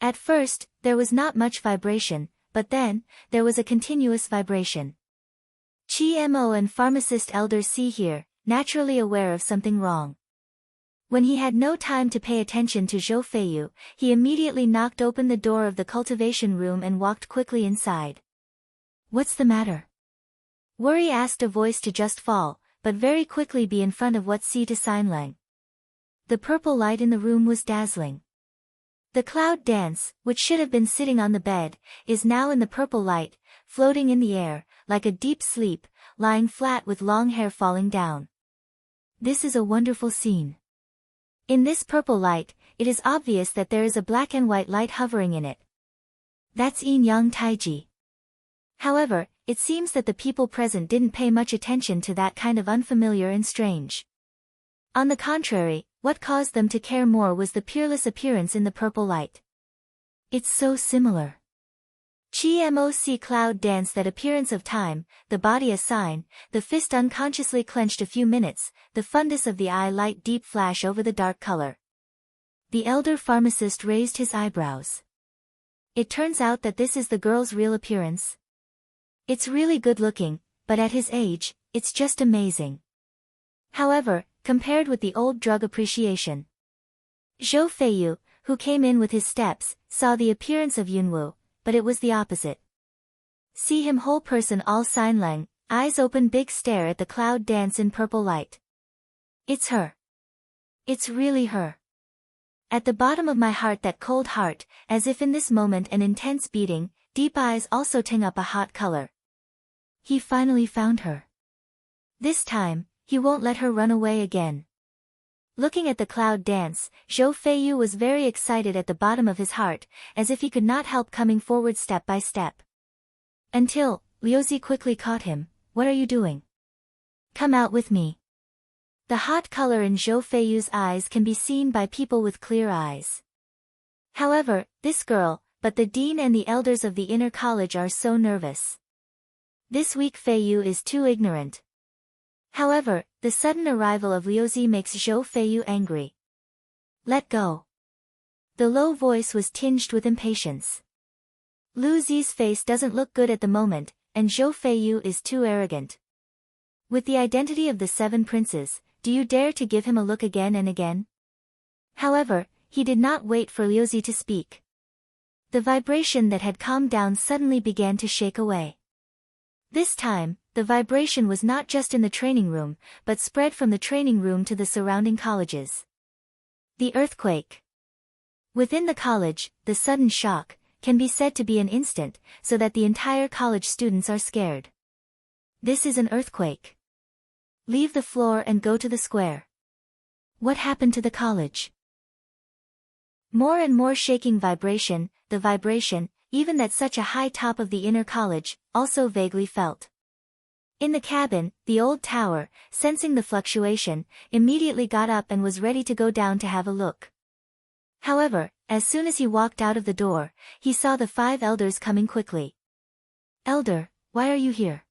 At first, there was not much vibration, but then, there was a continuous vibration. Chi-mo and pharmacist elder C here, naturally aware of something wrong. When he had no time to pay attention to Zhou Feiyu, he immediately knocked open the door of the cultivation room and walked quickly inside. What's the matter? Worry asked a voice to just fall, but very quickly be in front of what C to sign Lang. The purple light in the room was dazzling. The cloud dance, which should have been sitting on the bed, is now in the purple light, floating in the air, like a deep sleep, lying flat with long hair falling down. This is a wonderful scene. In this purple light, it is obvious that there is a black and white light hovering in it. That's yin-yang taiji. However, it seems that the people present didn't pay much attention to that kind of unfamiliar and strange. On the contrary, what caused them to care more was the peerless appearance in the purple light. It's so similar. Chi-moc cloud dance, that appearance of time, the body a sign, the fist unconsciously clenched a few minutes, the fundus of the eye light deep flash over the dark color. The elder pharmacist raised his eyebrows. It turns out that this is the girl's real appearance. It's really good looking, but at his age, it's just amazing. However, compared with the old drug appreciation. Zhou Feiyu, who came in with his steps, saw the appearance of Yunwu, but it was the opposite. See him whole person all sign Lang, eyes open big stare at the cloud dance in purple light. It's her. It's really her. At the bottom of my heart, that cold heart, as if in this moment an intense beating, deep eyes also ting up a hot color. He finally found her. This time, he won't let her run away again. Looking at the cloud dance, Zhou Feiyu was very excited at the bottom of his heart, as if he could not help coming forward step by step. Until, Liuzi quickly caught him. What are you doing? Come out with me. The hot color in Zhou Feiyu's eyes can be seen by people with clear eyes. However, this girl, but the dean and the elders of the inner college are so nervous. This weak Feiyu is too ignorant. However, the sudden arrival of Liuzi makes Zhou Feiyu angry. Let go. The low voice was tinged with impatience. Liuzi's face doesn't look good at the moment, and Zhou Feiyu is too arrogant. With the identity of the 7 princes, do you dare to give him a look again and again? However, he did not wait for Liuzi to speak. The vibration that had calmed down suddenly began to shake away. This time, the vibration was not just in the training room, but spread from the training room to the surrounding colleges. The earthquake. Within the college, the sudden shock can be said to be an instant, so that the entire college students are scared. This is an earthquake. Leave the floor and go to the square. What happened to the college? More and more shaking vibration, the vibration, even at such a high top of the inner college, also vaguely felt. In the cabin, the old tower, sensing the fluctuation, immediately got up and was ready to go down to have a look. However, as soon as he walked out of the door, he saw the 5 elders coming quickly. Elder, why are you here?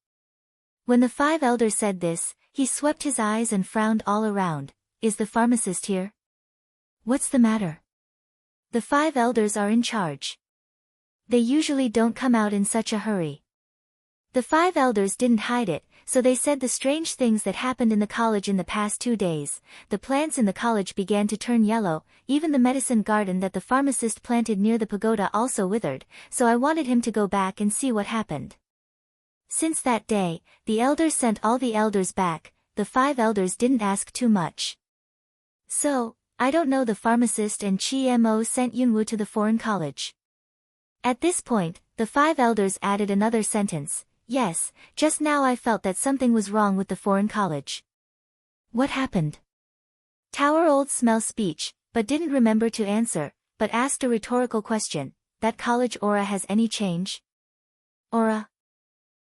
When the 5 elders said this, he swept his eyes and frowned all around. Is the pharmacist here? What's the matter? The 5 elders are in charge. They usually don't come out in such a hurry. The 5 elders didn't hide it, so they said the strange things that happened in the college in the past 2 days. The plants in the college began to turn yellow, even the medicine garden that the pharmacist planted near the pagoda also withered, so I wanted him to go back and see what happened. Since that day, the elders sent all the elders back. The 5 elders didn't ask too much. So, I don't know, the pharmacist and Chi-mo sent Yunwu to the foreign college. At this point, the 5 elders added another sentence. Yes, just now I felt that something was wrong with the foreign college. What happened? Tower old smell speech, but didn't remember to answer, but asked a rhetorical question. That college aura has any change? Aura?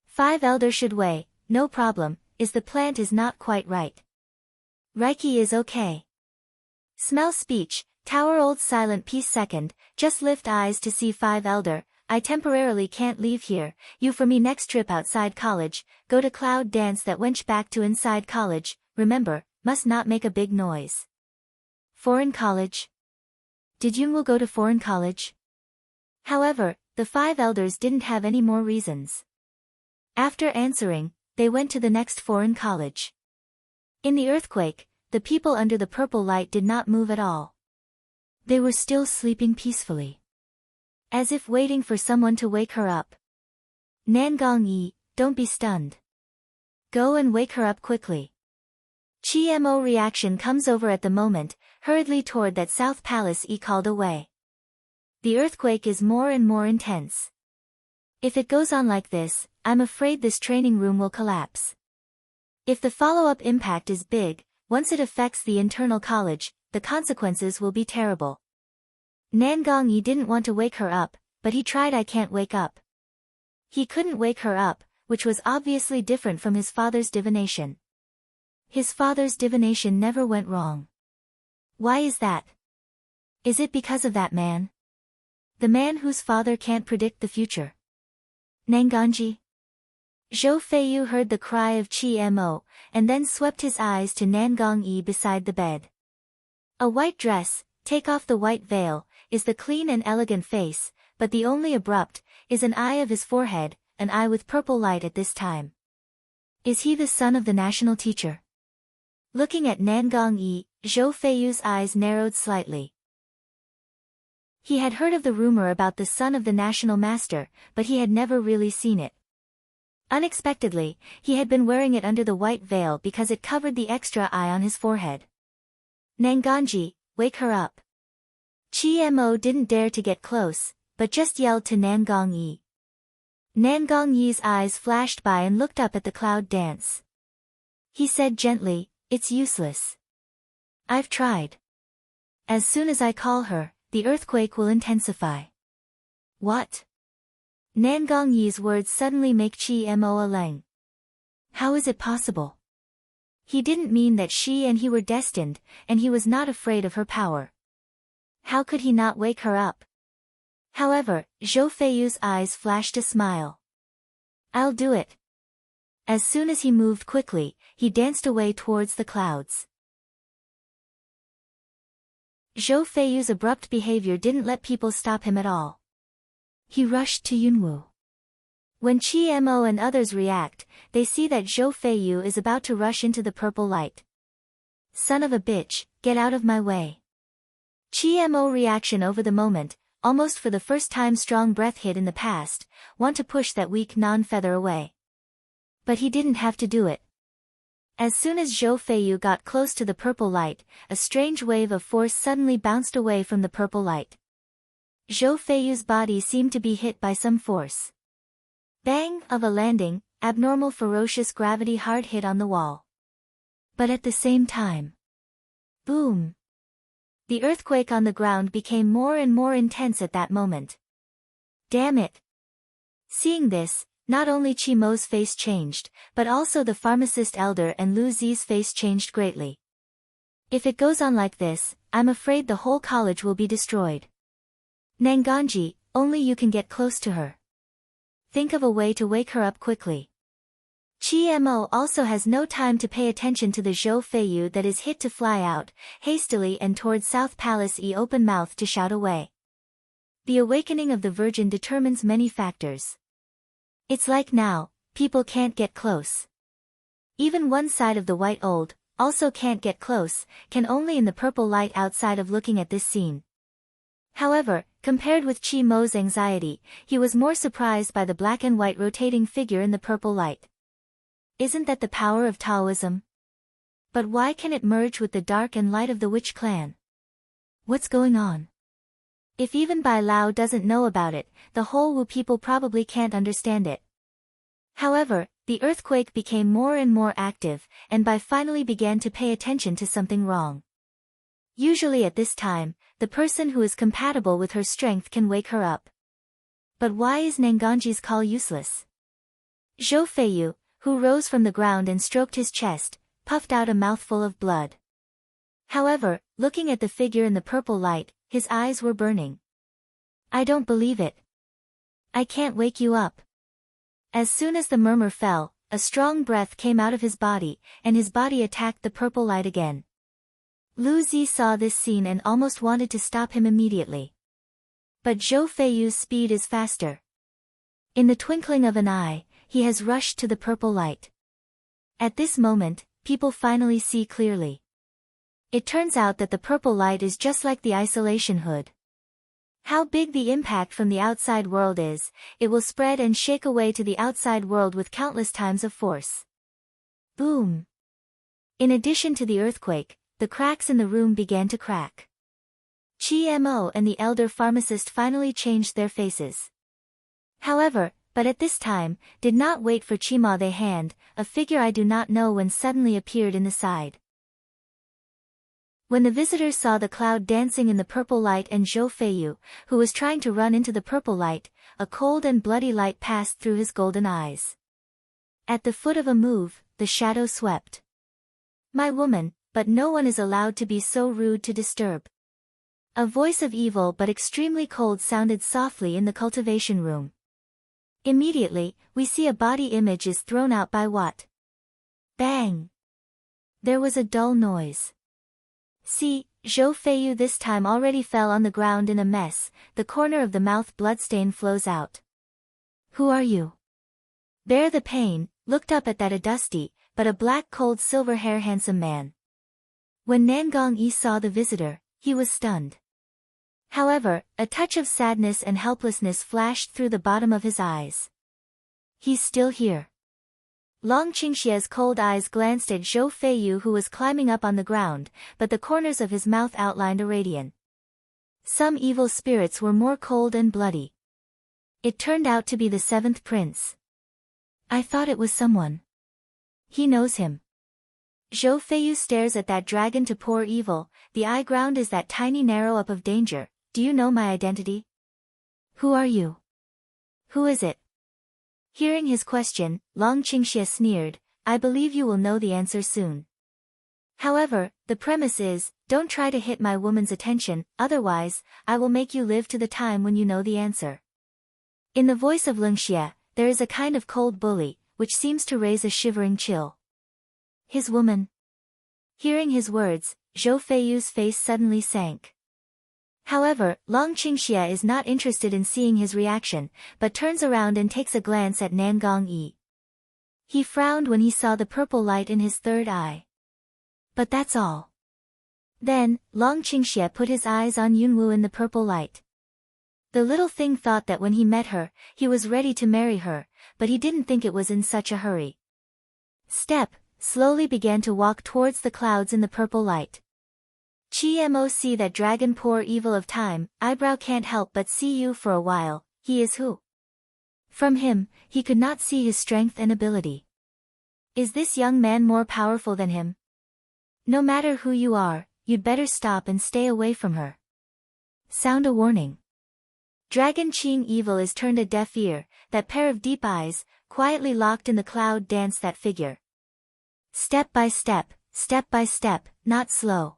5 elder should weigh, no problem, is the plant is not quite right. Reiki is okay. Smell speech, tower old silent peace second, just lift eyes to see 5 elder. I temporarily can't leave here, you for me next trip outside college, go to cloud dance that wench back to inside college, remember, must not make a big noise. Foreign college? Did Yunwu go to foreign college? However, the 5 elders didn't have any more reasons. After answering, they went to the next foreign college. In the earthquake, the people under the purple light did not move at all. They were still sleeping peacefully, as if waiting for someone to wake her up. Nangong-yi, don't be stunned. Go and wake her up quickly. Chi-mo reaction comes over at the moment, hurriedly toward that South Palace called away. The earthquake is more and more intense. If it goes on like this, I'm afraid this training room will collapse. If the follow-up impact is big, once it affects the internal college, the consequences will be terrible. Nangong-yi didn't want to wake her up, but he tried. I can't wake up. He couldn't wake her up, which was obviously different from his father's divination. His father's divination never went wrong. Why is that? Is it because of that man? The man whose father can't predict the future? Nangongji? Zhou Feiyu heard the cry of Chi-mo, and then swept his eyes to Nangong-yi beside the bed. A white dress, take off the white veil, is the clean and elegant face, but the only abrupt, is an eye of his forehead, an eye with purple light at this time. Is he the son of the national teacher? Looking at Nangong-yi, Zhou Feiyu's eyes narrowed slightly. He had heard of the rumor about the son of the national master, but he had never really seen it. Unexpectedly, he had been wearing it under the white veil because it covered the extra eye on his forehead. Nangongji, wake her up. Chi-mo didn't dare to get close, but just yelled to Nangong-yi. Nangong-yi's eyes flashed by and looked up at the cloud dance. He said gently, it's useless. I've tried. As soon as I call her, the earthquake will intensify. What? Nangong-yi's words suddenly make Chi-mo aleng. How is it possible? He didn't mean that she and he were destined, and he was not afraid of her power. How could he not wake her up? However, Zhou Feiyu's eyes flashed a smile. I'll do it. As soon as he moved quickly, he danced away towards the clouds. Zhou Feiyu's abrupt behavior didn't let people stop him at all. He rushed to Yunwu. When Chi-mo and others react, they see that Zhou Feiyu is about to rush into the purple light. Son of a bitch, get out of my way. Chi-mo reaction over the moment, almost for the first time strong breath hit in the past, want to push that weak non-feather away. But he didn't have to do it. As soon as Zhou Feiyu got close to the purple light, a strange wave of force suddenly bounced away from the purple light. Zhou Feiyu's body seemed to be hit by some force. Bang of a landing, abnormal ferocious gravity hard hit on the wall. But at the same time. Boom. The earthquake on the ground became more and more intense at that moment. Damn it. Seeing this, not only Chi-mo's face changed, but also the pharmacist elder and Lu Zi's face changed greatly. If it goes on like this, I'm afraid the whole college will be destroyed. Nangongji, only you can get close to her. Think of a way to wake her up quickly. Chi-mo also has no time to pay attention to the Zhou Feiyu that is hit to fly out, hastily and towards South Palace open mouth to shout away. The awakening of the Virgin determines many factors. It's like now, people can't get close. Even one side of the white old, also can't get close, can only in the purple light outside of looking at this scene. However, compared with Chi-mo's anxiety, he was more surprised by the black and white rotating figure in the purple light. Isn't that the power of Taoism? But why can it merge with the dark and light of the witch clan? What's going on? If even Bai Lao doesn't know about it, the whole Wu people probably can't understand it. However, the earthquake became more and more active, and Bai finally began to pay attention to something wrong. Usually at this time, the person who is compatible with her strength can wake her up. But why is Nangongji's call useless? Zhou Feiyu, who rose from the ground and stroked his chest, puffed out a mouthful of blood. However, looking at the figure in the purple light, his eyes were burning. I don't believe it. I can't wake you up. As soon as the murmur fell, a strong breath came out of his body, and his body attacked the purple light again. Lu Zi saw this scene and almost wanted to stop him immediately. But Zhou Feiyu's speed is faster. In the twinkling of an eye, he has rushed to the purple light. At this moment, people finally see clearly. It turns out that the purple light is just like the isolation hood. How big the impact from the outside world is, it will spread and shake away to the outside world with countless times of force. Boom! In addition to the earthquake, the cracks in the room began to crack. Chi Mo and the elder pharmacist finally changed their faces. However, but at this time, did not wait for Chi Ma they hand, a figure I do not know when suddenly appeared in the side. When the visitors saw the cloud dancing in the purple light and Zhou Feiyu, who was trying to run into the purple light, a cold and bloody light passed through his golden eyes. At the foot of a move, the shadow swept. My woman, but no one is allowed to be so rude to disturb. A voice of evil but extremely cold sounded softly in the cultivation room. Immediately, we see a body image is thrown out by what? Bang! There was a dull noise. See, Zhou Feiyu this time already fell on the ground in a mess, the corner of the mouth bloodstain flows out. Who are you? Bear the pain, looked up at that a dusty, but a black cold silver hair handsome man. When Nangong Yi saw the visitor, he was stunned. However, a touch of sadness and helplessness flashed through the bottom of his eyes. He's still here. Long Qingxie's cold eyes glanced at Zhou Feiyu who was climbing up on the ground, but the corners of his mouth outlined a radiance. Some evil spirits were more cold and bloody. It turned out to be the seventh prince. I thought it was someone. He knows him. Zhou Feiyu stares at that dragon to pour evil, the eye ground is that tiny narrow up of danger. Do you know my identity? Who are you? Who is it? Hearing his question, Long Qingxie sneered, I believe you will know the answer soon. However, the premise is, don't try to hit my woman's attention, otherwise, I will make you live to the time when you know the answer. In the voice of Lingxie, there is a kind of cold bully, which seems to raise a shivering chill. His woman. Hearing his words, Zhou Feiyu's face suddenly sank. However, Long Qingxie is not interested in seeing his reaction, but turns around and takes a glance at Nangong Yi. He frowned when he saw the purple light in his third eye. But that's all. Then, Long Qingxie put his eyes on Yunwu in the purple light. The little thing thought that when he met her, he was ready to marry her, but he didn't think it was in such a hurry. Slowly began to walk towards the clouds in the purple light. Chi Mo see that dragon poor evil of time, eyebrow can't help but see you for a while, he is who? From him, he could not see his strength and ability. Is this young man more powerful than him? No matter who you are, you'd better stop and stay away from her. Sound a warning. Dragon Qing evil is turned a deaf ear, that pair of deep eyes, quietly locked in the cloud dance that figure. Step by step, not slow.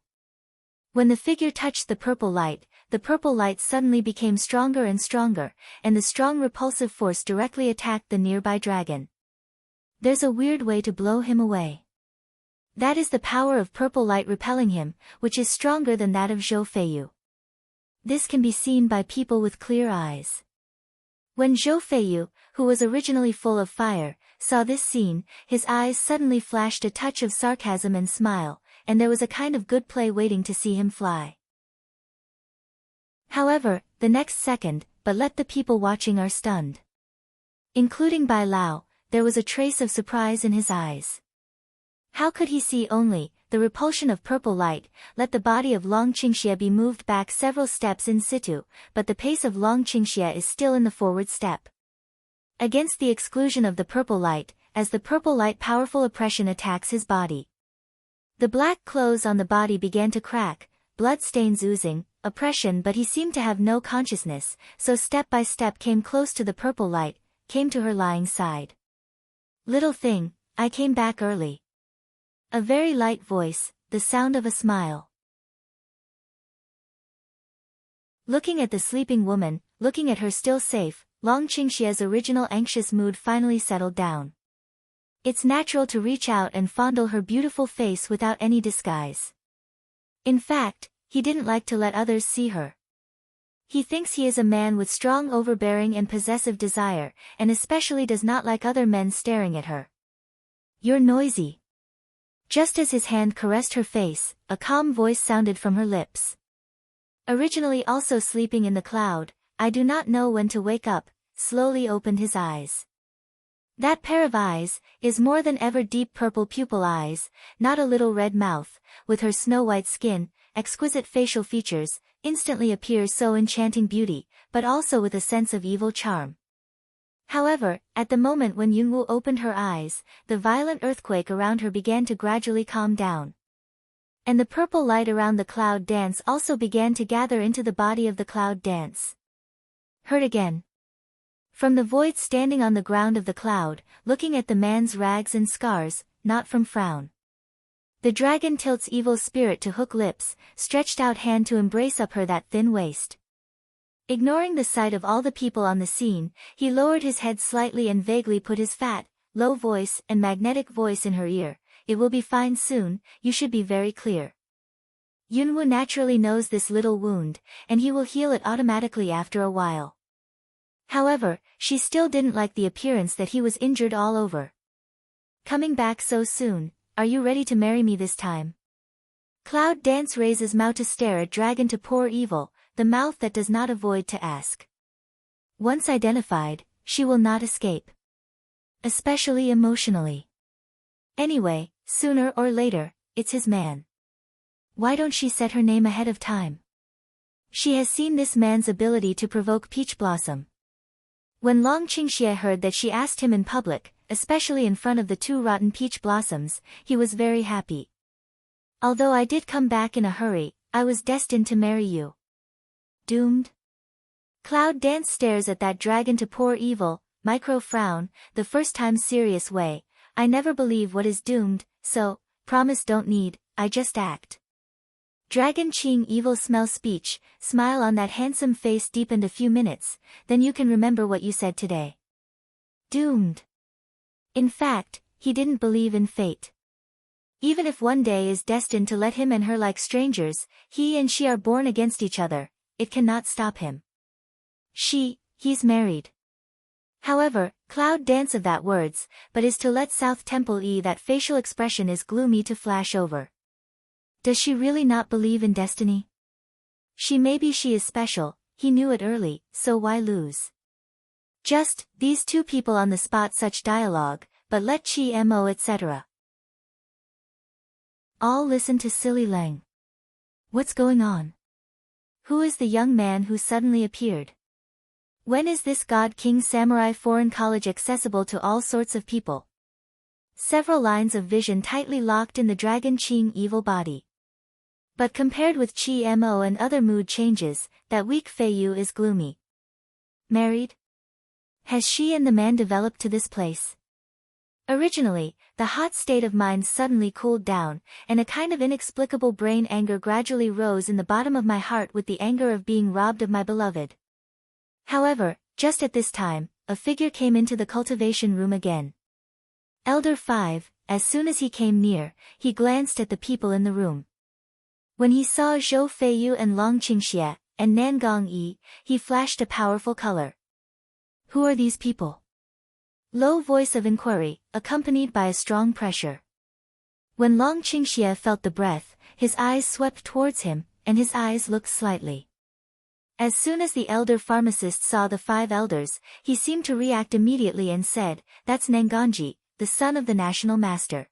When the figure touched the purple light suddenly became stronger and stronger, and the strong repulsive force directly attacked the nearby dragon. There's a weird way to blow him away. That is the power of purple light repelling him, which is stronger than that of Zhou Feiyu. This can be seen by people with clear eyes. When Zhou Feiyu, who was originally full of fire, saw this scene, his eyes suddenly flashed a touch of sarcasm and smile, and there was a kind of good play waiting to see him fly. However, the next second, but let the people watching are stunned. Including Bai Lao, there was a trace of surprise in his eyes. How could he see only the repulsion of purple light, let the body of Long Qingxie be moved back several steps in situ, but the pace of Long Qingxie is still in the forward step. Against the exclusion of the purple light, as the purple light powerful oppression attacks his body. The black clothes on the body began to crack, blood stains oozing, oppression, but he seemed to have no consciousness, so step by step came close to the purple light, came to her lying side. Little thing, I came back early. A very light voice, the sound of a smile. Looking at the sleeping woman, looking at her still safe, Long Qingxie's original anxious mood finally settled down. It's natural to reach out and fondle her beautiful face without any disguise. In fact, he didn't like to let others see her. He thinks he is a man with strong overbearing and possessive desire, and especially does not like other men staring at her. You're noisy. Just as his hand caressed her face, a calm voice sounded from her lips. Originally also sleeping in the cloud, I do not know when to wake up, slowly opened his eyes. That pair of eyes, is more than ever deep purple pupil eyes, not a little red mouth, with her snow-white skin, exquisite facial features, instantly appears so enchanting beauty, but also with a sense of evil charm. However, at the moment when Yunwoo opened her eyes, the violent earthquake around her began to gradually calm down. And the purple light around the cloud dance also began to gather into the body of the cloud dance. Heard again. From the void standing on the ground of the cloud, looking at the man's rags and scars, not from frown. The dragon tilts evil spirit to hook lips, stretched out hand to embrace up her that thin waist. Ignoring the sight of all the people on the scene, he lowered his head slightly and vaguely put his fat, low voice and magnetic voice in her ear. It will be fine soon, you should be very clear. Yunwoo naturally knows this little wound, and he will heal it automatically after a while. However, she still didn't like the appearance that he was injured all over. Coming back so soon, are you ready to marry me this time? Cloud Dance raises mouth to stare at dragon to pour evil, the mouth that does not avoid to ask. Once identified, she will not escape. Especially emotionally. Anyway, sooner or later, it's his man. Why don't she set her name ahead of time? She has seen this man's ability to provoke Peach Blossom. When Long Qingxie heard that she asked him in public, especially in front of the two rotten peach blossoms, he was very happy. Although I did come back in a hurry, I was destined to marry you. Doomed? Cloud Dance stares at that dragon to pour evil, micro frown, the first time serious way. I never believe what is doomed, so, promise don't need, I just act. Dragon Qing evil smell speech, smile on that handsome face deepened a few minutes, then you can remember what you said today. Doomed. In fact, he didn't believe in fate. Even if one day is destined to let him and her like strangers, he and she are born against each other, it cannot stop him. He's married. However, Cloud Dance of that words, but is to let South Temple E that facial expression is gloomy to flash over. Does she really not believe in destiny? Maybe she is special, he knew it early, so why lose? Just, these two people on the spot such dialogue, but let Chi Mo etc. All listen to Silly Leng. What's going on? Who is the young man who suddenly appeared? When is this God King Samurai Foreign College accessible to all sorts of people? Several lines of vision tightly locked in the Dragon Qing evil body. But compared with Chi Mo and other mood changes, that weak Feiyu is gloomy. Married? Has she and the man developed to this place? Originally, the hot state of mind suddenly cooled down, and a kind of inexplicable brain anger gradually rose in the bottom of my heart with the anger of being robbed of my beloved. However, just at this time, a figure came into the cultivation room again. Elder 5, as soon as he came near, he glanced at the people in the room. When he saw Zhou Feiyu and Long Qingxie, and Nangong Yi, he flashed a powerful color. Who are these people? Low voice of inquiry, accompanied by a strong pressure. When Long Qingxie felt the breath, his eyes swept towards him, and his eyes looked slightly. As soon as the elder pharmacist saw the 5 elders, he seemed to react immediately and said, "That's Nangongji, the son of the national master."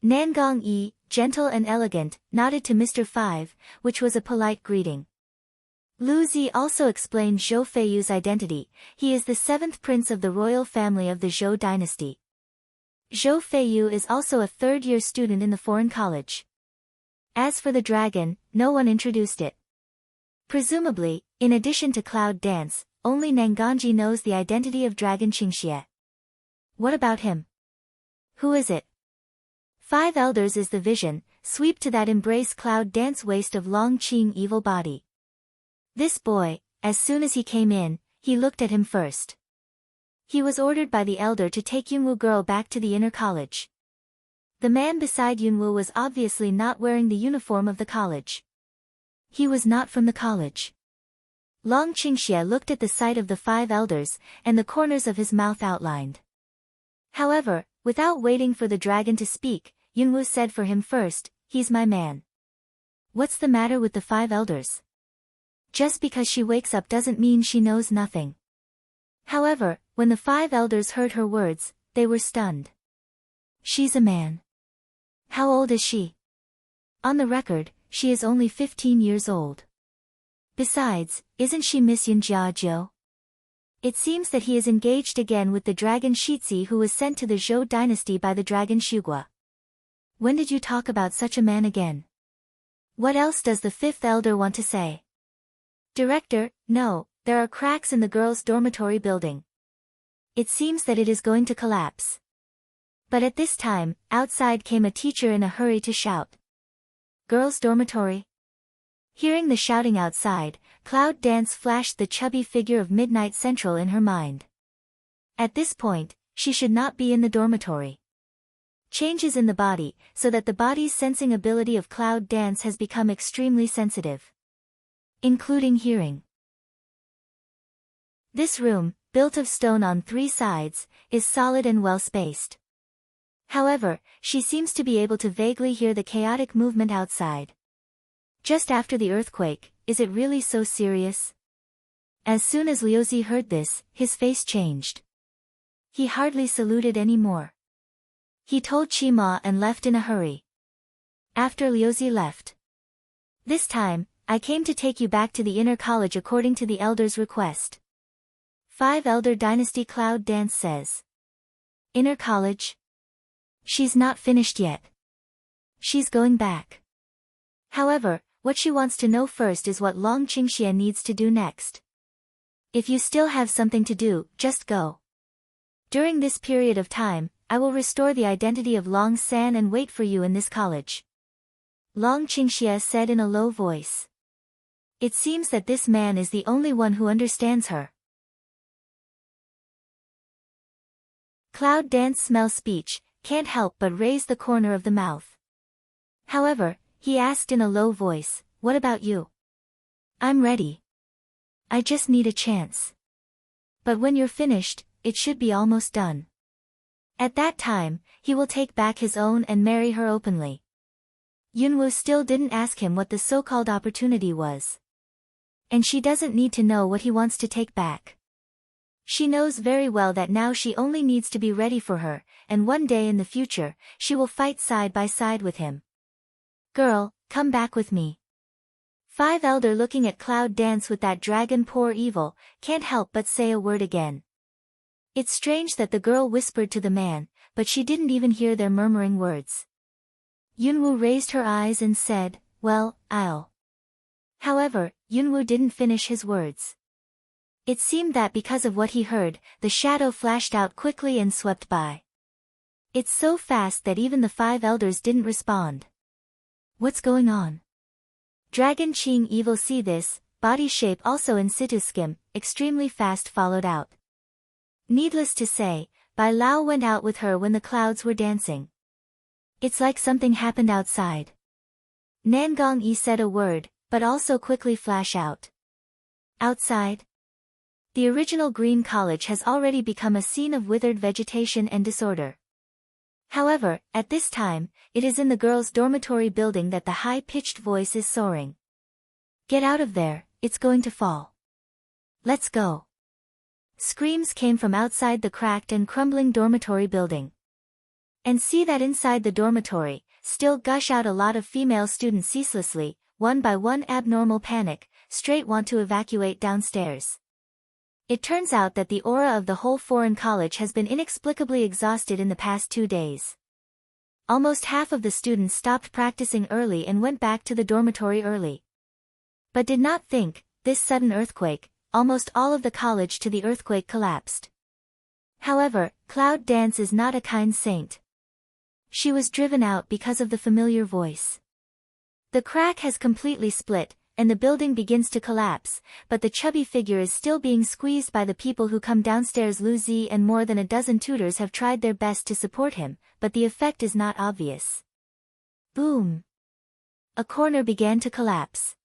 Nangong Yi, gentle and elegant, nodded to Mr. 5, which was a polite greeting. Lu Zi also explained Zhou Feiyu's identity. He is the 7th prince of the royal family of the Zhou dynasty. Zhou Feiyu is also a 3rd-year student in the foreign college. As for the dragon, no one introduced it. Presumably, in addition to Cloud Dance, only Nangongji knows the identity of Dragon Qingxie. What about him? Who is it? 5 elders is the vision, sweep to that embrace Cloud Dance waist of Long Qing evil body. This boy, as soon as he came in, he looked at him first. He was ordered by the elder to take Yunwoo girl back to the inner college. The man beside Yunwoo was obviously not wearing the uniform of the college. He was not from the college. Long Qingxie looked at the sight of the 5 elders, and the corners of his mouth outlined. However, without waiting for the dragon to speak, Yunwu said for him first, "He's my man." What's the matter with the 5 elders? Just because she wakes up doesn't mean she knows nothing. However, when the 5 elders heard her words, they were stunned. She's a man. How old is she? On the record, she is only 15 years old. Besides, isn't she Miss Yunjiajiu? It seems that he is engaged again with the dragon Shizhi, who was sent to the Zhou dynasty by the dragon Xugua. When did you talk about such a man again? What else does the 5th elder want to say? Director, no, there are cracks in the girls' dormitory building. It seems that it is going to collapse. But at this time, outside came a teacher in a hurry to shout. Girls' dormitory? Hearing the shouting outside, Cloud Dance flashed the chubby figure of Midnight Central in her mind. At this point, she should not be in the dormitory. Changes in the body, so that the body's sensing ability of Cloud Dance has become extremely sensitive. Including hearing. This room, built of stone on 3 sides, is solid and well-spaced. However, she seems to be able to vaguely hear the chaotic movement outside. Just after the earthquake, is it really so serious? As soon as Liuzi heard this, his face changed. He hardly saluted anymore. He told Qima and left in a hurry. After Liuzi left. This time, I came to take you back to the inner college according to the elder's request. 5 Elder Dynasty Cloud Dance says. Inner college? She's not finished yet. She's going back. However, what she wants to know first is what Long Qingxie needs to do next. If you still have something to do, just go. During this period of time, I will restore the identity of Long San and wait for you in this college. Long Qingxie said in a low voice. It seems that this man is the only one who understands her. Cloud Dance smell speech, can't help but raise the corner of the mouth. However, he asked in a low voice, what about you? I'm ready. I just need a chance. But when you're finished, it should be almost done. At that time, he will take back his own and marry her openly. Yunwu still didn't ask him what the so-called opportunity was. And she doesn't need to know what he wants to take back. She knows very well that now she only needs to be ready for her, and one day in the future, she will fight side by side with him. Girl, come back with me. 5 Elder looking at Cloud Dance with that dragon poor evil, can't help but say a word again. It's strange that the girl whispered to the man, but she didn't even hear their murmuring words. Yunwu raised her eyes and said, well, I'll. However, Yunwu didn't finish his words. It seemed that because of what he heard, the shadow flashed out quickly and swept by. It's so fast that even the 5 elders didn't respond. What's going on? Dragon Qing Evil see this, body shape also in situ skim, extremely fast followed out. Needless to say, Bai Lao went out with her when the clouds were dancing. It's like something happened outside. Nangong Yi said a word, but also quickly flash out. Outside? The original Green College has already become a scene of withered vegetation and disorder. However, at this time, it is in the girls' dormitory building that the high-pitched voice is soaring. Get out of there, it's going to fall. Let's go. Screams came from outside the cracked and crumbling dormitory building. And see that inside the dormitory, still gush out a lot of female students ceaselessly, one by one abnormal panic, straight want to evacuate downstairs. It turns out that the aura of the whole foreign college has been inexplicably exhausted in the past 2 days. Almost half of the students stopped practicing early and went back to the dormitory early. But did not think, this sudden earthquake, almost all of the college to the earthquake collapsed. However, Cloud Dance is not a kind saint. She was driven out because of the familiar voice. The crack has completely split, and the building begins to collapse, but the chubby figure is still being squeezed by the people who come downstairs. Lu Zi and more than a dozen tutors have tried their best to support him, but the effect is not obvious. Boom! A corner began to collapse.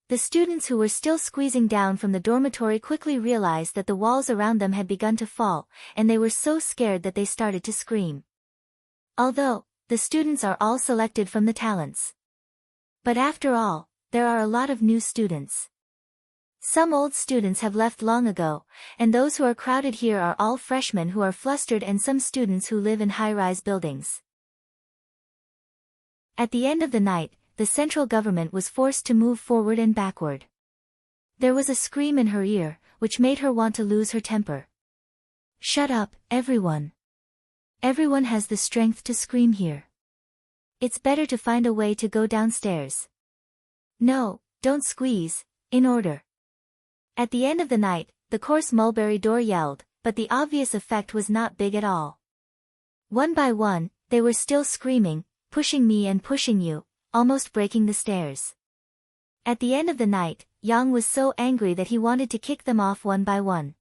The students who were still squeezing down from the dormitory quickly realized that the walls around them had begun to fall, and they were so scared that they started to scream. Although, the students are all selected from the talents. But after all, there are a lot of new students. Some old students have left long ago, and those who are crowded here are all freshmen who are flustered and some students who live in high-rise buildings. At the end of the night, the central government was forced to move forward and backward. There was a scream in her ear, which made her want to lose her temper. Shut up, everyone. Everyone has the strength to scream here. It's better to find a way to go downstairs. No, don't squeeze, in order. At the end of the night, the coarse mulberry door yelled, but the obvious effect was not big at all. One by one, they were still screaming, pushing me and pushing you, almost breaking the stairs. At the end of the night, Yang was so angry that he wanted to kick them off one by one.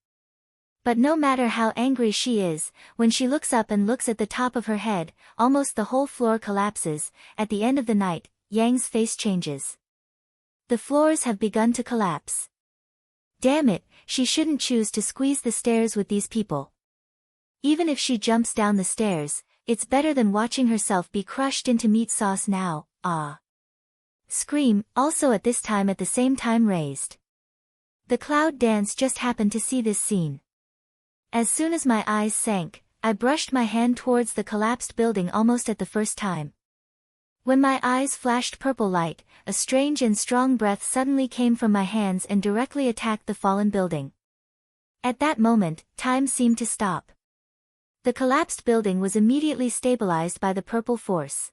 But no matter how angry she is, when she looks up and looks at the top of her head, almost the whole floor collapses. At the end of the night, Yang's face changes. The floors have begun to collapse. Damn it, she shouldn't choose to squeeze the stairs with these people. Even if she jumps down the stairs, it's better than watching herself be crushed into meat sauce now. Ah. Scream, also at this time at the same time raised. The cloud dance just happened to see this scene. As soon as my eyes sank, I brushed my hand towards the collapsed building almost at the first time. When my eyes flashed purple light, a strange and strong breath suddenly came from my hands and directly attacked the fallen building. At that moment, time seemed to stop. The collapsed building was immediately stabilized by the purple force.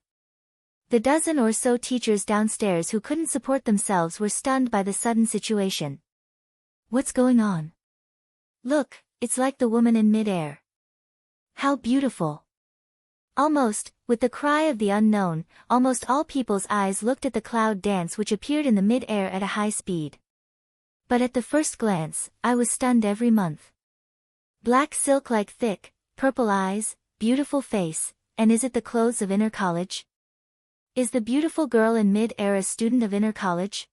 The dozen or so teachers downstairs who couldn't support themselves were stunned by the sudden situation. What's going on? Look, it's like the woman in mid-air. How beautiful. Almost, with the cry of the unknown, almost all people's eyes looked at the cloud dance which appeared in the mid-air at a high speed. But at the first glance, I was stunned every month. Black silk like thick, purple eyes, beautiful face, and is it the clothes of inner college? Is the beautiful girl in mid-air a student of inner college?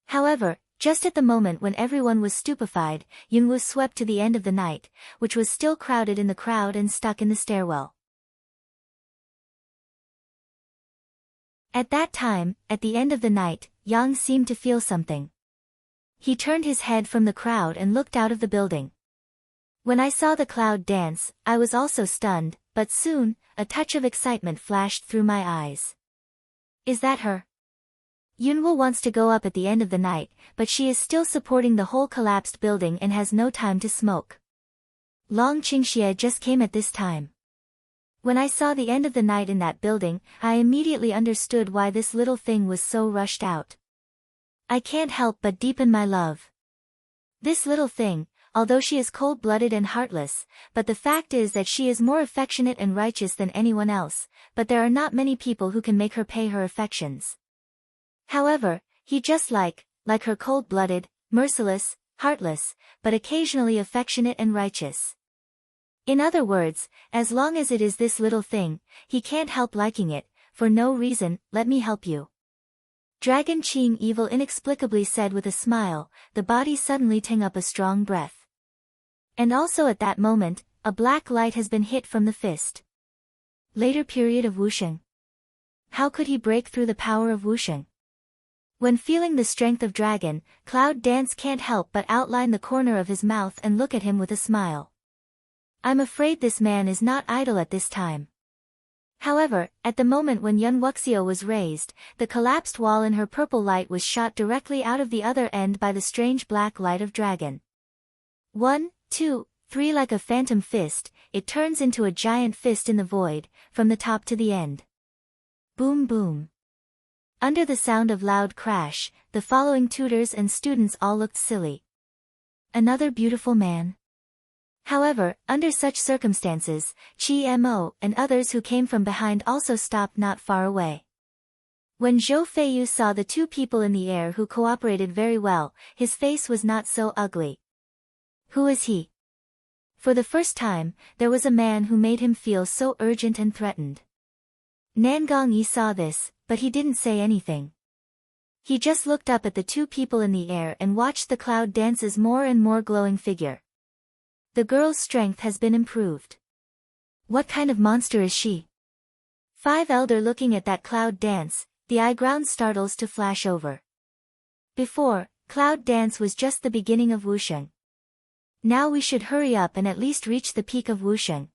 However, just at the moment when everyone was stupefied, Yun was swept to the end of the night, which was still crowded in the crowd and stuck in the stairwell. At that time, at the end of the night, Yang seemed to feel something. He turned his head from the crowd and looked out of the building. When I saw the cloud dance, I was also stunned, but soon, a touch of excitement flashed through my eyes. Is that her? Yunwoo wants to go up at the end of the night, but she is still supporting the whole collapsed building and has no time to smoke. Long Qingxie just came at this time. When I saw the end of the night in that building, I immediately understood why this little thing was so rushed out. I can't help but deepen my love. This little thing, although she is cold-blooded and heartless, but the fact is that she is more affectionate and righteous than anyone else, but there are not many people who can make her pay her affections. However, he just like her cold-blooded, merciless, heartless, but occasionally affectionate and righteous. In other words, as long as it is this little thing, he can't help liking it, for no reason. Let me help you. Dragon Qing Evil inexplicably said with a smile, the body suddenly took up a strong breath. And also at that moment, a black light has been hit from the fist. Later period of Wusheng. How could he break through the power of Wusheng? When feeling the strength of dragon, Cloud Dance can't help but outline the corner of his mouth and look at him with a smile. I'm afraid this man is not idle at this time. However, at the moment when Yun Wuxio was raised, the collapsed wall in her purple light was shot directly out of the other end by the strange black light of dragon. 1, 2, 3 like a phantom fist, it turns into a giant fist in the void, from the top to the end. Boom boom. Under the sound of loud crash, the following tutors and students all looked silly. Another beautiful man. However, under such circumstances, Chi Mo and others who came from behind also stopped not far away. When Zhou Feiyu saw the two people in the air who cooperated very well, his face was not so ugly. Who is he? For the first time, there was a man who made him feel so urgent and threatened. Nan Gongyi saw this, but he didn't say anything. He just looked up at the two people in the air and watched the Cloud Dance's more and more glowing figure. The girl's strength has been improved. What kind of monster is she? 5 Elder looking at that Cloud Dance, the eye-ground startles to flash over. Before, Cloud Dance was just the beginning of Wusheng. Now we should hurry up and at least reach the peak of Wusheng.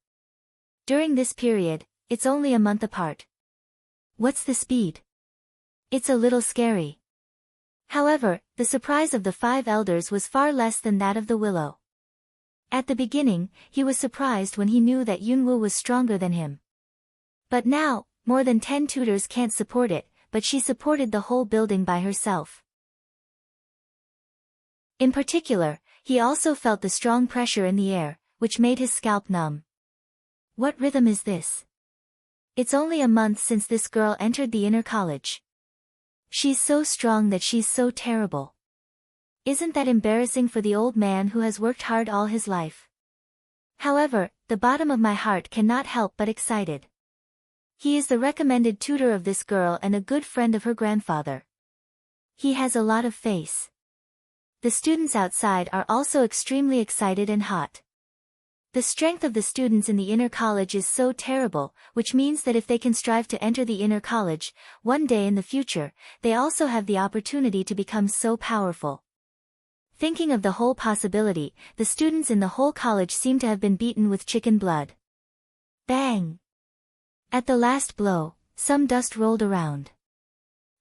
During this period, it's only a month apart. What's the speed? It's a little scary. However, the surprise of the 5 elders was far less than that of the willow. At the beginning, he was surprised when he knew that Yunwu was stronger than him. But now, more than 10 tutors can't support it, but she supported the whole building by herself. In particular, he also felt the strong pressure in the air, which made his scalp numb. What rhythm is this? It's only a month since this girl entered the inner college. She's so strong that she's so terrible. Isn't that embarrassing for the old man who has worked hard all his life? However, the bottom of my heart cannot help but excited. He is the recommended tutor of this girl and a good friend of her grandfather. He has a lot of face. The students outside are also extremely excited and hot. The strength of the students in the inner college is so terrible, which means that if they can strive to enter the inner college, one day in the future, they also have the opportunity to become so powerful. Thinking of the whole possibility, the students in the whole college seem to have been beaten with chicken blood. Bang! At the last blow, some dust rolled around.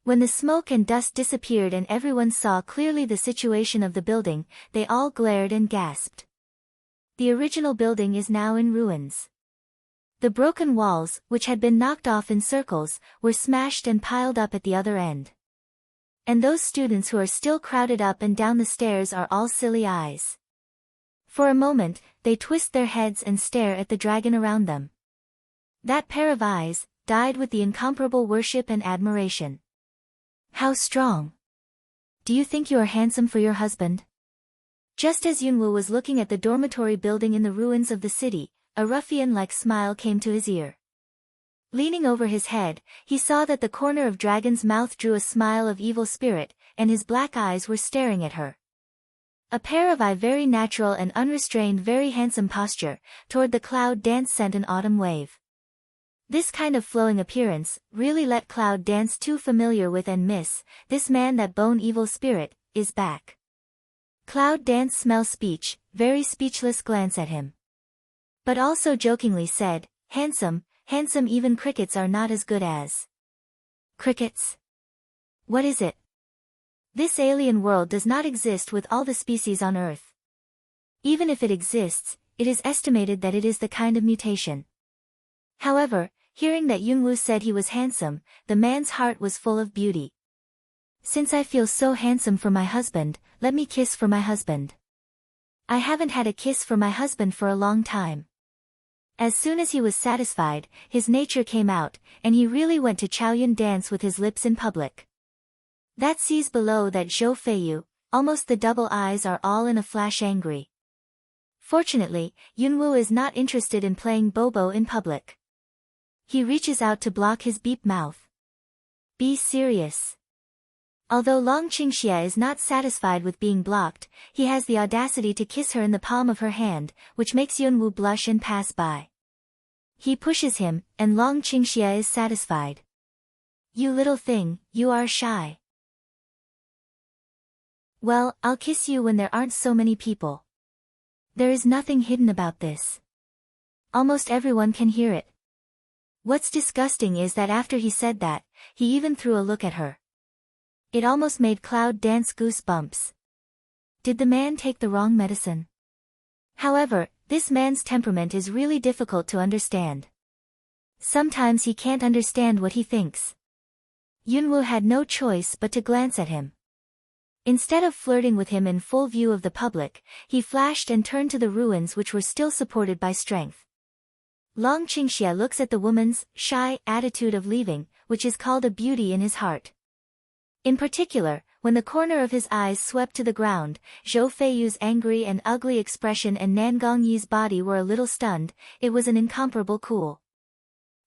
When the smoke and dust disappeared and everyone saw clearly the situation of the building, they all glared and gasped. The original building is now in ruins. The broken walls, which had been knocked off in circles, were smashed and piled up at the other end. And those students who are still crowded up and down the stairs are all silly eyes. For a moment, they twist their heads and stare at the dragon around them. That pair of eyes, dyed with the incomparable worship and admiration. How strong! Do you think you are handsome for your husband? Just as Yunwu was looking at the dormitory building in the ruins of the city, a ruffian-like smile came to his ear. Leaning over his head, he saw that the corner of Dragon's mouth drew a smile of evil spirit, and his black eyes were staring at her. A pair of eye very natural and unrestrained very handsome posture, toward the Cloud Dance sent an autumn wave. This kind of flowing appearance, really let Cloud Dance too familiar with and miss, this man that bone evil spirit, is back. Cloud Dance smell speech, very speechless glance at him. But also jokingly said, handsome, handsome even crickets are not as good as. Crickets? What is it? This alien world does not exist with all the species on Earth. Even if it exists, it is estimated that it is the kind of mutation. However, hearing that Yunwu said he was handsome, the man's heart was full of beauty. Since I feel so handsome for my husband, let me kiss for my husband. I haven't had a kiss for my husband for a long time. As soon as he was satisfied, his nature came out, and he really went to Chaoyun dance with his lips in public. That sees below that Zhou Feiyu, almost the double eyes are all in a flash angry. Fortunately, Yunwu is not interested in playing Bobo in public. He reaches out to block his beep mouth. Be serious. Although Long Qingxia is not satisfied with being blocked, he has the audacity to kiss her in the palm of her hand, which makes Yunwu blush and pass by. He pushes him, and Long Qingxia is satisfied. You little thing, you are shy. Well, I'll kiss you when there aren't so many people. There is nothing hidden about this. Almost everyone can hear it. What's disgusting is that after he said that, he even threw a look at her. It almost made Cloud Dance goosebumps. Did the man take the wrong medicine? However, this man's temperament is really difficult to understand. Sometimes he can't understand what he thinks. Yunwu had no choice but to glance at him. Instead of flirting with him in full view of the public, he flashed and turned to the ruins which were still supported by strength. Long Qingxia looks at the woman's shy attitude of leaving, which is called a beauty in his heart. In particular, when the corner of his eyes swept to the ground, Zhou Feiyu's angry and ugly expression and Nan Gongyi's body were a little stunned, it was an incomparable cool.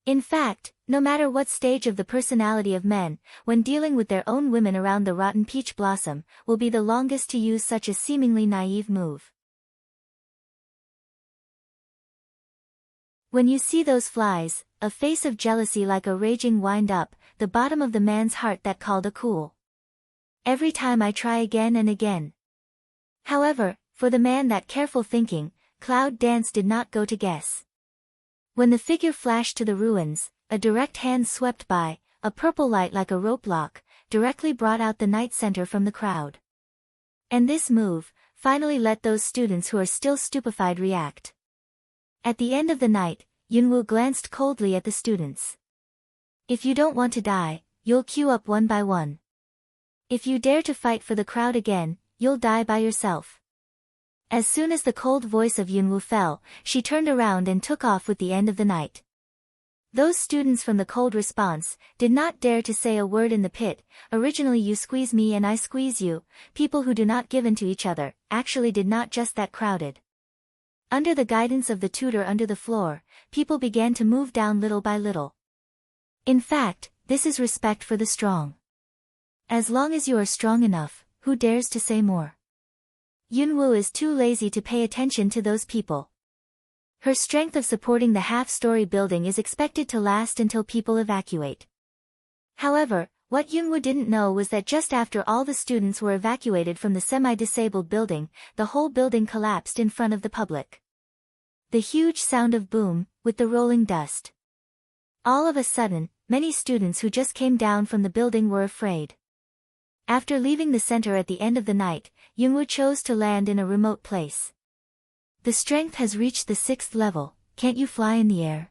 In fact, no matter what stage of the personality of men, when dealing with their own women around the rotten peach blossom, will be the longest to use such a seemingly naive move. When you see those flies, a face of jealousy like a raging wind up, the bottom of the man's heart that called a cool. Every time I try again and again. However, for the man that careful thinking, Cloud Dance did not go to guess. When the figure flashed to the ruins, a direct hand swept by, a purple light like a rope lock, directly brought out the night center from the crowd. And this move, finally let those students who are still stupefied react. At the end of the night, Yunwoo glanced coldly at the students. If you don't want to die, you'll queue up one by one. If you dare to fight for the crowd again, you'll die by yourself. As soon as the cold voice of Yunwoo fell, she turned around and took off with the end of the night. Those students from the cold response did not dare to say a word in the pit. Originally you squeeze me and I squeeze you, people who do not give in to each other, actually did not just that crowded. Under the guidance of the tutor under the floor, people began to move down little by little. In fact, this is respect for the strong. As long as you are strong enough, who dares to say more? Yunwoo is too lazy to pay attention to those people. Her strength of supporting the half-story building is expected to last until people evacuate. However, what Yunwoo didn't know was that just after all the students were evacuated from the semi-disabled building, the whole building collapsed in front of the public. The huge sound of boom, with the rolling dust. All of a sudden, many students who just came down from the building were afraid. After leaving the center at the end of the night, Yunwoo chose to land in a remote place. The strength has reached the 6th level, can't you fly in the air?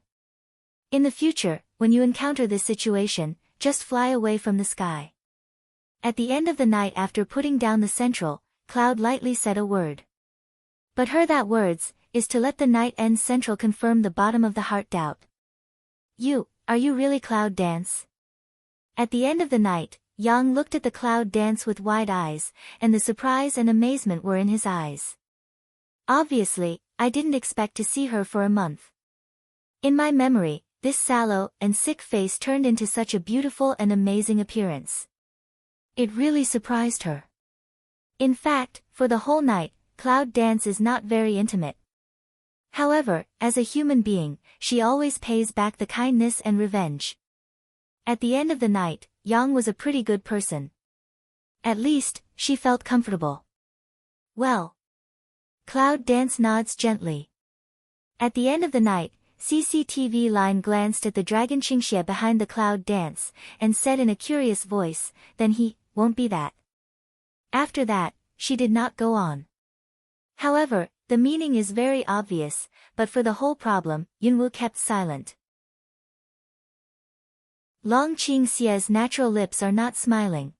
In the future, when you encounter this situation, just fly away from the sky. At the end of the night after putting down the central, Cloud lightly said a word. But her that words, is to let the night end central confirm the bottom of the heart doubt. Are you really Cloud Dance? At the end of the night, Yang looked at the Cloud Dance with wide eyes, and the surprise and amazement were in his eyes. Obviously, I didn't expect to see her for a month. In my memory, this sallow and sick face turned into such a beautiful and amazing appearance. It really surprised her. In fact, for the whole night, Cloud Dance is not very intimate. However, as a human being, she always pays back the kindness and revenge. At the end of the night, Yang was a pretty good person. At least, she felt comfortable. Well. Cloud Dance nods gently. At the end of the night, CCTV Line glanced at the dragon Qingxie behind the Cloud Dance, and said in a curious voice, then he won't be that. After that, she did not go on. However, the meaning is very obvious, but for the whole problem, Yunwoo kept silent. Long Qingxie's natural lips are not smiling.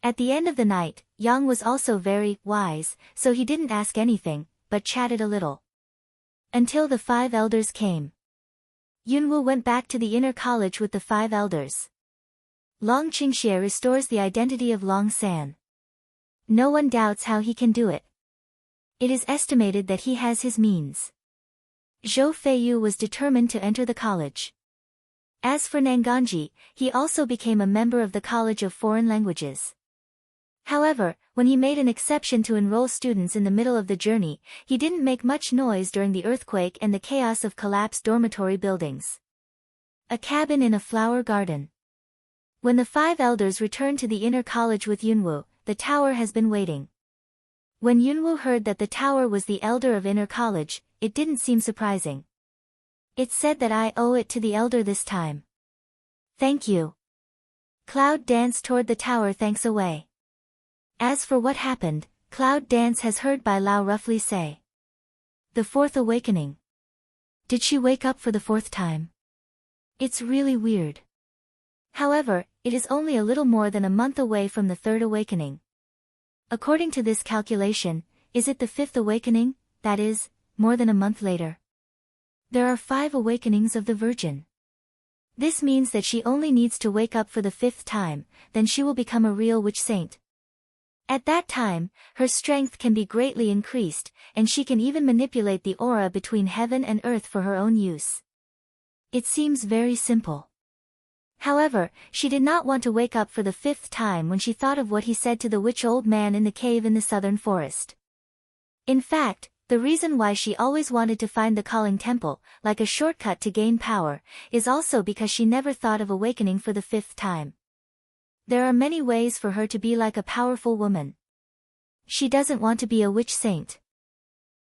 At the end of the night, Yang was also very wise, so he didn't ask anything, but chatted a little. Until the 5 elders came. Yunwoo went back to the inner college with the 5 elders. Long Qingxie restores the identity of Long San. No one doubts how he can do it. It is estimated that he has his means. Zhou Feiyu was determined to enter the college. As for Nanganji, he also became a member of the College of Foreign Languages. However, when he made an exception to enroll students in the middle of the journey, he didn't make much noise during the earthquake and the chaos of collapsed dormitory buildings. A cabin in a flower garden. When the 5 elders returned to the inner college with Yunwoo, the tower has been waiting. When Yunwoo heard that the tower was the elder of inner college, it didn't seem surprising. It said that I owe it to the elder this time. Thank you. Cloud danced toward the tower thanks away. As for what happened, Cloud Dance has heard Bai Lao roughly say. The 4th awakening. Did she wake up for the 4th time? It's really weird. However, it is only a little more than a month away from the 3rd awakening. According to this calculation, is it the 5th awakening, that is, more than a month later? There are 5 awakenings of the Virgin. This means that she only needs to wake up for the 5th time, then she will become a real witch saint. At that time, her strength can be greatly increased, and she can even manipulate the aura between heaven and earth for her own use. It seems very simple. However, she did not want to wake up for the 5th time when she thought of what he said to the witch old man in the cave in the southern forest. In fact, the reason why she always wanted to find the calling temple, like a shortcut to gain power, is also because she never thought of awakening for the 5th time. There are many ways for her to be like a powerful woman. She doesn't want to be a witch saint.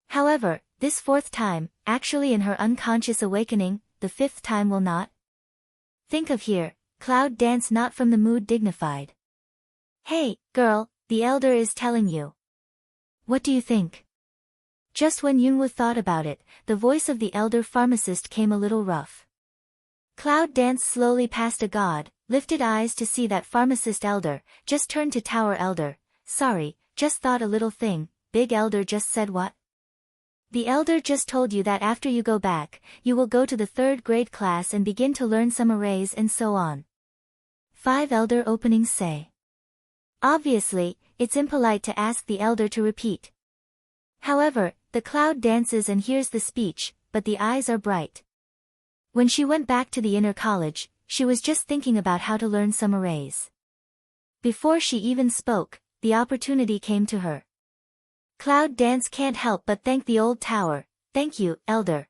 However, this 4th time, actually in her unconscious awakening, the 5th time will not. Think of here, Cloud Dance not from the mood dignified. Hey, girl, the elder is telling you. What do you think? Just when Yunwoo thought about it, the voice of the elder pharmacist came a little rough. Cloud Dance slowly past a god, lifted eyes to see that pharmacist elder, just turned to Tower Elder. Sorry, just thought a little thing. Big Elder just said what? The elder just told you that after you go back, you will go to the 3rd grade class and begin to learn some arrays and so on. 5 elder openings say. Obviously, it's impolite to ask the elder to repeat. However, the Cloud dances and hears the speech, but the eyes are bright. When she went back to the inner college, she was just thinking about how to learn some arrays. Before she even spoke, the opportunity came to her. Cloud Dance can't help but thank the old tower. Thank you, elder.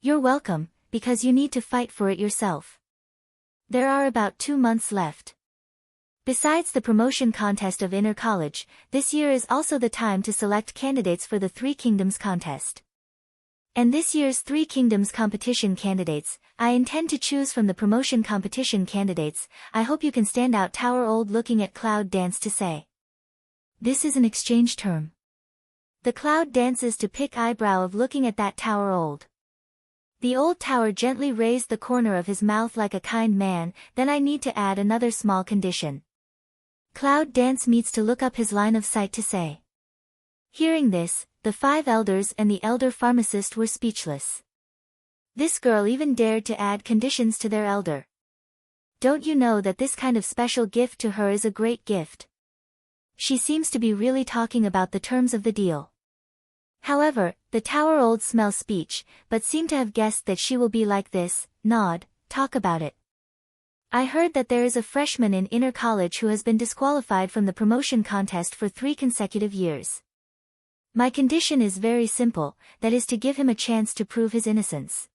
You're welcome, because you need to fight for it yourself. There are about 2 months left. Besides the promotion contest of inner college, this year is also the time to select candidates for the 3 Kingdoms contest. And this year's 3 Kingdoms competition candidates, I intend to choose from the promotion competition candidates. I hope you can stand out. Tower Old looking at Cloud Dance to say. This is an exchange term. The Cloud dances to pick eyebrow of looking at that Tower Old. The old tower gently raised the corner of his mouth like a kind man. Then I need to add another small condition. Cloud Dance meets to look up his line of sight to say. Hearing this, the 5 elders and the elder pharmacist were speechless. This girl even dared to add conditions to their elder. Don't you know that this kind of special gift to her is a great gift? She seems to be really talking about the terms of the deal. However, the Tower Old smells speech, but seem to have guessed that she will be like this. Nod, talk about it. I heard that there is a freshman in inner college who has been disqualified from the promotion contest for 3 consecutive years. My condition is very simple, that is to give him a chance to prove his innocence.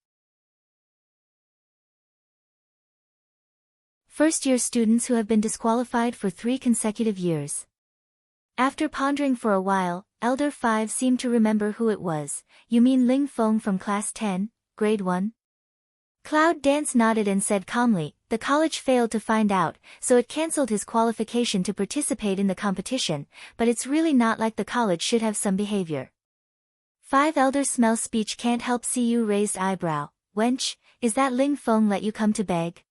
First-year students who have been disqualified for 3 consecutive years. After pondering for a while, Elder 5 seemed to remember who it was. You mean Ling Feng from Class 10, Grade 1? Cloud Dance nodded and said calmly, the college failed to find out, so it cancelled his qualification to participate in the competition, but it's really not like the college should have some behavior. 5 Elder smell speech can't help see you raised eyebrow. Wench, is that Ling Feng let you come to beg?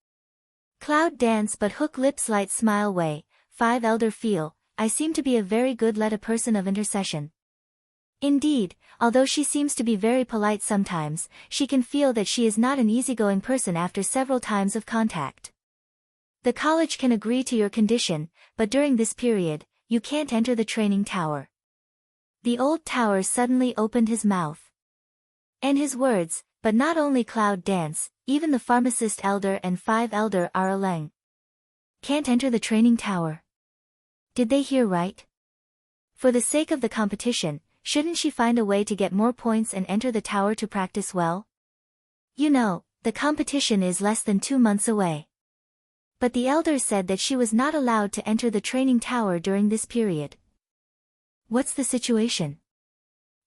Cloud Dance but hook lips light smile way. 5 Elder feel, I seem to be a very good let a person of intercession. Indeed, although she seems to be very polite sometimes, she can feel that she is not an easygoing person after several times of contact. The college can agree to your condition, but during this period, you can't enter the training tower. The old tower suddenly opened his mouth. And his words, but not only Cloud Dance, even the pharmacist elder and 5 elder are Leng. Can't enter the training tower. Did they hear right? For the sake of the competition, shouldn't she find a way to get more points and enter the tower to practice well? You know, the competition is less than 2 months away. But the elder said that she was not allowed to enter the training tower during this period. What's the situation?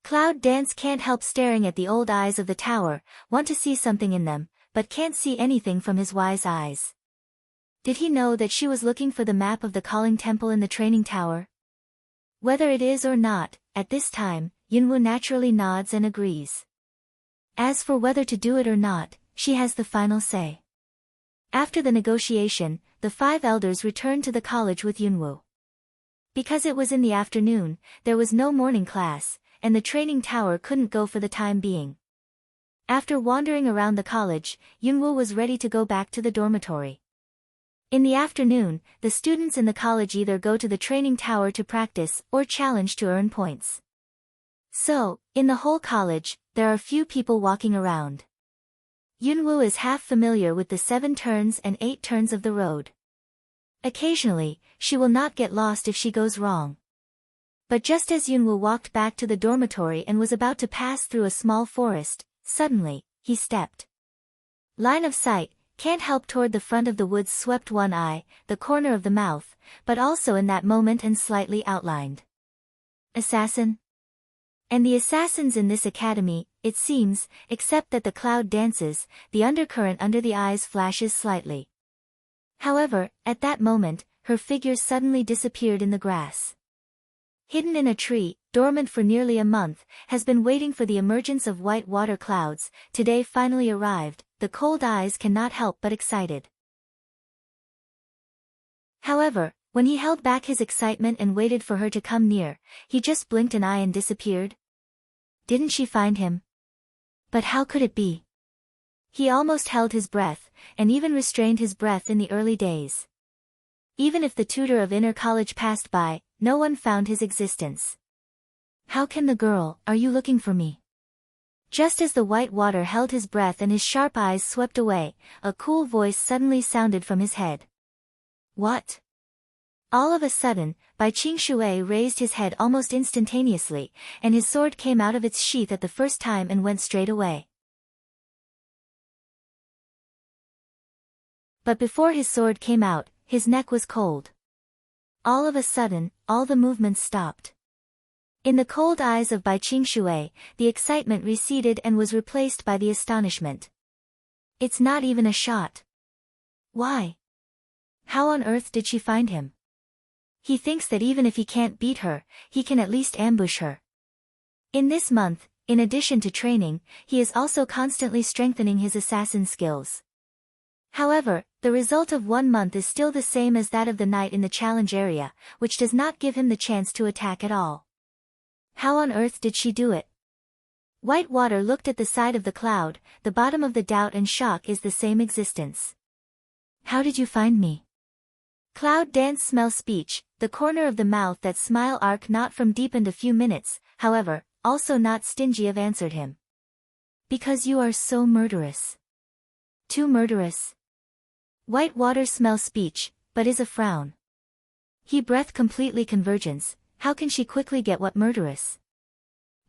Cloud Dance can't help staring at the old eyes of the tower, want to see something in them, but can't see anything from his wise eyes. Did he know that she was looking for the map of the calling temple in the training tower? Whether it is or not, at this time, Yunwoo naturally nods and agrees. As for whether to do it or not, she has the final say. After the negotiation, the 5 elders returned to the college with Yunwoo. Because it was in the afternoon, there was no morning class, and the training tower couldn't go for the time being. After wandering around the college, Yunwoo was ready to go back to the dormitory. In the afternoon, the students in the college either go to the training tower to practice or challenge to earn points. So, in the whole college, there are few people walking around. Yunwoo is half familiar with the 7 turns and 8 turns of the road. Occasionally, she will not get lost if she goes wrong. But just as Yunwoo walked back to the dormitory and was about to pass through a small forest, suddenly, he stepped. Line of sight, can't help toward the front of the woods swept one eye, the corner of the mouth, but also in that moment and slightly outlined. Assassin? And the assassins in this academy, it seems, except that the cloud dances, the undercurrent under the eyes flashes slightly. However, at that moment, her figure suddenly disappeared in the grass. Hidden in a tree, dormant for nearly a month, has been waiting for the emergence of white water clouds, today finally arrived, the cold eyes cannot help but excited. However, when he held back his excitement and waited for her to come near, he just blinked an eye and disappeared. Didn't she find him? But how could it be? He almost held his breath, and even restrained his breath in the early days. Even if the tutor of inner college passed by, no one found his existence. How can the girl, are you looking for me? Just as the white water held his breath and his sharp eyes swept away, a cool voice suddenly sounded from his head. What? All of a sudden, Bai Qingxue raised his head almost instantaneously, and his sword came out of its sheath at the first time and went straight away. But before his sword came out, his neck was cold. All of a sudden, all the movements stopped. In the cold eyes of Bai Qingxue, the excitement receded and was replaced by the astonishment. It's not even a shot. Why? How on earth did she find him? He thinks that even if he can't beat her, he can at least ambush her. In this month, in addition to training, he is also constantly strengthening his assassin skills. However, the result of 1 month is still the same as that of the night in the challenge area, which does not give him the chance to attack at all. How on earth did she do it? White water looked at the side of the cloud, the bottom of the doubt and shock is the same existence. How did you find me? Cloud dance smell speech, the corner of the mouth that smile arc not from deepened a few minutes, however, also not stingy of answered him. Because you are so murderous. Too murderous. White water smell speech, but is a frown. He breath completely convergence, how can she quickly get what murderous?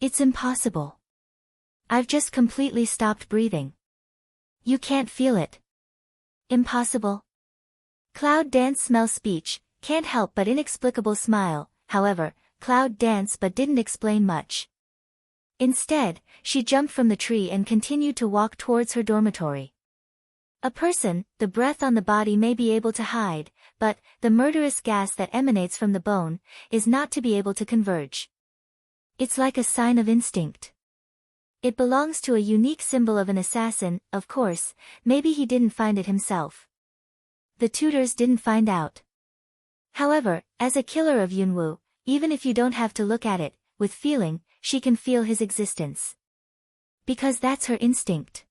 It's impossible. I've just completely stopped breathing. You can't feel it. Impossible. Cloud dance smell speech, can't help but inexplicable smile, however, Cloud dance but didn't explain much. Instead, she jumped from the tree and continued to walk towards her dormitory. A person, the breath on the body may be able to hide, but, the murderous gas that emanates from the bone, is not to be able to converge. It's like a sign of instinct. It belongs to a unique symbol of an assassin, of course, maybe he didn't find it himself. The tutors didn't find out. However, as a killer of Yunwoo, even if you don't have to look at it, with feeling, she can feel his existence. Because that's her instinct.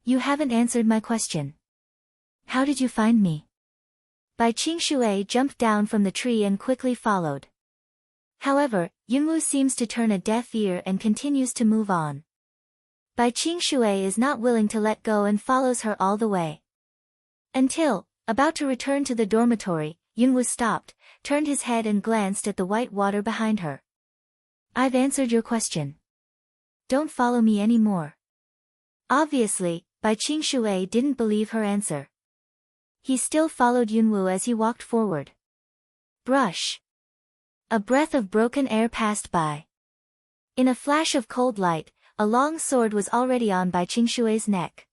You haven't answered my question. How did you find me? Bai Qingxue jumped down from the tree and quickly followed. However, Yunwoo seems to turn a deaf ear and continues to move on. Bai Qingxue is not willing to let go and follows her all the way. Until, about to return to the dormitory, Yunwoo stopped, turned his head and glanced at the white water behind her. I've answered your question. Don't follow me anymore. Obviously, Bai Qingxue didn't believe her answer. He still followed Yunwoo as he walked forward. Brush. A breath of broken air passed by. In a flash of cold light, a long sword was already on Bai Qingxue's neck.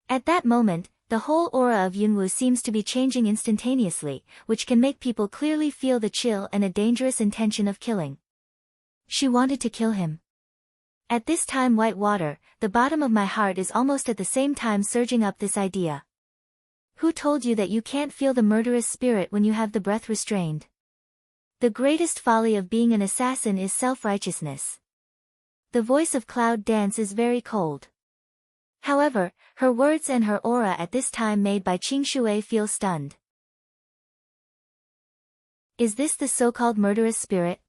At that moment, the whole aura of Yunwoo seems to be changing instantaneously, which can make people clearly feel the chill and a dangerous intention of killing. She wanted to kill him. At this time white water, the bottom of my heart is almost at the same time surging up this idea. Who told you that you can't feel the murderous spirit when you have the breath restrained? The greatest folly of being an assassin is self-righteousness. The voice of Cloud Dance is very cold. However, her words and her aura at this time made Bai Qingxue feel stunned. Is this the so-called murderous spirit?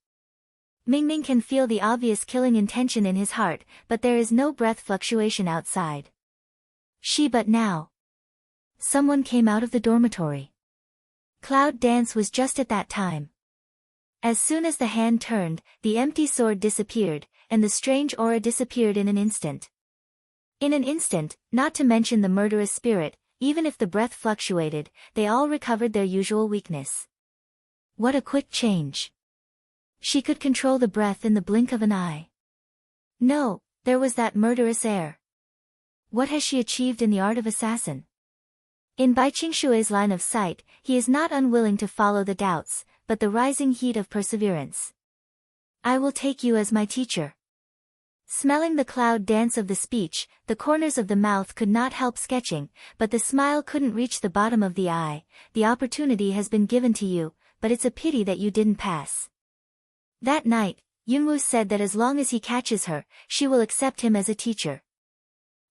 Mingming can feel the obvious killing intention in his heart, but there is no breath fluctuation outside. But now. Someone came out of the dormitory. Cloud Dance was just at that time. As soon as the hand turned, the empty sword disappeared, and the strange aura disappeared in an instant. In an instant, not to mention the murderous spirit, even if the breath fluctuated, they all recovered their usual weakness. What a quick change. She could control the breath in the blink of an eye. No, there was that murderous air. What has she achieved in the art of assassin? In Bai Qingshui's line of sight, he is not unwilling to follow the doubts, but the rising heat of perseverance. I will take you as my teacher. Smelling the cloud dance of the speech, the corners of the mouth could not help sketching, but the smile couldn't reach the bottom of the eye. The opportunity has been given to you, but it's a pity that you didn't pass. That night, Yunwu said that as long as he catches her, she will accept him as a teacher.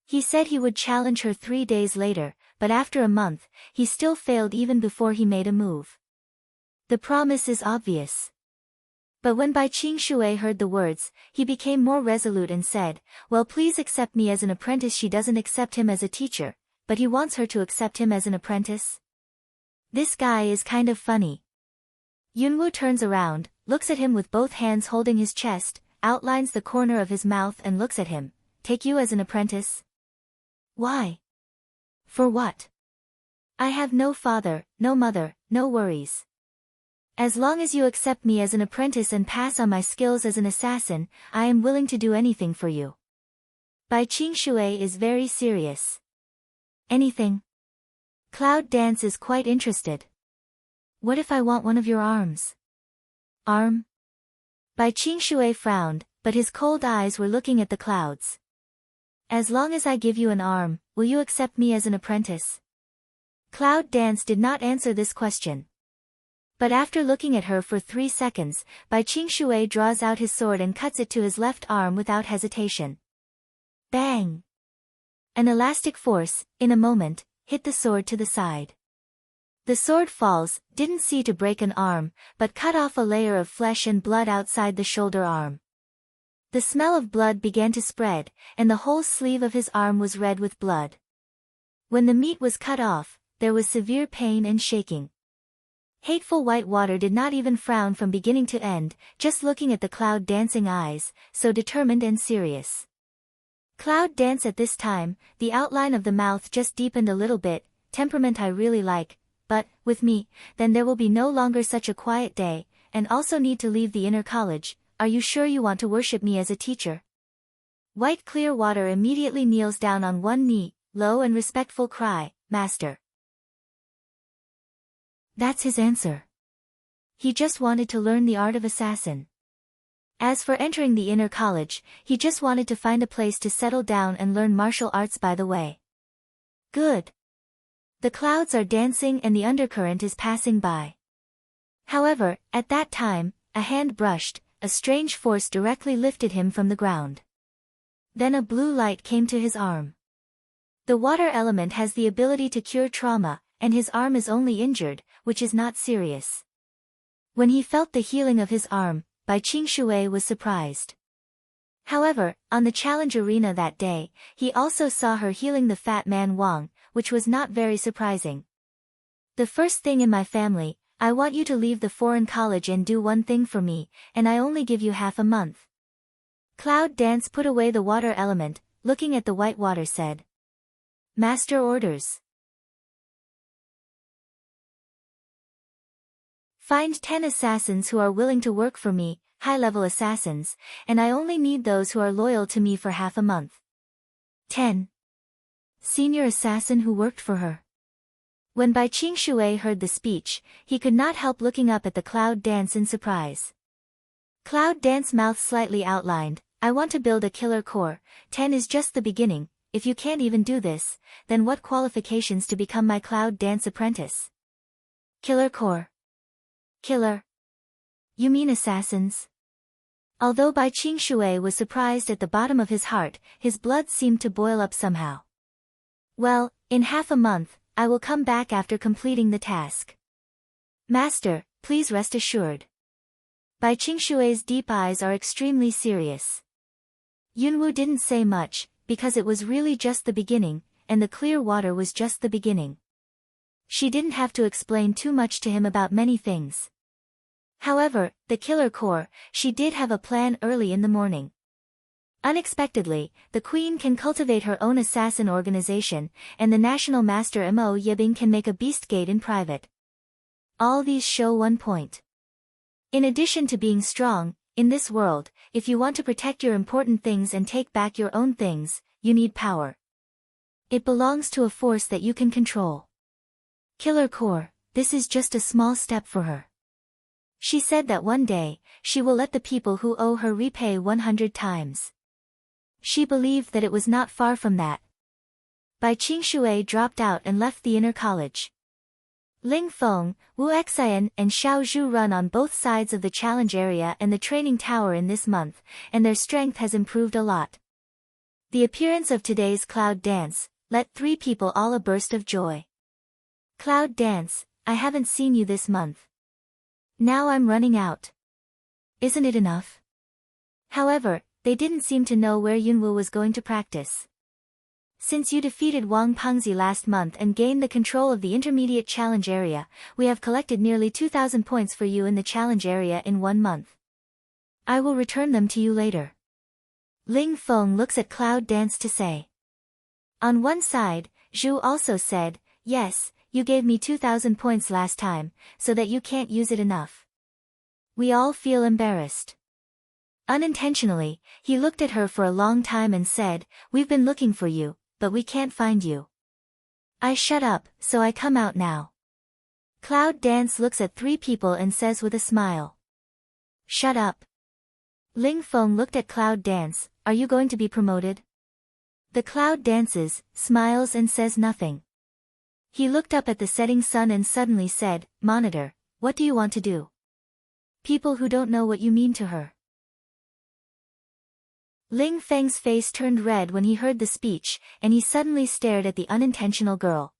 He said he would challenge her 3 days later, but after a month, he still failed even before he made a move. The promise is obvious. But when Bai Qingshui heard the words, he became more resolute and said, well, please accept me as an apprentice. She doesn't accept him as a teacher, but he wants her to accept him as an apprentice. This guy is kind of funny. Yunwu turns around, looks at him with both hands holding his chest, outlines the corner of his mouth and looks at him. Take you as an apprentice? Why? For what? I have no father, no mother, no worries. As long as you accept me as an apprentice and pass on my skills as an assassin, I am willing to do anything for you. Bai Qingshui is very serious. Anything? Cloud Dance is quite interested. What if I want one of your arms? Arm? Bai Qingshui frowned, but his cold eyes were looking at the clouds. As long as I give you an arm, will you accept me as an apprentice? Cloud Dance did not answer this question. But after looking at her for 3 seconds, Bai Qingshui draws out his sword and cuts it to his left arm without hesitation. Bang! An elastic force, in a moment, hit the sword to the side. The sword falls, didn't see to break an arm, but cut off a layer of flesh and blood outside the shoulder arm. The smell of blood began to spread, and the whole sleeve of his arm was red with blood. When the meat was cut off, there was severe pain and shaking. Hateful Whitewater did not even frown from beginning to end, just looking at the Cloud Dancing eyes, so determined and serious. Cloud Dance at this time, the outline of the mouth just deepened a little bit. Temperament I really like, but, with me, then there will be no longer such a quiet day, and also need to leave the inner college. Are you sure you want to worship me as a teacher? White Clearwater immediately kneels down on one knee, low and respectful cry, Master. That's his answer. He just wanted to learn the art of assassin. As for entering the inner college, he just wanted to find a place to settle down and learn martial arts by the way. Good. The clouds are dancing and the undercurrent is passing by. However, at that time, a hand brushed, a strange force directly lifted him from the ground. Then a blue light came to his arm. The water element has the ability to cure trauma, and his arm is only injured, which is not serious. When he felt the healing of his arm, Bai Qingshui was surprised. However, on the challenge arena that day, he also saw her healing the fat man Wang, which was not very surprising. The first thing in my family, I want you to leave the foreign college and do one thing for me, and I only give you half a month. Cloud Dance put away the water element, looking at the white water said. Master orders. Find 10 assassins who are willing to work for me, high-level assassins, and I only need those who are loyal to me for half a month. 10. Senior assassin who worked for her. When Bai Qingshui heard the speech, he could not help looking up at the Cloud Dance in surprise. Cloud Dance mouth slightly outlined, I want to build a killer core. 10 is just the beginning. If you can't even do this, then what qualifications to become my Cloud Dance apprentice? Killer core. Killer. You mean assassins? Although Bai Qingshui was surprised at the bottom of his heart, his blood seemed to boil up somehow. Well, in half a month, I will come back after completing the task. Master, please rest assured. Bai Qingshui's deep eyes are extremely serious. Yunwu didn't say much, because it was really just the beginning, and the clear water was just the beginning. She didn't have to explain too much to him about many things. However, the killer core, she did have a plan early in the morning. Unexpectedly, the queen can cultivate her own assassin organization, and the national master Mo Yibing can make a beast gate in private. All these show one point. In addition to being strong, in this world, if you want to protect your important things and take back your own things, you need power. It belongs to a force that you can control. Killer core, this is just a small step for her. She said that one day, she will let the people who owe her repay 100 times. She believed that it was not far from that. Bai Qingshui dropped out and left the inner college. Ling Feng, Wu Xian and Xiao Zhu run on both sides of the challenge area and the training tower in this month, and their strength has improved a lot. The appearance of today's cloud dance let 3 people all a burst of joy. Cloud dance, I haven't seen you this month. Now I'm running out. Isn't it enough? However, they didn't seem to know where Yunwu was going to practice. Since you defeated Wang Pengzi last month and gained the control of the intermediate challenge area, we have collected nearly 2,000 points for you in the challenge area in 1 month. I will return them to you later. Ling Feng looks at Cloud Dance to say. On one side, Zhu also said, yes, you gave me 2,000 points last time, so that you can't use it enough. We all feel embarrassed. Unintentionally, he looked at her for a long time and said, we've been looking for you, but we can't find you. I shut up, so I come out now. Cloud Dance looks at 3 people and says with a smile. Shut up. Ling Feng looked at Cloud Dance, are you going to be promoted? The Cloud dances, smiles and says nothing. He looked up at the setting sun and suddenly said, Monitor, what do you want to do? People who don't know what you mean to her. Ling Feng's face turned red when he heard the speech, and he suddenly stared at the unintentional girl.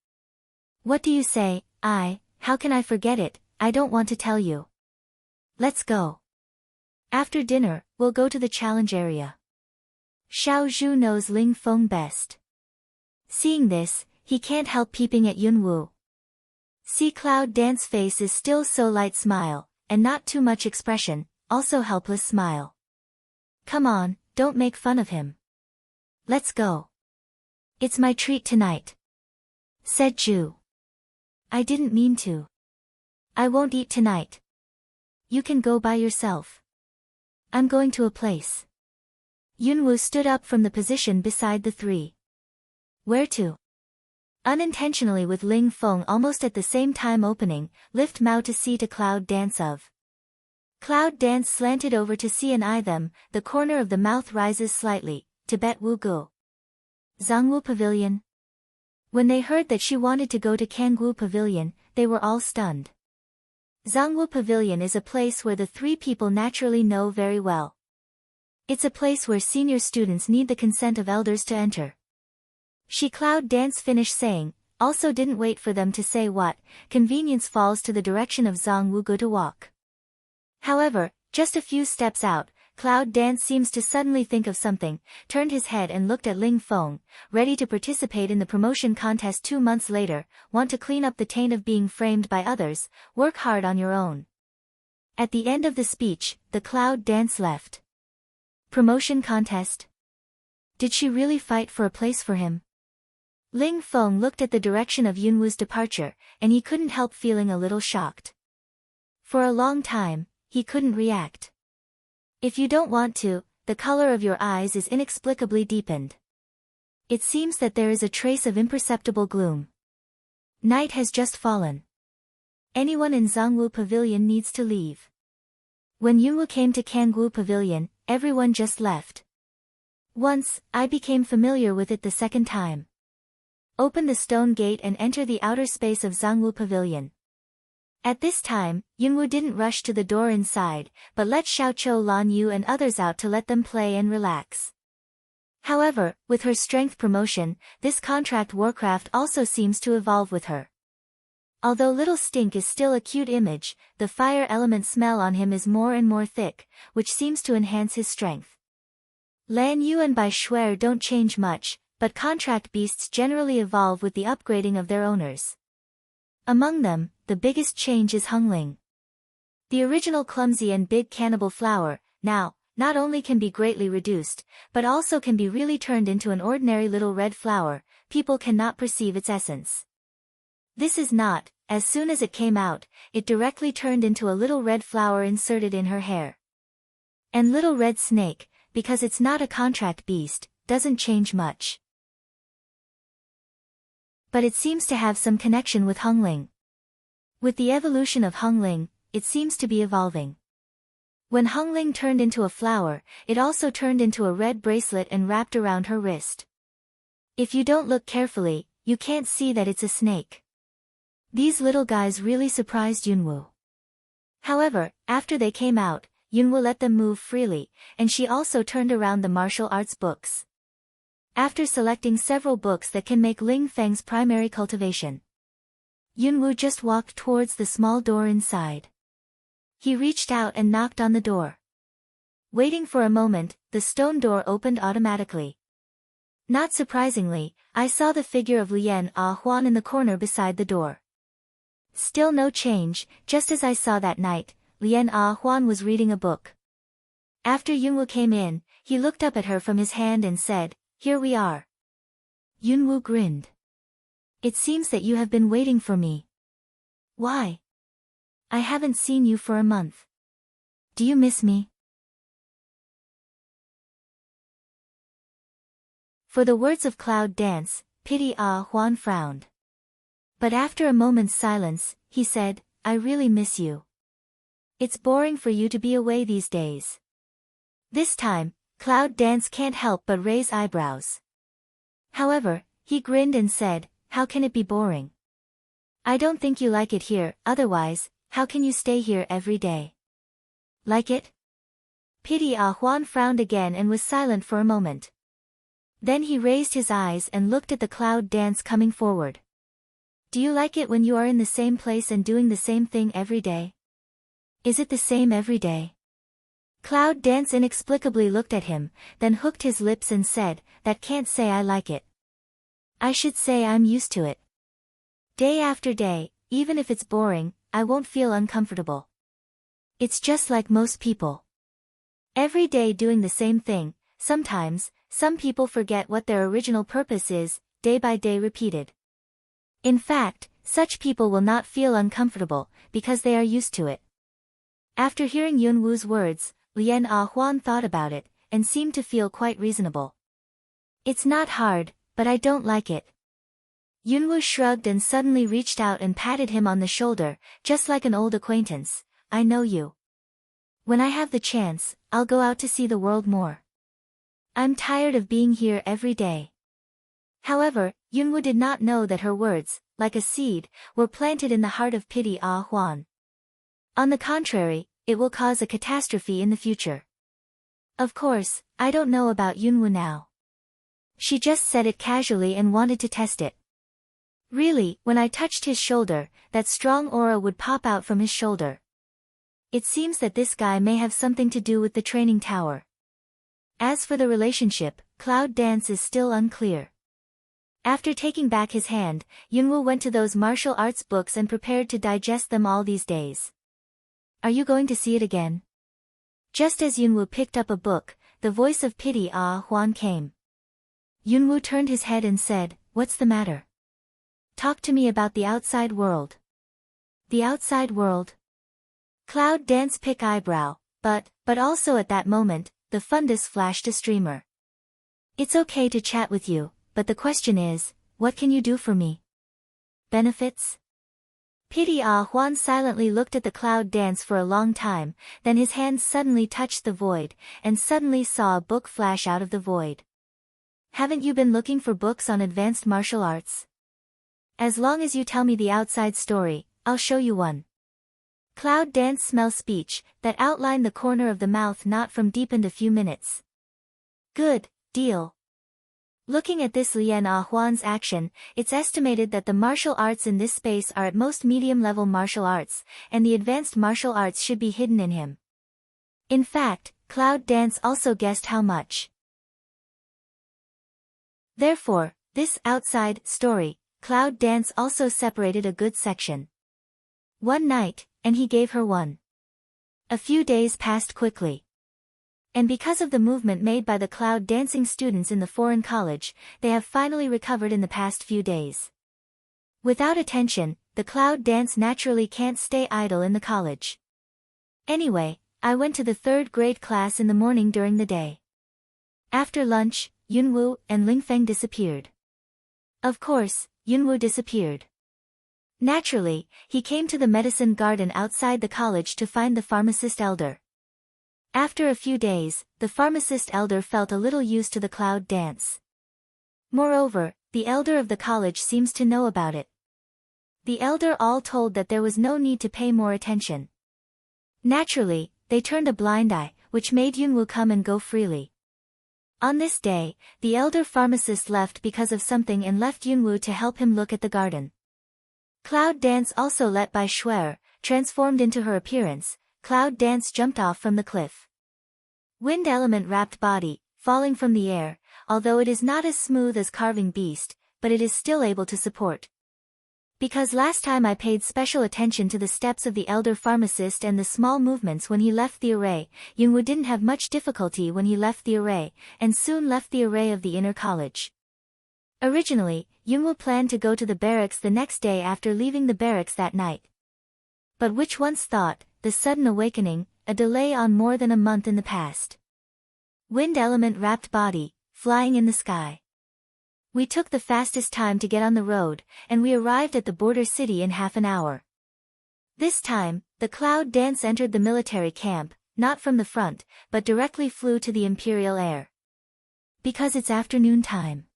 What do you say? How can I forget it? I don't want to tell you. Let's go. After dinner, we'll go to the challenge area. Xiao Zhu knows Ling Feng best. Seeing this, he can't help peeping at Yunwu. See Cloud Dance face is still so light smile, and not too much expression, also helpless smile. Come on, don't make fun of him. Let's go. It's my treat tonight. Said Zhu. I didn't mean to. I won't eat tonight. You can go by yourself. I'm going to a place. Yunwu stood up from the position beside the 3. Where to? Unintentionally with Ling Feng almost at the same time opening, lift Mao to see to Cloud Dance of. Cloud Dance slanted over to see and eye them, the corner of the mouth rises slightly, Tibet Wu Gu. Zhongwu Pavilion. When they heard that she wanted to go to Kangwu Pavilion, they were all stunned. Zhongwu Pavilion is a place where the 3 people naturally know very well. It's a place where senior students need the consent of elders to enter. She Cloud Dance finished saying, also didn't wait for them to say what, convenience falls to the direction of Zhongwu Gu to walk. However, just a few steps out, Cloud Dance seems to suddenly think of something, turned his head and looked at Ling Feng, ready to participate in the promotion contest 2 months later, want to clean up the taint of being framed by others, work hard on your own. At the end of the speech, the Cloud Dance left. Promotion contest? Did she really fight for a place for him? Ling Feng looked at the direction of Yunwu's departure, and he couldn't help feeling a little shocked. For a long time, he couldn't react. If you don't want to, the color of your eyes is inexplicably deepened. It seems that there is a trace of imperceptible gloom. Night has just fallen. Anyone in Zhongwu Pavilion needs to leave. When Yunwu came to Kangwu Pavilion, everyone just left. Once, I became familiar with it the second time. Open the stone gate and enter the outer space of Zhongwu Pavilion. At this time, Yunwu didn't rush to the door inside, but let Xiaoqiu Lan Yu and others out to let them play and relax. However, with her strength promotion, this contract Warcraft also seems to evolve with her. Although Little Stink is still a cute image, the fire element smell on him is more and more thick, which seems to enhance his strength. Lan Yu and Bai Shuer don't change much, but contract beasts generally evolve with the upgrading of their owners. Among them, the biggest change is Hungling. The original clumsy and big cannibal flower, now, not only can be greatly reduced, but also can be really turned into an ordinary little red flower. People cannot perceive its essence. This is not, as soon as it came out, it directly turned into a little red flower inserted in her hair. And little red snake, because it's not a contract beast, doesn't change much. But it seems to have some connection with Hungling. With the evolution of Hungling, it seems to be evolving. When Hungling turned into a flower, it also turned into a red bracelet and wrapped around her wrist. If you don't look carefully, you can't see that it's a snake. These little guys really surprised Yunwoo. However, after they came out, Yunwoo let them move freely, and she also turned around the martial arts books. After selecting several books that can make Ling Feng's primary cultivation, Yunwoo just walked towards the small door inside. He reached out and knocked on the door. Waiting for a moment, the stone door opened automatically. Not surprisingly, I saw the figure of Lien Ah Huan in the corner beside the door. Still no change, just as I saw that night, Lien Ah Huan was reading a book. After Yunwoo came in, he looked up at her from his hand and said, "Here we are." Yunwoo grinned. "It seems that you have been waiting for me." "Why? I haven't seen you for a month. Do you miss me?" For the words of Cloud Dance, Pity Ah Huan frowned. But after a moment's silence, he said, "I really miss you. It's boring for you to be away these days." This time, Cloud Dance can't help but raise eyebrows. However, he grinned and said, "How can it be boring? I don't think you like it here, otherwise, how can you stay here every day?" "Like it?" Pity Ah Huan frowned again and was silent for a moment. Then he raised his eyes and looked at the Cloud Dance coming forward. "Do you like it when you are in the same place and doing the same thing every day? Is it the same every day?" Cloud Dance inexplicably looked at him, then hooked his lips and said, "That can't say I like it. I should say I'm used to it. Day after day, even if it's boring, I won't feel uncomfortable. It's just like most people. Every day doing the same thing, sometimes, some people forget what their original purpose is, day by day repeated. In fact, such people will not feel uncomfortable, because they are used to it." After hearing Yunwoo's words, Lien Ah Huan thought about it, and seemed to feel quite reasonable. "It's not hard, but I don't like it." Yunwoo shrugged and suddenly reached out and patted him on the shoulder, just like an old acquaintance. "I know you. When I have the chance, I'll go out to see the world more. I'm tired of being here every day." However, Yunwoo did not know that her words, like a seed, were planted in the heart of Pity Ah Huan. On the contrary, it will cause a catastrophe in the future. Of course, I don't know about Yunwoo now. She just said it casually and wanted to test it. Really, when I touched his shoulder, that strong aura would pop out from his shoulder. It seems that this guy may have something to do with the training tower. As for the relationship, Cloud Dance is still unclear. After taking back his hand, Yunwoo went to those martial arts books and prepared to digest them all these days. "Are you going to see it again?" Just as Yunwoo picked up a book, the voice of Pity Ah Huan came. Yunwoo turned his head and said, "What's the matter? Talk to me about the outside world." "The outside world?" Cloud Dance pick eyebrow, but also at that moment, the fundus flashed a streamer. "It's okay to chat with you, but the question is, what can you do for me? Benefits?" Pity Ah Huan silently looked at the Cloud Dance for a long time, then his hands suddenly touched the void, and suddenly saw a book flash out of the void. "Haven't you been looking for books on advanced martial arts? As long as you tell me the outside story, I'll show you one." Cloud Dance smell speech, that outlined the corner of the mouth not from deepened a few minutes. "Good, deal." Looking at this Lien Ah Huan's action, it's estimated that the martial arts in this space are at most medium-level martial arts, and the advanced martial arts should be hidden in him. In fact, Cloud Dance also guessed how much. Therefore, this outside story, cloud dance also separated a good section. One night, and he gave her one. A few days passed quickly. And because of the movement made by the cloud dancing students in the foreign college, they have finally recovered in the past few days. Without attention, the cloud dance naturally can't stay idle in the college. Anyway, I went to the third grade class in the morning during the day. After lunch, Yunwoo and Lingfeng disappeared. Of course, Yunwoo disappeared. Naturally, he came to the medicine garden outside the college to find the pharmacist elder. After a few days, the pharmacist elder felt a little used to the cloud dance. Moreover, the elder of the college seems to know about it. The elder all told that there was no need to pay more attention. Naturally, they turned a blind eye, which made Yunwoo come and go freely. On this day, the elder pharmacist left because of something and left Yunwoo to help him look at the garden. Cloud Dance also let by Schwer, transformed into her appearance. Cloud Dance jumped off from the cliff. Wind element wrapped body, falling from the air, although it is not as smooth as carving beast, but it is still able to support. Because last time I paid special attention to the steps of the elder pharmacist and the small movements when he left the array, Yunwoo didn't have much difficulty when he left the array, and soon left the array of the inner college. Originally, Yunwoo planned to go to the barracks the next day after leaving the barracks that night. But which once thought, the sudden awakening, a delay on more than a month in the past. Wind element wrapped body, flying in the sky. We took the fastest time to get on the road, and we arrived at the border city in half an hour. This time, the cloud dance entered the military camp, not from the front, but directly flew to the imperial air. Because it's afternoon time.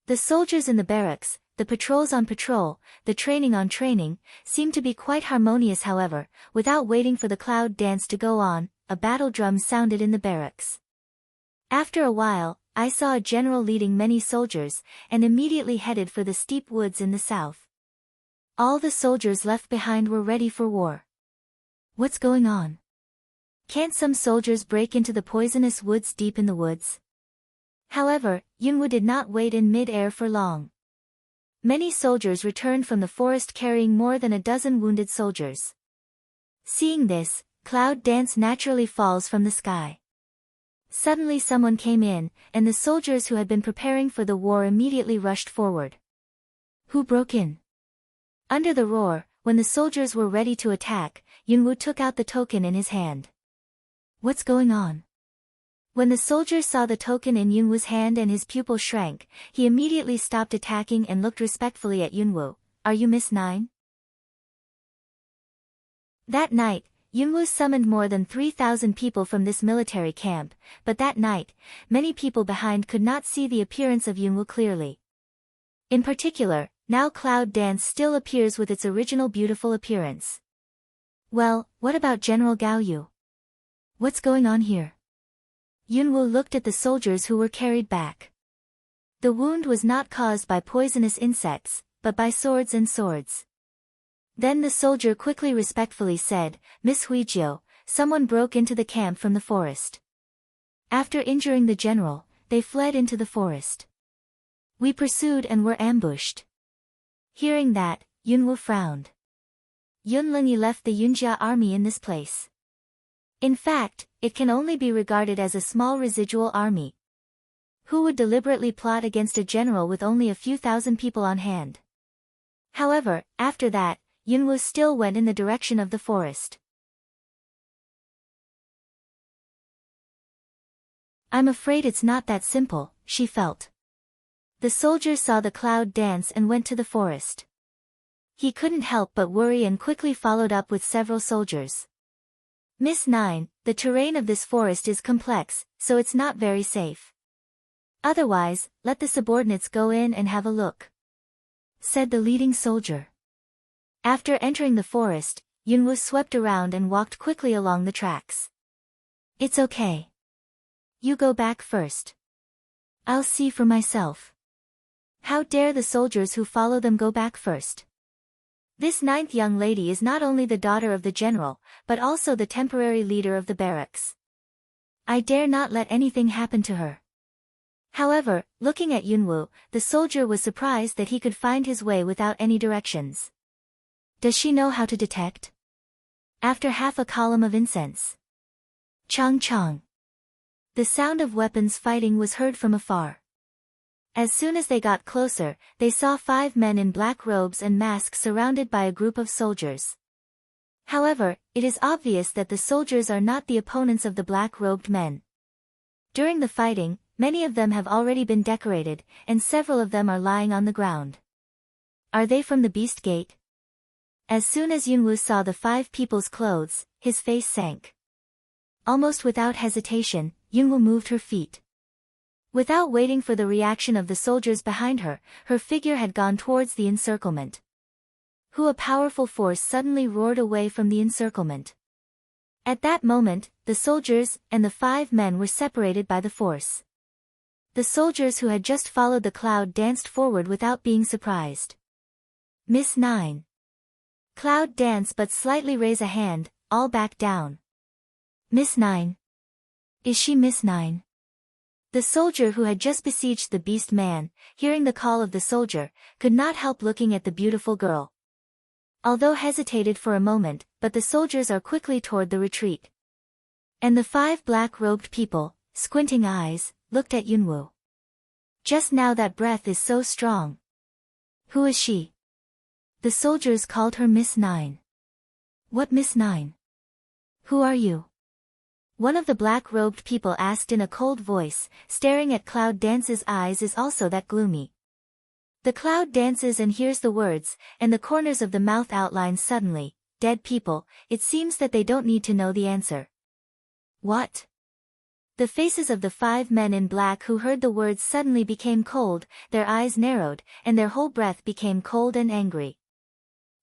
The soldiers in the barracks, the patrols on patrol, the training on training, seemed to be quite harmonious. However, without waiting for the cloud dance to go on, a battle drum sounded in the barracks. After a while, I saw a general leading many soldiers, and immediately headed for the steep woods in the south. All the soldiers left behind were ready for war. What's going on? Can't some soldiers break into the poisonous woods deep in the woods? However, Yunwoo did not wait in mid-air for long. Many soldiers returned from the forest carrying more than a dozen wounded soldiers. Seeing this, cloud dance naturally falls from the sky. Suddenly someone came in, and the soldiers who had been preparing for the war immediately rushed forward. Who broke in? Under the roar, when the soldiers were ready to attack, Yunwoo took out the token in his hand. What's going on? When the soldier saw the token in Yunwoo's hand and his pupil shrank, he immediately stopped attacking and looked respectfully at Yunwoo. Are you Miss 9? That night, Yunwoo summoned more than 3,000 people from this military camp, but that night, many people behind could not see the appearance of Yunwoo clearly. In particular, now Cloud Dance still appears with its original beautiful appearance. Well, what about General Gao Yu? What's going on here? Yunwoo looked at the soldiers who were carried back. The wound was not caused by poisonous insects, but by swords and swords. Then the soldier quickly respectfully said, Miss Huijiu, someone broke into the camp from the forest. After injuring the general, they fled into the forest. We pursued and were ambushed. Hearing that, Yunwoo frowned. Yunlingyi left the Yunjia army in this place. In fact, it can only be regarded as a small residual army. Who would deliberately plot against a general with only a few thousand people on hand? However, after that, Yunwoo still went in the direction of the forest. I'm afraid it's not that simple, she felt. The soldier saw the cloud dance and went to the forest. He couldn't help but worry and quickly followed up with several soldiers. Miss 9, the terrain of this forest is complex, so it's not very safe. Otherwise, let the subordinates go in and have a look, said the leading soldier. After entering the forest, Yunwoo swept around and walked quickly along the tracks. It's okay. You go back first. I'll see for myself. How dare the soldiers who follow them go back first? This 9th young lady is not only the daughter of the general, but also the temporary leader of the barracks. I dare not let anything happen to her. However, looking at Yunwoo, the soldier was surprised that he could find his way without any directions. Does she know how to detect? After half a column of incense. Chong chong. The sound of weapons fighting was heard from afar. As soon as they got closer, they saw 5 men in black robes and masks surrounded by a group of soldiers. However, it is obvious that the soldiers are not the opponents of the black-robed men. During the fighting, many of them have already been decorated, and several of them are lying on the ground. Are they from the Beast Gate? As soon as Yunwoo saw the 5 people's clothes, his face sank. Almost without hesitation, Yunwoo moved her feet. Without waiting for the reaction of the soldiers behind her, her figure had gone towards the encirclement. A powerful force suddenly roared away from the encirclement. At that moment, the soldiers and the 5 men were separated by the force. The soldiers who had just followed the cloud danced forward without being surprised. Miss 9. Cloud dance but slightly raise a hand, all back down. Miss 9. Is she Miss 9? The soldier who had just besieged the beast man, hearing the call of the soldier, could not help looking at the beautiful girl. Although hesitated for a moment, but the soldiers are quickly toward the retreat. And the 5 black-robed people, squinting eyes, looked at Yunwoo. Just now that breath is so strong. Who is she? The soldiers called her Miss 9. What Miss 9? Who are you? One of the black-robed people asked in a cold voice, staring at Cloud Dance's eyes is also that gloomy. The cloud dances and hears the words, and the corners of the mouth outline suddenly, dead people, it seems that they don't need to know the answer. What? The faces of the 5 men in black who heard the words suddenly became cold, their eyes narrowed, and their whole breath became cold and angry.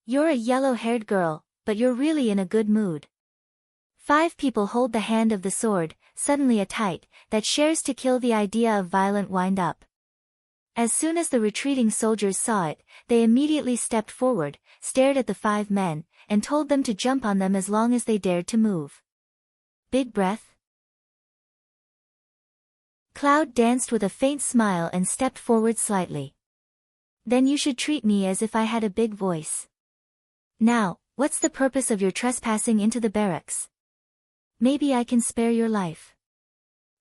You're a yellow-haired girl, but you're really in a good mood. 5 people hold the hand of the sword, suddenly a tight, that shares to kill the idea of violent wind-up. As soon as the retreating soldiers saw it, they immediately stepped forward, stared at the 5 men, and told them to jump on them as long as they dared to move. Big breath. Cloud danced with a faint smile and stepped forward slightly. Then you should treat me as if I had a big voice. Now, what's the purpose of your trespassing into the barracks? Maybe I can spare your life.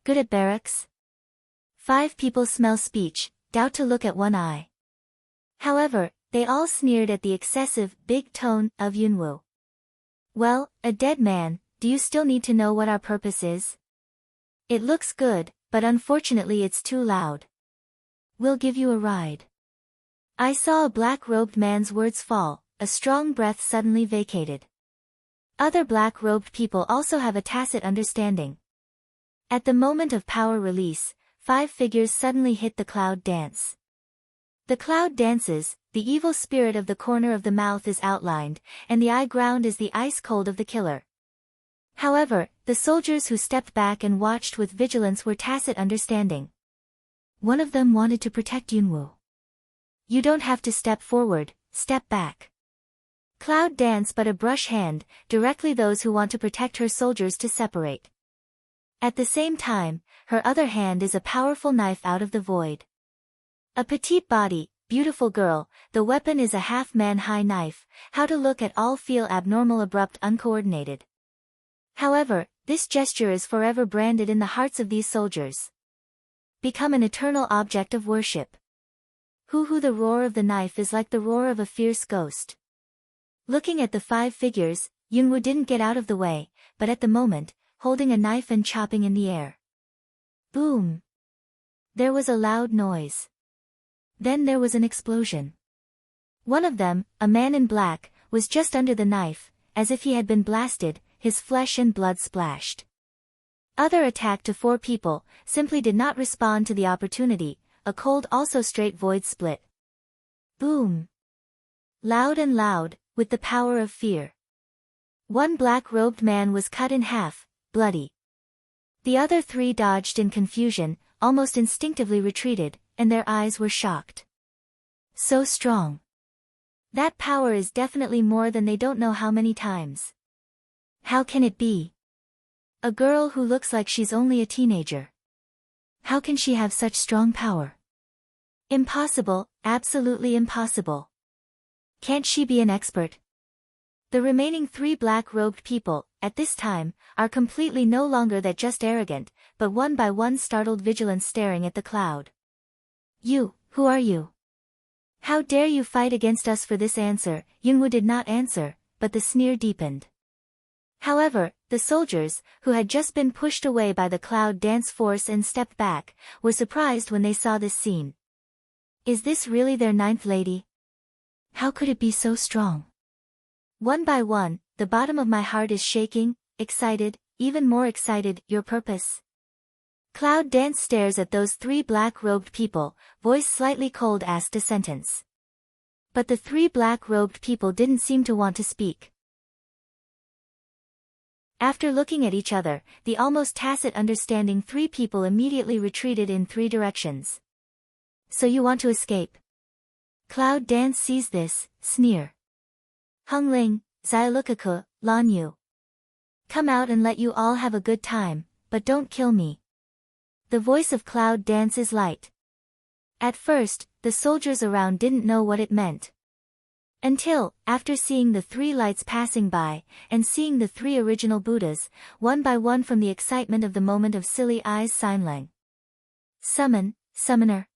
Good at barracks? 5 people smell speech, doubt to look at one eye. However, they all sneered at the excessive, big tone of Yunwoo. Well, a dead man, do you still need to know what our purpose is? It looks good, but unfortunately it's too loud. We'll give you a ride. I saw a black-robed man's words fall, a strong breath suddenly vacated. Other black-robed people also have a tacit understanding. At the moment of power release, 5 figures suddenly hit the cloud dance. The cloud dances, the evil spirit of the corner of the mouth is outlined, and the eye ground is the ice cold of the killer. However, the soldiers who stepped back and watched with vigilance were tacit understanding. One of them wanted to protect Yunwoo. You don't have to step forward, step back. Cloud dance but a brush hand, directly those who want to protect her soldiers to separate. At the same time, her other hand is a powerful knife out of the void. A petite body, beautiful girl, the weapon is a half-man-high knife, how to look at all feel abnormal abrupt uncoordinated. However, this gesture is forever branded in the hearts of these soldiers. Become an eternal object of worship. Who the roar of the knife is like the roar of a fierce ghost. Looking at the 5 figures, Yunwoo didn't get out of the way, but at the moment, holding a knife and chopping in the air. Boom! There was a loud noise. Then there was an explosion. One of them, a man in black, was just under the knife, as if he had been blasted, his flesh and blood splashed. Other attack to 4 people, simply did not respond to the opportunity, a cold also straight void split. Boom! Loud and loud, with the power of fear. One black-robed man was cut in half, bloody. The other 3 dodged in confusion, almost instinctively retreated, and their eyes were shocked. So strong. That power is definitely more than they don't know how many times. How can it be? A girl who looks like she's only a teenager. How can she have such strong power? Impossible, absolutely impossible. Can't she be an expert? The remaining 3 black-robed people, at this time, are completely no longer that just arrogant, but one by one startled vigilance staring at the cloud. You, who are you? How dare you fight against us? For this answer, Yunwoo did not answer, but the sneer deepened. However, the soldiers, who had just been pushed away by the cloud dance force and stepped back, were surprised when they saw this scene. Is this really their 9th lady? How could it be so strong? One by one, the bottom of my heart is shaking, excited, even more excited. Your purpose? Cloud Dance stares at those 3 black-robed people, voice slightly cold asked a sentence. But the 3 black-robed people didn't seem to want to speak. After looking at each other, the almost tacit understanding 3 people immediately retreated in 3 directions. So you want to escape? Cloud Dance sees this, sneer. Hongling, Xiaolukaku, Lan Yu. Come out and let you all have a good time, but don't kill me. The voice of Cloud Dance is light. At first, the soldiers around didn't know what it meant. Until, after seeing the 3 lights passing by, and seeing the 3 original Buddhas, one by one from the excitement of the moment of silly eyes Signlang. Summon, summoner.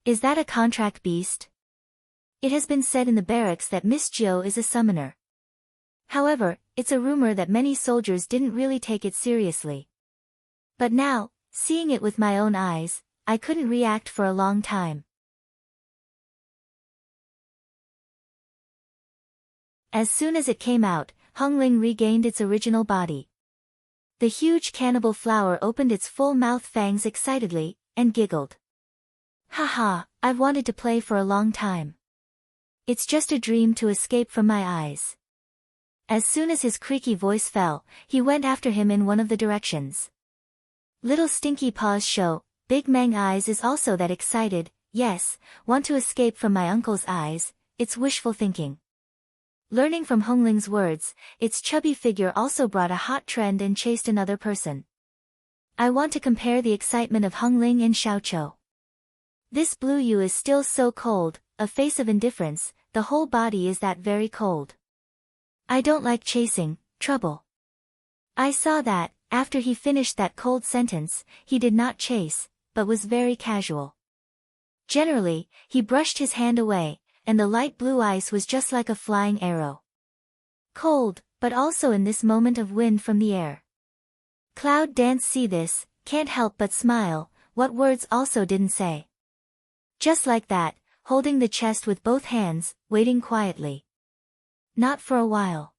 Is that a contract beast? It has been said in the barracks that Miss Jiu is a summoner. However, it's a rumor that many soldiers didn't really take it seriously. But now, seeing it with my own eyes, I couldn't react for a long time. As soon as it came out, Hongling regained its original body. The huge cannibal flower opened its full mouth fangs excitedly, and giggled. Haha, I've wanted to play for a long time. It's just a dream to escape from my eyes. As soon as his creaky voice fell, he went after him in one of the directions. Little Stinky Paws show, Big Mang Eyes is also that excited. Yes, want to escape from my uncle's eyes, it's wishful thinking. Learning from Hongling's words, its chubby figure also brought a hot trend and chased another person. I want to compare the excitement of Hongling and Xiaoqiu. This blue Yu is still so cold, a face of indifference, the whole body is that very cold. I don't like chasing, trouble. I saw that, after he finished that cold sentence, he did not chase, but was very casual. Generally, he brushed his hand away, and the light blue ice was just like a flying arrow. Cold, but also in this moment of wind from the air. Cloud Dance see this, can't help but smile, what words also didn't say. Just like that, holding the chest with both hands, waiting quietly. Not for a while.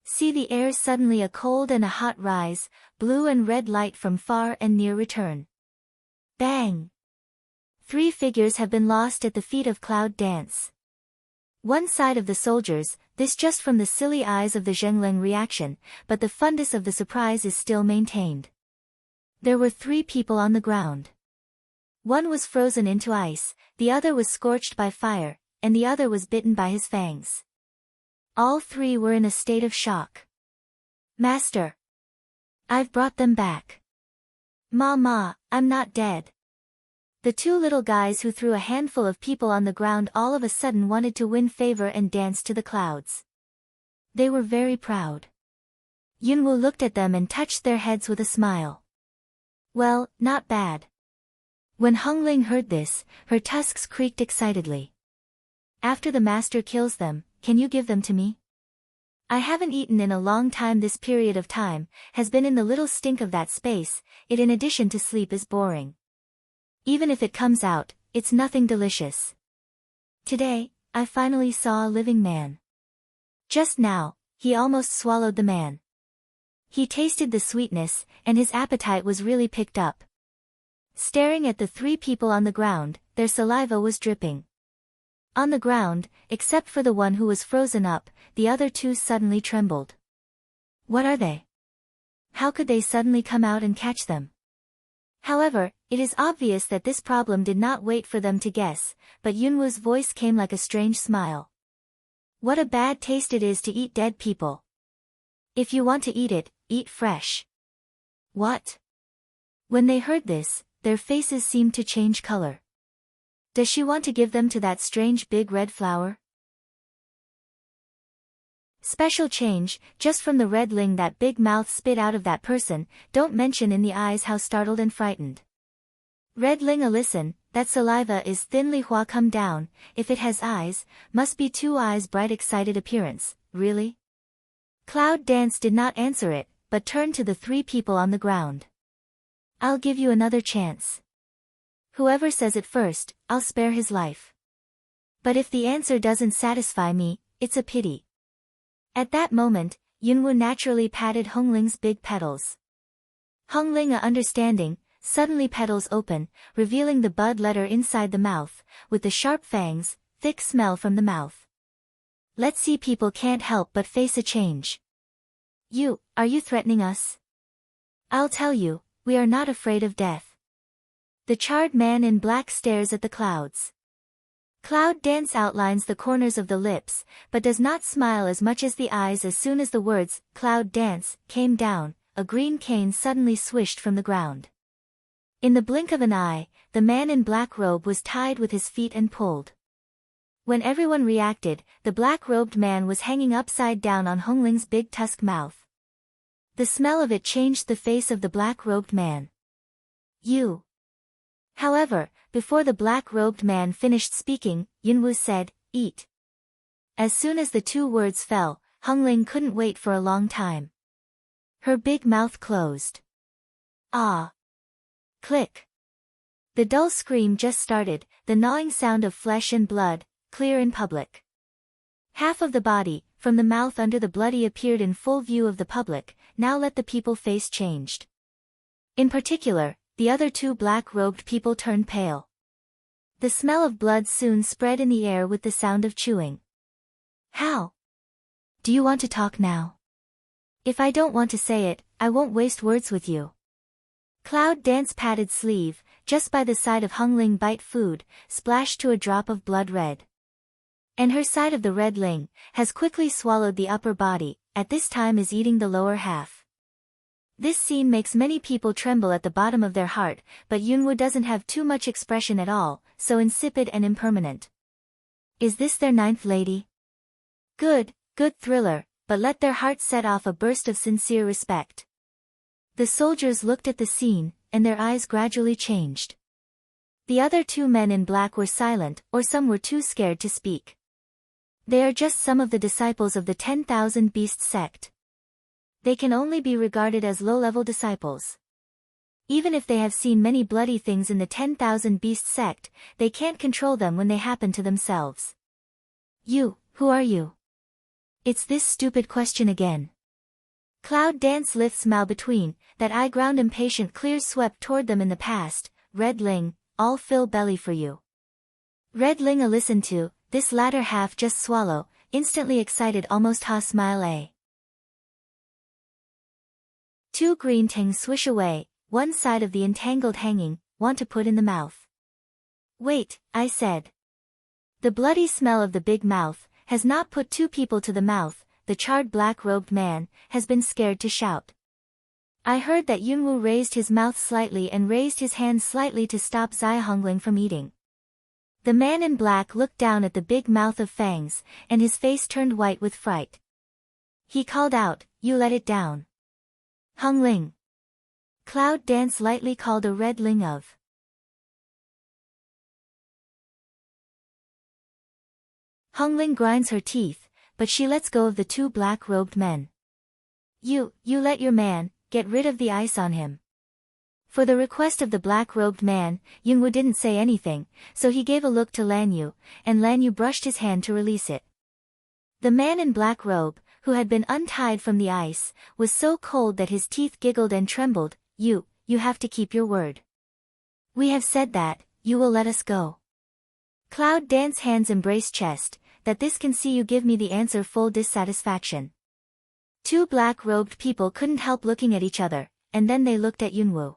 See the air suddenly a cold and a hot rise, blue and red light from far and near return. Bang! 3 figures have been lost at the feet of Cloud Dance. One side of the soldiers, this just from the silly eyes of the Zhengleng reaction, but the funness of the surprise is still maintained. There were 3 people on the ground. One was frozen into ice, the other was scorched by fire, and the other was bitten by his fangs. All 3 were in a state of shock. Master! I've brought them back. Ma, I'm not dead. The 2 little guys who threw a handful of people on the ground all of a sudden wanted to win favor and dance to the clouds. They were very proud. Yunwoo looked at them and touched their heads with a smile. Well, not bad. When Hongling heard this, her tusks creaked excitedly. After the master kills them, can you give them to me? I haven't eaten in a long time. This period of time has been in the little stink of that space. It in addition to sleep is boring. Even if it comes out, it's nothing delicious. Today, I finally saw a living man. Just now, he almost swallowed the man. He tasted the sweetness, and his appetite was really picked up. Staring at the 3 people on the ground, their saliva was dripping. On the ground, except for the one who was frozen up, the other 2 suddenly trembled. What are they? How could they suddenly come out and catch them? However, it is obvious that this problem did not wait for them to guess, but Yunwoo's voice came like a strange smile. What a bad taste it is to eat dead people. If you want to eat it, eat fresh. What? When they heard this, their faces seemed to change color. Does she want to give them to that strange big red flower? Special change, just from the red ling that big mouth spit out of that person, don't mention in the eyes how startled and frightened. Red ling listen, that saliva is thinly hua come down, if it has eyes, must be two eyes bright excited appearance, really? Cloud Dance did not answer it, but turned to the three people on the ground. I'll give you another chance. Whoever says it first, I'll spare his life. But if the answer doesn't satisfy me, it's a pity. At that moment, Yunwu naturally patted Hongling's big petals. Hongling understanding, suddenly petals open, revealing the bud letter inside the mouth, with the sharp fangs, thick smell from the mouth. Let's see, people can't help but face a change. Are you threatening us? I'll tell you, we are not afraid of death. The charred man in black stares at the clouds. Cloud Dance outlines the corners of the lips, but does not smile as much as the eyes. As soon as the words, Cloud Dance, came down, a green cane suddenly swished from the ground. In the blink of an eye, the man in black robe was tied with his feet and pulled. When everyone reacted, the black-robed man was hanging upside down on Hongling's big tusk mouth. The smell of it changed the face of the black-robed man. However, before the black-robed man finished speaking, Yunwu said, eat. As soon as the two words fell, Hongling couldn't wait for a long time. Her big mouth closed. Ah! Click! The dull scream just started, the gnawing sound of flesh and blood, clear in public. Half of the body, from the mouth under the bloody, appeared in full view of the public. Now let the people face changed. In particular, the other two black-robed people turned pale. The smell of blood soon spread in the air with the sound of chewing. How? Do you want to talk now? If I don't want to say it, I won't waste words with you. Cloud Dance padded sleeve, just by the side of Hongling bite food, splashed to a drop of blood red. And her side of the red ling, has quickly swallowed the upper body, at this time is eating the lower half. This scene makes many people tremble at the bottom of their heart, but Yunwu doesn't have too much expression at all, so insipid and impermanent. Is this their ninth lady? Good thriller, but let their hearts set off a burst of sincere respect. The soldiers looked at the scene, and their eyes gradually changed. The other two men in black were silent, or some were too scared to speak. They are just some of the disciples of the 10,000 Beasts sect. They can only be regarded as low-level disciples. Even if they have seen many bloody things in the 10,000 Beasts sect, they can't control them when they happen to themselves. Who are you? It's this stupid question again. Cloud Dance lifts Mao between, that eye ground impatient clears swept toward them in the past. Red Ling, all fill belly for you. Red Ling listen to, this latter half just swallow, instantly excited almost ha smile a. Two green tangs swish away, one side of the entangled hanging, want to put in the mouth. Wait, I said. The bloody smell of the big mouth, has not put two people to the mouth. The charred black-robed man, has been scared to shout. I heard that Yunwu raised his mouth slightly and raised his hand slightly to stop Zai Hongling from eating. The man in black looked down at the big mouth of fangs, and his face turned white with fright. He called out, you let it down. Hongling. Cloud Dance lightly called a red ling of. Hongling grinds her teeth, but she lets go of the two black-robed men. You let your man, get rid of the ice on him. For the request of the black-robed man, Yunwu didn't say anything, so he gave a look to Lan Yu, and Lan Yu brushed his hand to release it. The man in black robe, who had been untied from the ice, was so cold that his teeth giggled and trembled. You have to keep your word. We have said that, you will let us go. Cloud Dance hands embrace chest, that this can see you give me the answer full dissatisfaction. Two black-robed people couldn't help looking at each other, and then they looked at Yunwu.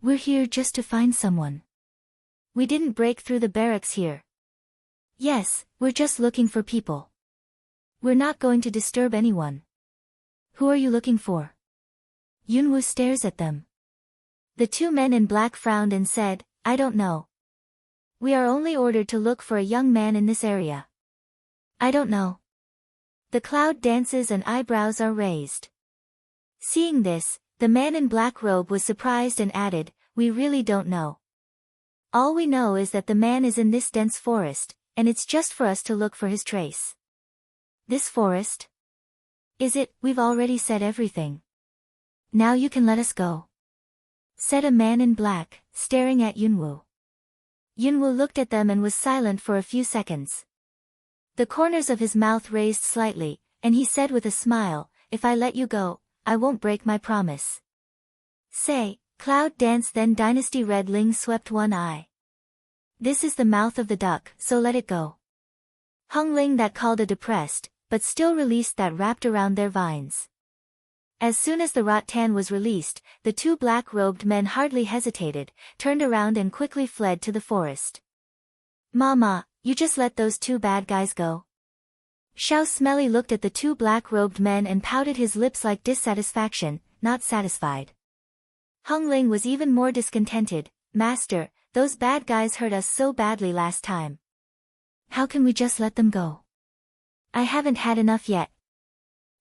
We're here just to find someone. We didn't break through the barracks here. Yes, we're just looking for people. We're not going to disturb anyone. Who are you looking for? Yunwu stares at them. The two men in black frowned and said, I don't know. We are only ordered to look for a young man in this area. I don't know. The cloud dances and eyebrows are raised. Seeing this, the man in black robe was surprised and added, we really don't know. All we know is that the man is in this dense forest, and it's just for us to look for his trace. This forest? Is it? We've already said everything. Now you can let us go, said a man in black, staring at Yunwoo. Yunwoo looked at them and was silent for a few seconds. The corners of his mouth raised slightly, and he said with a smile, if I let you go, I won't break my promise. Say, cloud dance. Then Dynasty Red Ling swept one eye. This is the mouth of the duck, so let it go. Hung Ling that called a depressed, but still released that wrapped around their vines. As soon as the rattan was released, the two black-robed men hardly hesitated, turned around and quickly fled to the forest. Mama, you just let those two bad guys go? Xiao Smelly looked at the two black-robed men and pouted his lips like dissatisfaction, not satisfied. Hung Ling was even more discontented. Master, those bad guys hurt us so badly last time. How can we just let them go? I haven't had enough yet.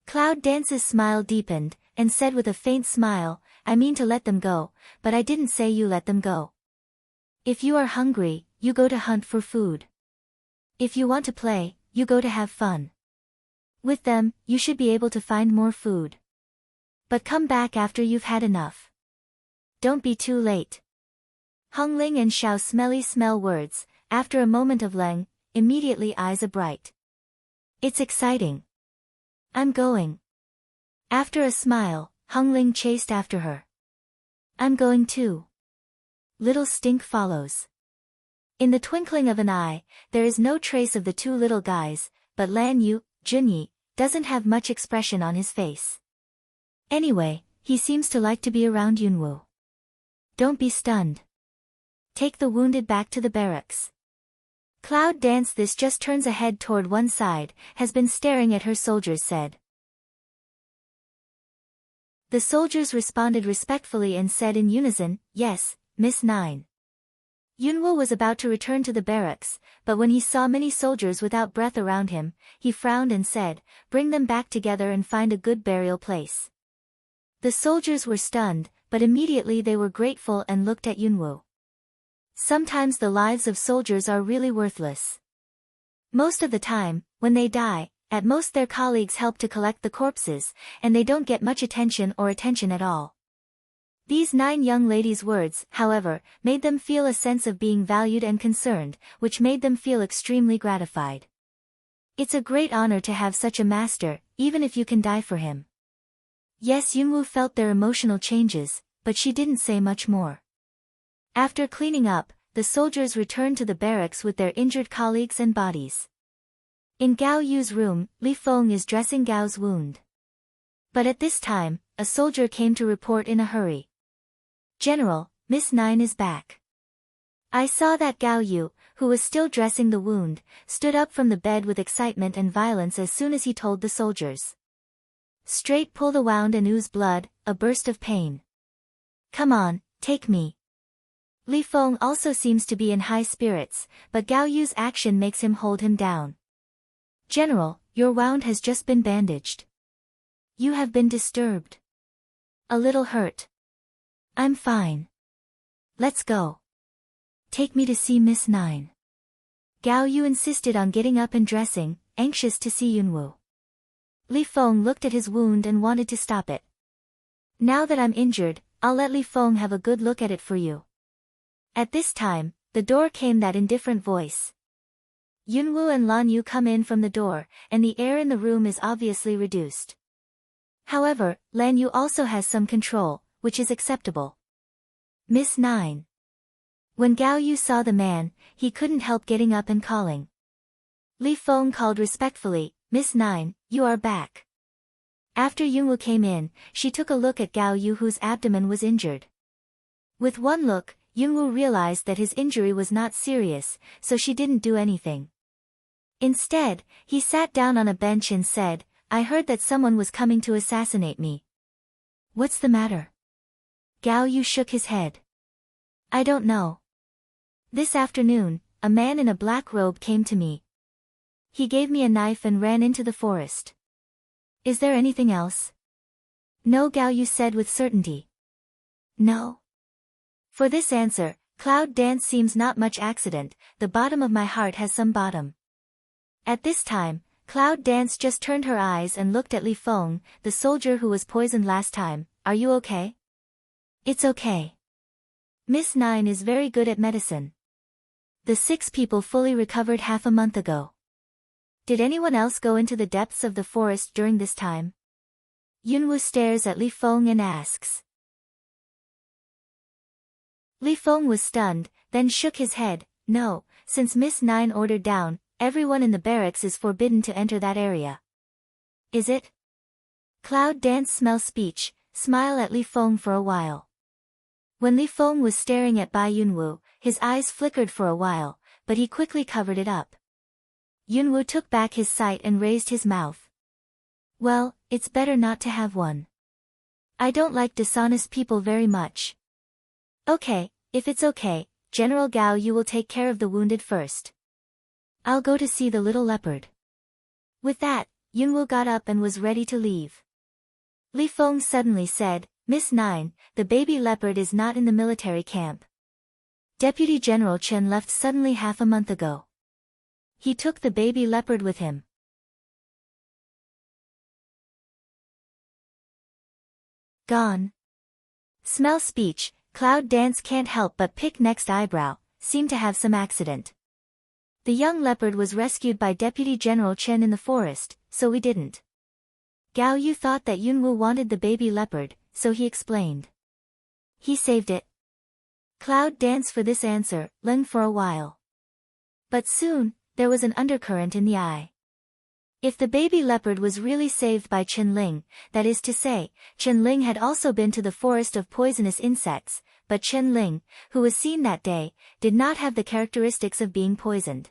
Cloud Dance's smile deepened, and said with a faint smile, I mean to let them go, but I didn't say you let them go. If you are hungry, you go to hunt for food. If you want to play, you go to have fun. With them, you should be able to find more food. But come back after you've had enough. Don't be too late. Hung Ling and Xiao Smelly smell words, after a moment of Leng, immediately eyes abright. It's exciting. I'm going. After a smile, Hung Ling chased after her. I'm going too. Little Stink follows. In the twinkling of an eye, there is no trace of the two little guys, but Lan Yu, Junyi, doesn't have much expression on his face. Anyway, he seems to like to be around Yunwoo. Don't be stunned. Take the wounded back to the barracks. Cloud Dance this just turns a head toward one side, has been staring at her soldiers said. The soldiers responded respectfully and said in unison, yes, Miss Nine. Yunwoo was about to return to the barracks, but when he saw many soldiers without breath around him, he frowned and said, bring them back together and find a good burial place. The soldiers were stunned, but immediately they were grateful and looked at Yunwoo. Sometimes the lives of soldiers are really worthless. Most of the time, when they die, at most their colleagues help to collect the corpses, and they don't get much attention or attention at all. These 9 young ladies' words, however, made them feel a sense of being valued and concerned, which made them feel extremely gratified. It's a great honor to have such a master, even if you can die for him. Yes, Yunwoo felt their emotional changes, but she didn't say much more. After cleaning up, the soldiers returned to the barracks with their injured colleagues and bodies. In Gao Yu's room, Li Feng is dressing Gao's wound. But at this time, a soldier came to report in a hurry. General, Miss Nine is back. I saw that Gao Yu, who was still dressing the wound, stood up from the bed with excitement and violence as soon as he told the soldiers. Straight pull the wound and ooze blood, a burst of pain. Come on, take me. Li Feng also seems to be in high spirits, but Gao Yu's action makes him hold him down. General, your wound has just been bandaged. You have been disturbed. A little hurt. I'm fine. Let's go. Take me to see Miss Nine. Gao Yu insisted on getting up and dressing, anxious to see Yunwoo. Li Feng looked at his wound and wanted to stop it. Now that I'm injured, I'll let Li Feng have a good look at it for you. At this time, the door came that indifferent voice. Yunwoo and Lan Yu come in from the door, and the air in the room is obviously reduced. However, Lan Yu also has some control, which is acceptable. Miss Nine. When Gao Yu saw the man, he couldn't help getting up and calling. Li Feng called respectfully, Miss Nine, you are back. After Yunwoo came in, she took a look at Gao Yu whose abdomen was injured. With one look, Yunwoo realized that his injury was not serious, so she didn't do anything. Instead, he sat down on a bench and said, I heard that someone was coming to assassinate me. What's the matter? Gao Yu shook his head. I don't know. This afternoon, a man in a black robe came to me. He gave me a knife and ran into the forest. Is there anything else? No, Gao Yu said with certainty. No. For this answer, Cloud Dance seems not much accident, the bottom of my heart has some bottom. At this time, Cloud Dance just turned her eyes and looked at Li Feng, the soldier who was poisoned last time. Are you okay? It's okay. Miss Nine is very good at medicine. The 6 people fully recovered half a month ago. Did anyone else go into the depths of the forest during this time? Yunwu stares at Li Feng and asks. Li Feng was stunned, then shook his head. No, since Miss Nine ordered down, everyone in the barracks is forbidden to enter that area. Is it? Cloud Dance smile at Li Feng for a while. When Li Feng was staring at Bai Yunwu, his eyes flickered for a while, but he quickly covered it up. Yunwu took back his sight and raised his mouth. Well, it's better not to have one. I don't like dishonest people very much. Okay, if it's okay, General Gao Yu will take care of the wounded first. I'll go to see the little leopard. With that, Yunwu got up and was ready to leave. Li Feng suddenly said, Miss Nine, the baby leopard is not in the military camp. Deputy General Chen left suddenly half a month ago. He took the baby leopard with him. Gone. Smell speech, Cloud Dance can't help but pick next eyebrow, seemed to have some accident. The young leopard was rescued by Deputy General Chen in the forest, so we didn't. Gao Yu thought that Yunwu wanted the baby leopard, so he explained. He saved it. Cloud Dance for this answer, lunged for a while. But soon, there was an undercurrent in the eye. If the baby leopard was really saved by Chen Ling, that is to say, Chen Ling had also been to the forest of poisonous insects, but Chen Ling, who was seen that day, did not have the characteristics of being poisoned.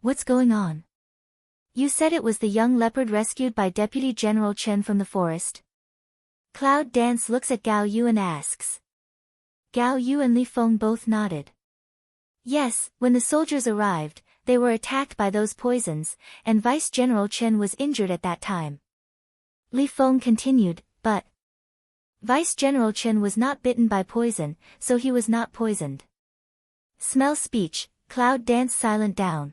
What's going on? You said it was the young leopard rescued by Deputy General Chen from the forest? Cloud Dance looks at Gao Yu and asks. Gao Yu and Li Feng both nodded. Yes, when the soldiers arrived, they were attacked by those poisons, and Vice General Chen was injured at that time. Li Feng continued, but Vice General Chen was not bitten by poison, so he was not poisoned. Smell speech, Cloud Dance silent down.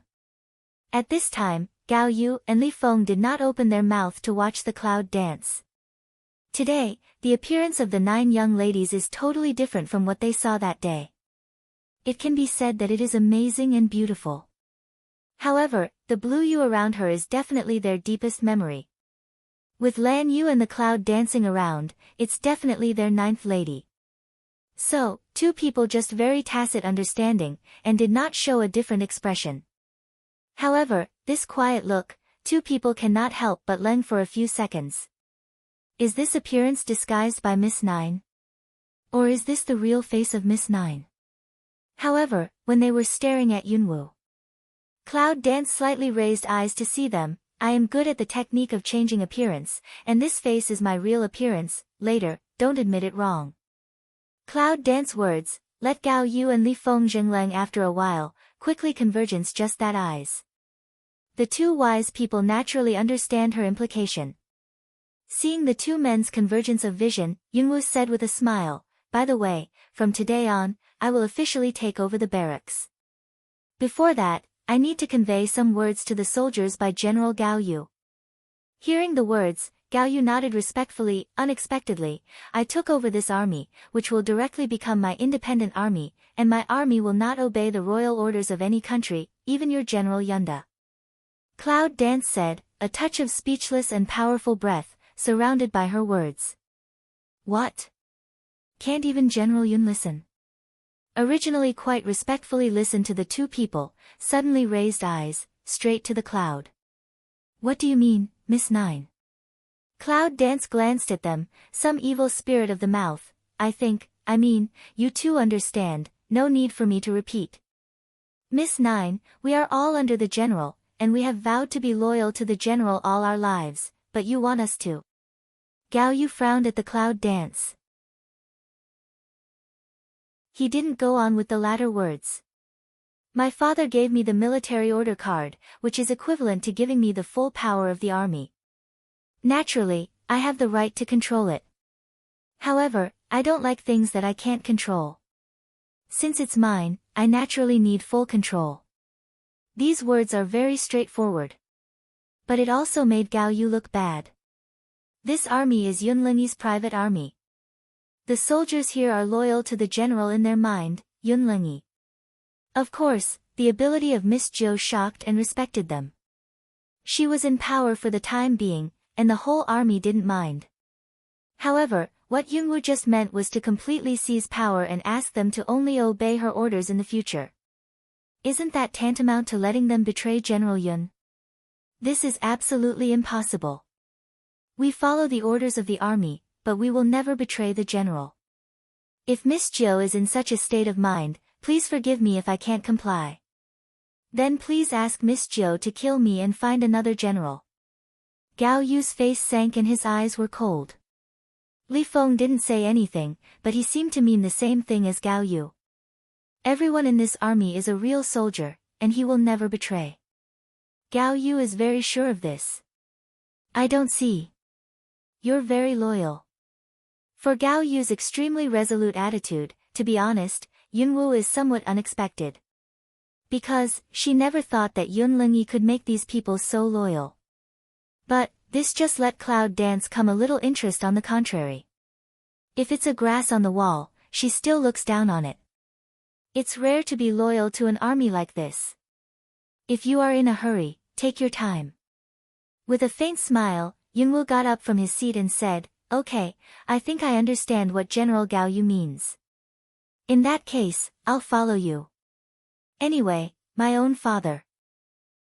At this time, Gao Yu and Li Feng did not open their mouth to watch the Cloud Dance. Today, the appearance of the 9 young ladies is totally different from what they saw that day. It can be said that it is amazing and beautiful. However, the blue Yu around her is definitely their deepest memory. With Lan Yu and the Cloud dancing around, it's definitely their 9th lady. So, 2 people just very tacit understanding, and did not show a different expression. However, this quiet look, 2 people cannot help but leng for a few seconds. Is this appearance disguised by Miss Nine? Or is this the real face of Miss Nine? However, when they were staring at Yunwu, Cloud Dance slightly raised eyes to see them. I am good at the technique of changing appearance, and this face is my real appearance. Later, don't admit it wrong. Cloud Dance words, let Gao Yu and Li Feng Zhengleng after a while, quickly convergence just that eyes. The 2 wise people naturally understand her implication. Seeing the 2 men's convergence of vision, Yunwu said with a smile, by the way, from today on, I will officially take over the barracks. Before that, I need to convey some words to the soldiers by General Gao Yu. Hearing the words, Gao Yu nodded respectfully. Unexpectedly, I took over this army, which will directly become my independent army, and my army will not obey the royal orders of any country, even your General Yunda. Cloud Dance said, a touch of speechless and powerful breath, surrounded by her words. What? Can't even General Yun listen? Originally quite respectfully listened to the 2 people, suddenly raised eyes, straight to the Cloud. What do you mean, Miss Nine? Cloud Dance glanced at them, some evil spirit of the mouth. I mean, you 2 understand, no need for me to repeat. Miss Nine, we are all under the General, and we have vowed to be loyal to the General all our lives, but you want us to. Gao Yu frowned at the Cloud Dance. He didn't go on with the latter words. My father gave me the military order card, which is equivalent to giving me the full power of the army. Naturally, I have the right to control it. However, I don't like things that I can't control. Since it's mine, I naturally need full control. These words are very straightforward. But it also made Gao Yu look bad. This army is Yunlingyi's private army. The soldiers here are loyal to the general in their mind, Yunlingyi. Of course, the ability of Miss Zhou shocked and respected them. She was in power for the time being, and the whole army didn't mind. However, what Yunwu just meant was to completely seize power and ask them to only obey her orders in the future. Isn't that tantamount to letting them betray General Yun? This is absolutely impossible. We follow the orders of the army, but we will never betray the general. If Miss Zhou is in such a state of mind, please forgive me if I can't comply. Then please ask Miss Zhou to kill me and find another general. Gao Yu's face sank and his eyes were cold. Li Feng didn't say anything, but he seemed to mean the same thing as Gao Yu. Everyone in this army is a real soldier, and he will never betray. Gao Yu is very sure of this. I don't see. You're very loyal. For Gao Yu's extremely resolute attitude, to be honest, Yunwu is somewhat unexpected. Because, she never thought that Yunlingyi could make these people so loyal. But, this just let Cloud Dance come a little interest on the contrary. If it's a grass on the wall, she still looks down on it. It's rare to be loyal to an army like this. If you are in a hurry, take your time. With a faint smile, Yunwu got up from his seat and said, Okay, I think I understand what General Gao Yu means. In that case, I'll follow you. Anyway, my own father.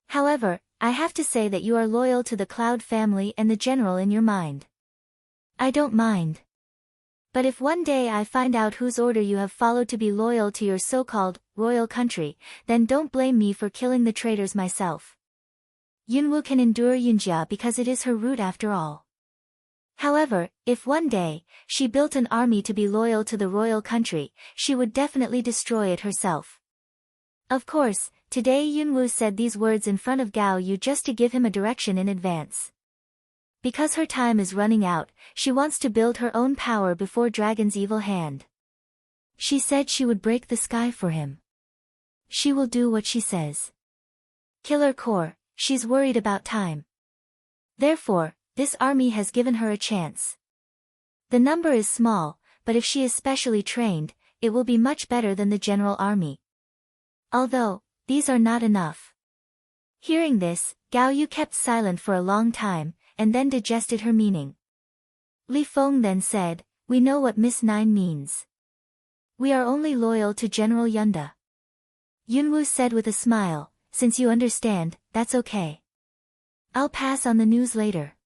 However, I have to say that you are loyal to the Cloud family and the general in your mind. I don't mind. But if one day I find out whose order you have followed to be loyal to your so-called royal country, then don't blame me for killing the traitors myself. Yunwu can endure Yunjia because it is her root after all. However, if one day, she built an army to be loyal to the royal country, she would definitely destroy it herself. Of course, today Yunwu said these words in front of Gao Yu just to give him a direction in advance. Because her time is running out, she wants to build her own power before Dragon's evil hand. She said she would break the sky for him. She will do what she says. Killer Core, she's worried about time. Therefore, this army has given her a chance. The number is small, but if she is specially trained, it will be much better than the general army. Although, these are not enough. Hearing this, Gao Yu kept silent for a long time, and then digested her meaning. Li Feng then said, We know what Miss Nine means. We are only loyal to General Yunda. Yunwu said with a smile, Since you understand, that's okay. I'll pass on the news later.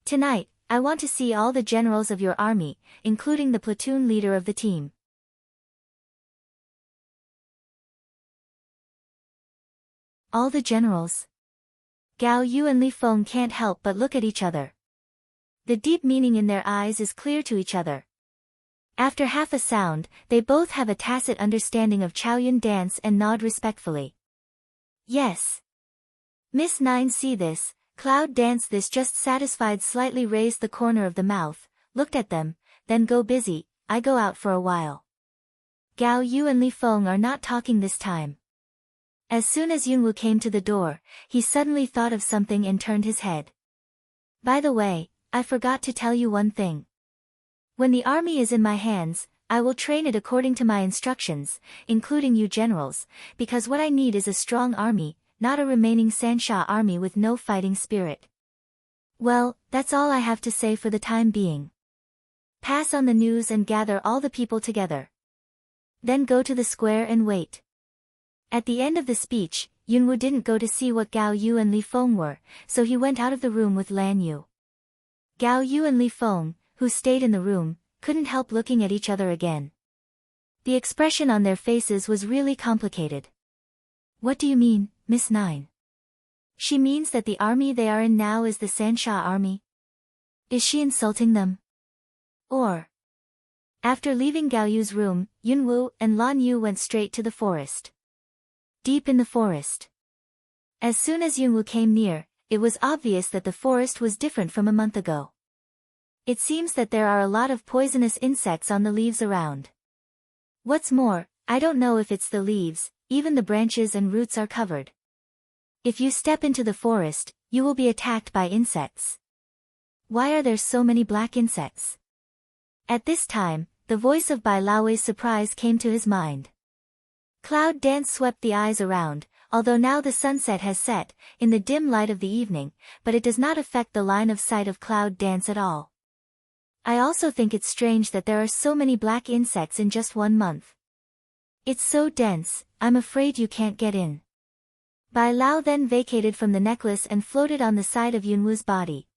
Tonight, I want to see all the generals of your army, including the platoon leader of the team. All the generals. Gao Yu and Li Feng can't help but look at each other. The deep meaning in their eyes is clear to each other. After half a sound, they both have a tacit understanding of Chaoyun dance and nod respectfully. Yes. Miss Nine see this, Cloud Dance this just satisfied slightly raised the corner of the mouth, looked at them, then go busy, I go out for a while. Gao Yu and Li Feng are not talking this time. As soon as Yunwu came to the door, he suddenly thought of something and turned his head. By the way, I forgot to tell you one thing. When the army is in my hands, I will train it according to my instructions, including you generals, because what I need is a strong army, not a remaining Sansha army with no fighting spirit. Well, that's all I have to say for the time being. Pass on the news and gather all the people together. Then go to the square and wait. At the end of the speech, Yunwu didn't go to see what Gao Yu and Li Feng were, so he went out of the room with Lan Yu. Gao Yu and Li Feng, who stayed in the room, couldn't help looking at each other again. The expression on their faces was really complicated. What do you mean, Miss Nine? She means that the army they are in now is the Sansha army? Is she insulting them? Or? After leaving Gao Yu's room, Yunwu and Lan Yu went straight to the forest. Deep in the forest. As soon as Yunwu came near, it was obvious that the forest was different from a month ago. It seems that there are a lot of poisonous insects on the leaves around. What's more, I don't know if it's the leaves, even the branches and roots are covered. If you step into the forest, you will be attacked by insects. Why are there so many black insects? At this time, the voice of Bai Laowei's surprise came to his mind. Cloud dance swept the eyes around, although now the sunset has set, in the dim light of the evening, but it does not affect the line of sight of Cloud dance at all. I also think it's strange that there are so many black insects in just 1 month. It's so dense, I'm afraid you can't get in. Bai Lao then vacated from the necklace and floated on the side of Yunwu's body.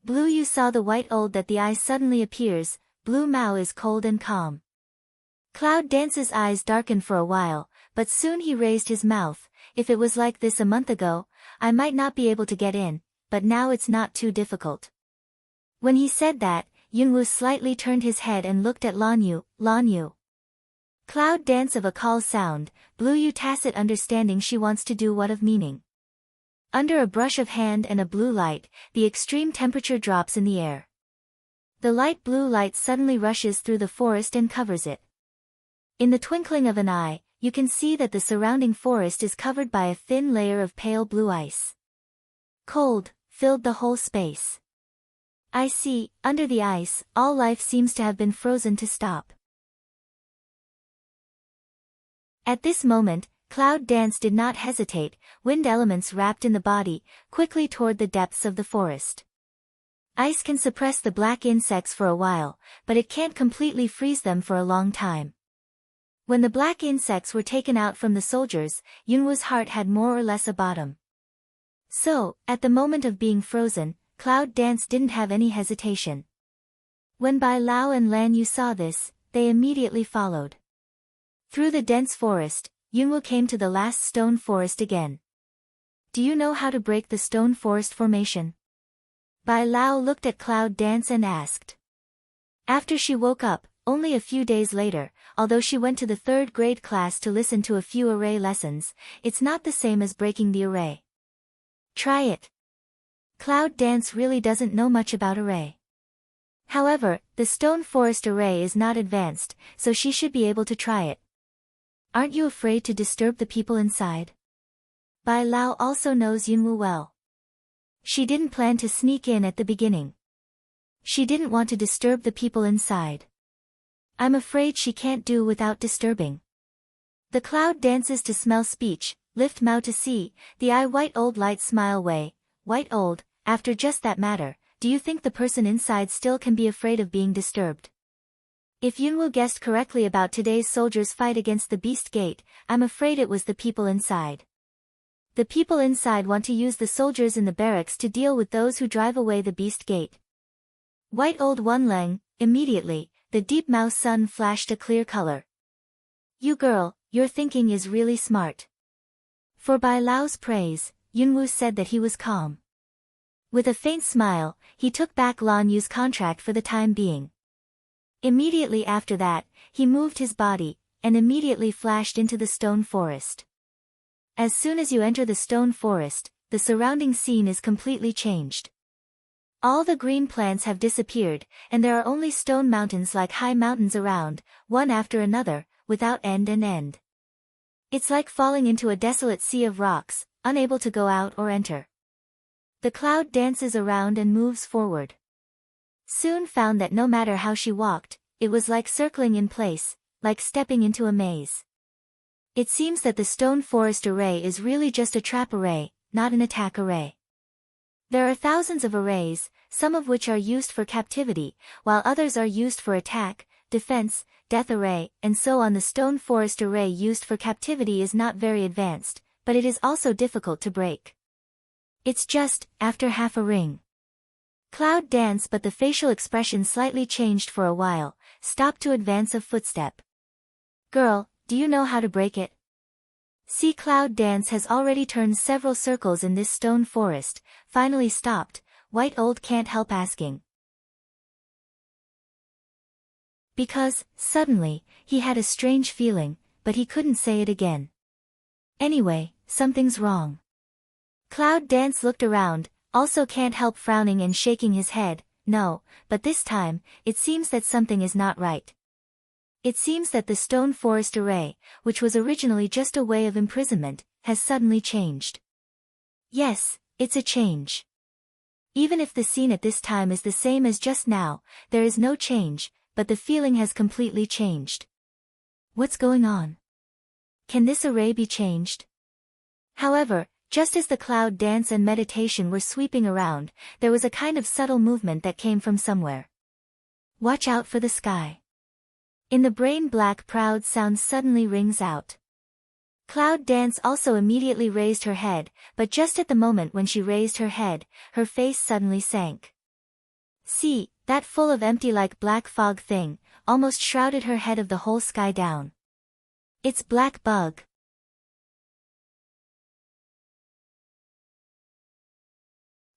Blue Yu saw the white old that the eye suddenly appears, Blue Mao is cold and calm. Cloud Dance's eyes darkened for a while, but soon he raised his mouth. If it was like this a month ago, I might not be able to get in, but now it's not too difficult. When he said that, Yunwu slightly turned his head and looked at Lan Yu. Lan Yu. Cloud dance of a call sound, Blue Yu tacit understanding she wants to do what of meaning. Under a brush of hand and a blue light, the extreme temperature drops in the air. The light blue light suddenly rushes through the forest and covers it. In the twinkling of an eye, you can see that the surrounding forest is covered by a thin layer of pale blue ice. Cold filled the whole space. I see, under the ice, all life seems to have been frozen to stop. At this moment, Cloud Dance did not hesitate, wind elements wrapped in the body, quickly toward the depths of the forest. Ice can suppress the black insects for a while, but it can't completely freeze them for a long time. When the black insects were taken out from the soldiers, Yunwu's heart had more or less a bottom. So, at the moment of being frozen, Cloud Dance didn't have any hesitation. When Bai Lao and Lan Yu saw this, they immediately followed. Through the dense forest, Yunwu came to the last stone forest again. Do you know how to break the stone forest formation? Bai Lao looked at Cloud Dance and asked. After she woke up, only a few days later, although she went to the 3rd grade class to listen to a few array lessons, it's not the same as breaking the array. Try it. Cloud Dance really doesn't know much about array. However, the stone forest array is not advanced, so she should be able to try it. Aren't you afraid to disturb the people inside? Bai Lao also knows Yunwu well. She didn't plan to sneak in at the beginning. She didn't want to disturb the people inside. I'm afraid she can't do without disturbing. The cloud dances to smell speech, lift Mao to see, the eye white old light smile way, white old, after just that matter, do you think the person inside still can be afraid of being disturbed? If Yunwu guessed correctly about today's soldiers' fight against the Beast Gate, I'm afraid it was the people inside. The people inside want to use the soldiers in the barracks to deal with those who drive away the Beast Gate. White old One Leng, immediately, the deep Mao sun flashed a clear color. You girl, your thinking is really smart. For Bai Lao's praise, Yunwu said that he was calm. With a faint smile, he took back Lan Yu's contract for the time being. Immediately after that, he moved his body, and immediately flashed into the stone forest. As soon as you enter the stone forest, the surrounding scene is completely changed. All the green plants have disappeared, and there are only stone mountains like high mountains around, one after another, without end and end. It's like falling into a desolate sea of rocks, unable to go out or enter. The cloud dances around and moves forward. Soon found that no matter how she walked, it was like circling in place, like stepping into a maze. It seems that the stone forest array is really just a trap array, not an attack array. There are thousands of arrays, some of which are used for captivity, while others are used for attack, defense, death array, and so on. The stone forest array used for captivity is not very advanced, but it is also difficult to break. It's just, after half a ring. Cloud dance, but the facial expression slightly changed for a while, stopped to advance a footstep. Girl, do you know how to break it? See, cloud dance has already turned several circles in this stone forest, finally stopped, white old can't help asking. Because, suddenly, he had a strange feeling, but he couldn't say it again. Anyway, something's wrong. Cloud Dance looked around, also can't help frowning and shaking his head. No, but this time, it seems that something is not right. It seems that the stone forest array, which was originally just a way of imprisonment, has suddenly changed. Yes, it's a change. Even if the scene at this time is the same as just now, there is no change, but the feeling has completely changed. What's going on? Can this array be changed? However, just as the Cloud Dance and meditation were sweeping around, there was a kind of subtle movement that came from somewhere. Watch out for the sky. In the brain black proud sound suddenly rings out. Cloud Dance also immediately raised her head, but just at the moment when she raised her head, her face suddenly sank. See, that full of empty like black fog thing, almost shrouded her head of the whole sky down. It's black bug.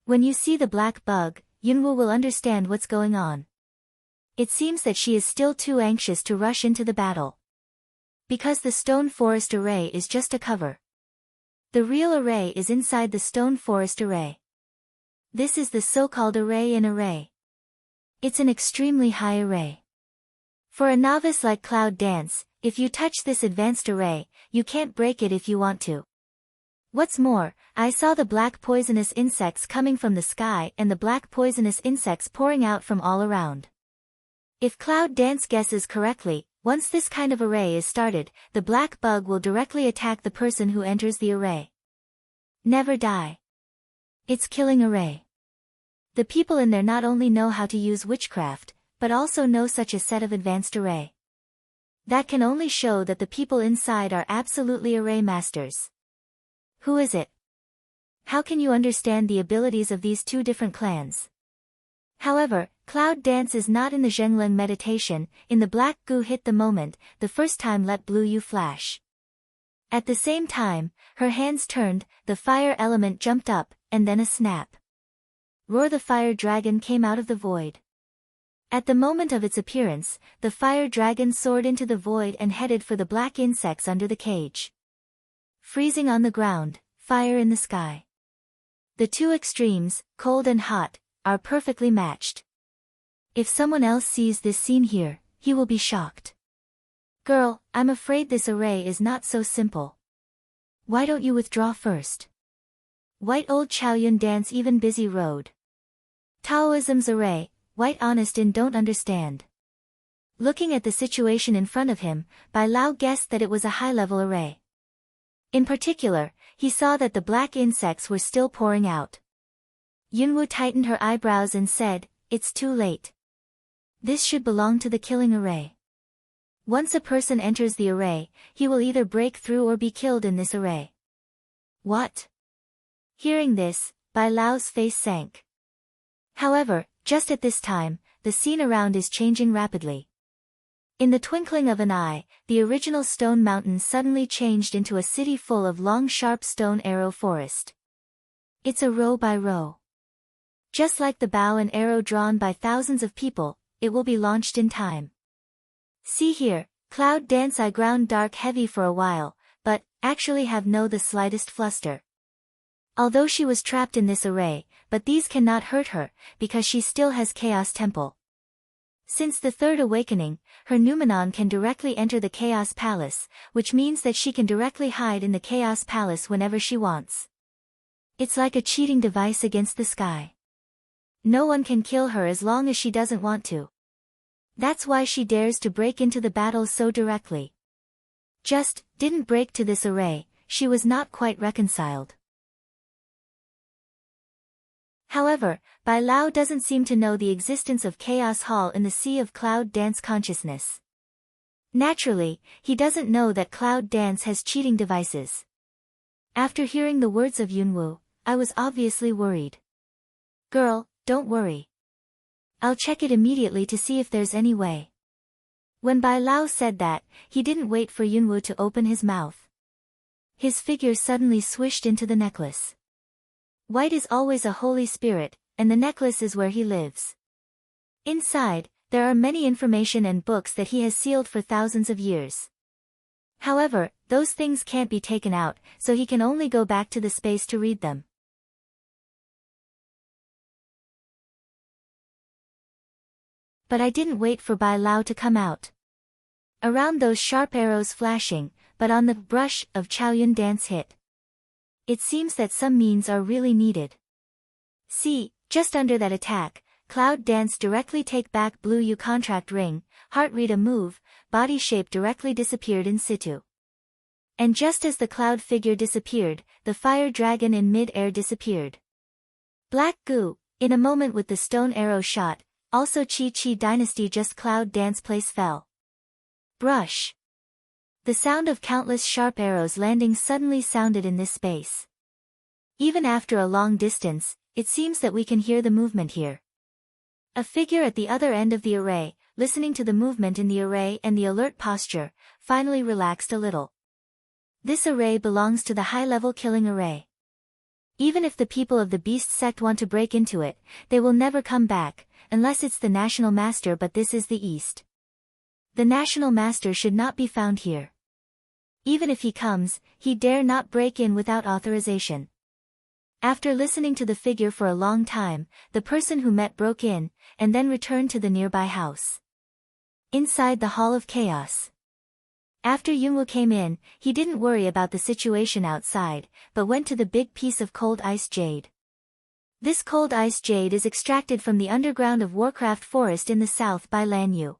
When you see the black bug, Yunwoo will understand what's going on. It seems that she is still too anxious to rush into the battle. Because the stone forest array is just a cover. The real array is inside the stone forest array. This is the so-called array in array. It's an extremely high array. For a novice like Cloud Dance, if you touch this advanced array, you can't break it if you want to. What's more, I saw the black poisonous insects coming from the sky and the black poisonous insects pouring out from all around. If Cloud Dance guesses correctly, once this kind of array is started, the black bug will directly attack the person who enters the array. Never die. It's killing array. The people in there not only know how to use witchcraft, but also know such a set of advanced array. That can only show that the people inside are absolutely array masters. Who is it? How can you understand the abilities of these two different clans? However, Cloud Dance is not in the Zhengleng meditation. In the black goo hit the moment, the first time let blue you flash. At the same time, her hands turned, the fire element jumped up, and then a snap. Roar the fire dragon came out of the void. At the moment of its appearance, the fire dragon soared into the void and headed for the black insects under the cage. Freezing on the ground, fire in the sky. The two extremes, cold and hot, are perfectly matched. If someone else sees this scene here, he will be shocked. Girl, I'm afraid this array is not so simple. Why don't you withdraw first? White old Chaoyun Dance even busy road. Taoism's array, white honest in don't understand. Looking at the situation in front of him, Bai Lao guessed that it was a high-level array. In particular, he saw that the black insects were still pouring out. Yunwoo tightened her eyebrows and said, "It's too late. This should belong to the killing array. Once a person enters the array, he will either break through or be killed in this array." What? Hearing this, Bai Lao's face sank. However, just at this time, the scene around is changing rapidly. In the twinkling of an eye, the original stone mountain suddenly changed into a city full of long sharp stone arrow forest. It's a row by row. Just like the bow and arrow drawn by thousands of people, it will be launched in time. See here, Cloud Dance I ground dark heavy for a while, but, actually have no the slightest fluster. Although she was trapped in this array, but these cannot hurt her, because she still has Chaos Temple. Since the third awakening, her Numenon can directly enter the Chaos Palace, which means that she can directly hide in the Chaos Palace whenever she wants. It's like a cheating device against the sky. No one can kill her as long as she doesn't want to. That's why she dares to break into the battle so directly. Just, didn't break to this array, she was not quite reconciled. However, Bai Lao doesn't seem to know the existence of Chaos Hall in the sea of Cloud Dance consciousness. Naturally, he doesn't know that Cloud Dance has cheating devices. After hearing the words of Yunwoo, I was obviously worried. Girl, don't worry. I'll check it immediately to see if there's any way. When Bai Lao said that, he didn't wait for Yunwoo to open his mouth. His figure suddenly swished into the necklace. White is always a holy spirit, and the necklace is where he lives. Inside, there are many information and books that he has sealed for thousands of years. However, those things can't be taken out, so he can only go back to the space to read them. But I didn't wait for Bai Lao to come out. Around those sharp arrows flashing, but on the brush of Chaoyun dance hit. It seems that some means are really needed. See, just under that attack, Cloud Dance directly take back Blue Yu contract ring, heart read a move, body shape directly disappeared in situ. And just as the cloud figure disappeared, the fire dragon in mid-air disappeared. Black goo, in a moment with the stone arrow shot, also Qi dynasty just Cloud Dance place fell. Brush. The sound of countless sharp arrows landing suddenly sounded in this space. Even after a long distance, it seems that we can hear the movement here. A figure at the other end of the array, listening to the movement in the array and the alert posture, finally relaxed a little. This array belongs to the high-level killing array. Even if the people of the beast sect want to break into it, they will never come back, unless it's the national master, but this is the east. The national master should not be found here. Even if he comes, he dare not break in without authorization. After listening to the figure for a long time, the person who met broke in, and then returned to the nearby house. Inside the Hall of Chaos. After Yunwu came in, he didn't worry about the situation outside, but went to the big piece of cold ice jade. This cold ice jade is extracted from the underground of Warcraft Forest in the south by Lanyu.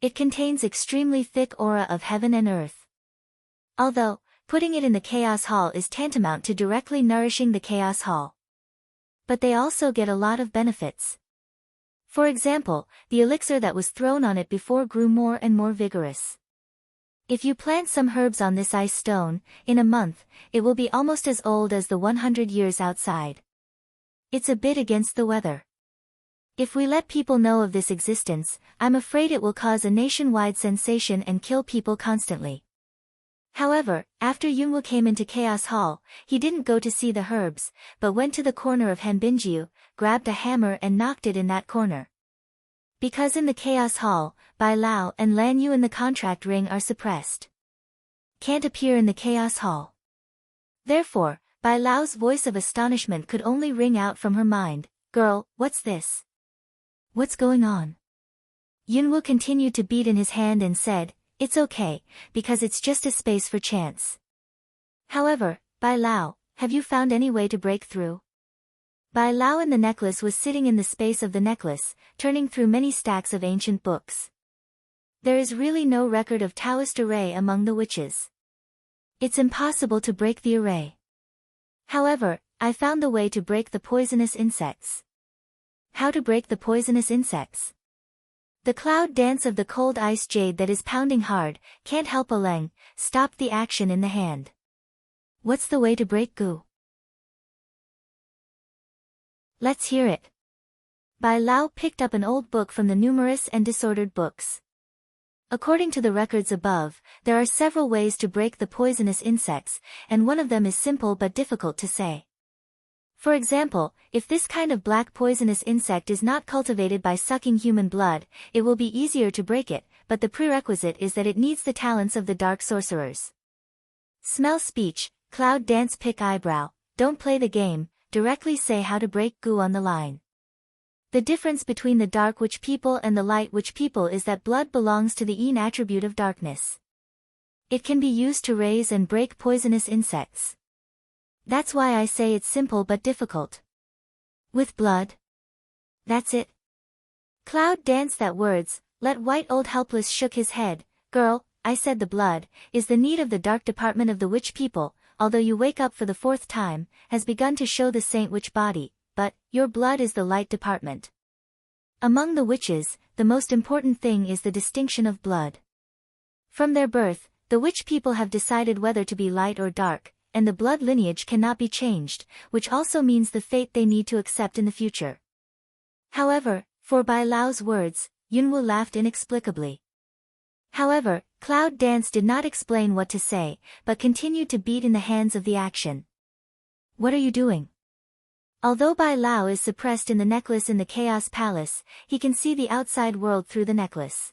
It contains extremely thick aura of heaven and earth. Although, putting it in the Chaos Hall is tantamount to directly nourishing the Chaos Hall. But they also get a lot of benefits. For example, the elixir that was thrown on it before grew more and more vigorous. If you plant some herbs on this ice stone, in a month, it will be almost as old as the 100 years outside. It's a bit against the weather. If we let people know of this existence, I'm afraid it will cause a nationwide sensation and kill people constantly. However, after Yunwu came into Chaos Hall, he didn't go to see the herbs, but went to the corner of Hanbinjiu, grabbed a hammer and knocked it in that corner. Because in the Chaos Hall, Bai Lao and Lanyu in the contract ring are suppressed. Can't appear in the Chaos Hall. Therefore, Bai Lao's voice of astonishment could only ring out from her mind, "Girl, what's this? What's going on?" Yunwu continued to beat in his hand and said, "It's okay, because it's just a space for chance." However, Bai Lao, have you found any way to break through? Bai Lao in the necklace was sitting in the space of the necklace, turning through many stacks of ancient books. There is really no record of Taoist array among the witches. It's impossible to break the array. However, I found the way to break the poisonous insects. How to break the poisonous insects? The cloud dance of the cold ice jade that is pounding hard, can't help Leng, stopped the action in the hand. What's the way to break goo? Let's hear it. Bai Lao picked up an old book from the numerous and disordered books. According to the records above, there are several ways to break the poisonous insects, and one of them is simple but difficult to say. For example, if this kind of black poisonous insect is not cultivated by sucking human blood, it will be easier to break it, but the prerequisite is that it needs the talents of the dark sorcerers. Smell speech, cloud dance pick eyebrow, don't play the game, directly say how to break goo on the line. The difference between the dark witch people and the light witch people is that blood belongs to the yin attribute of darkness. It can be used to raise and break poisonous insects. That's why I say it's simple but difficult. With blood? That's it. Cloud danced at words, let white old helpless shook his head, girl, I said the blood, is the need of the dark department of the witch people, although you wake up for the 4th time, has begun to show the saint witch body, but, your blood is the light department. Among the witches, the most important thing is the distinction of blood. From their birth, the witch people have decided whether to be light or dark, and the blood lineage cannot be changed, which also means the fate they need to accept in the future. However, for Bai Lao's words, Yunwu laughed inexplicably. However, Cloud Dance did not explain what to say, but continued to beat in the hands of the action. What are you doing? Although Bai Lao is suppressed in the necklace in the Chaos Palace, he can see the outside world through the necklace.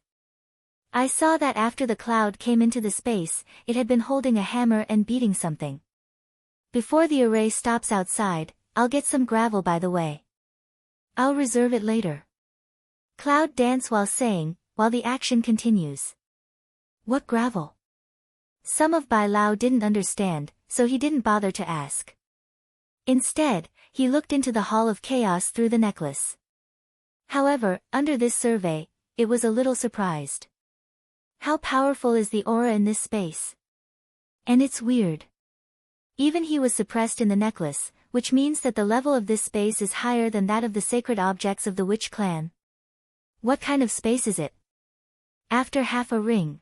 I saw that after the cloud came into the space, it had been holding a hammer and beating something. Before the array stops outside, I'll get some gravel by the way. I'll reserve it later. Cloud dance while saying, while the action continues. What gravel? Some of Bai Lao didn't understand, so he didn't bother to ask. Instead, he looked into the Hall of Chaos through the necklace. However, under this survey, it was a little surprised. How powerful is the aura in this space? And it's weird. Even he was suppressed in the necklace, which means that the level of this space is higher than that of the sacred objects of the witch clan. What kind of space is it? After half a ring.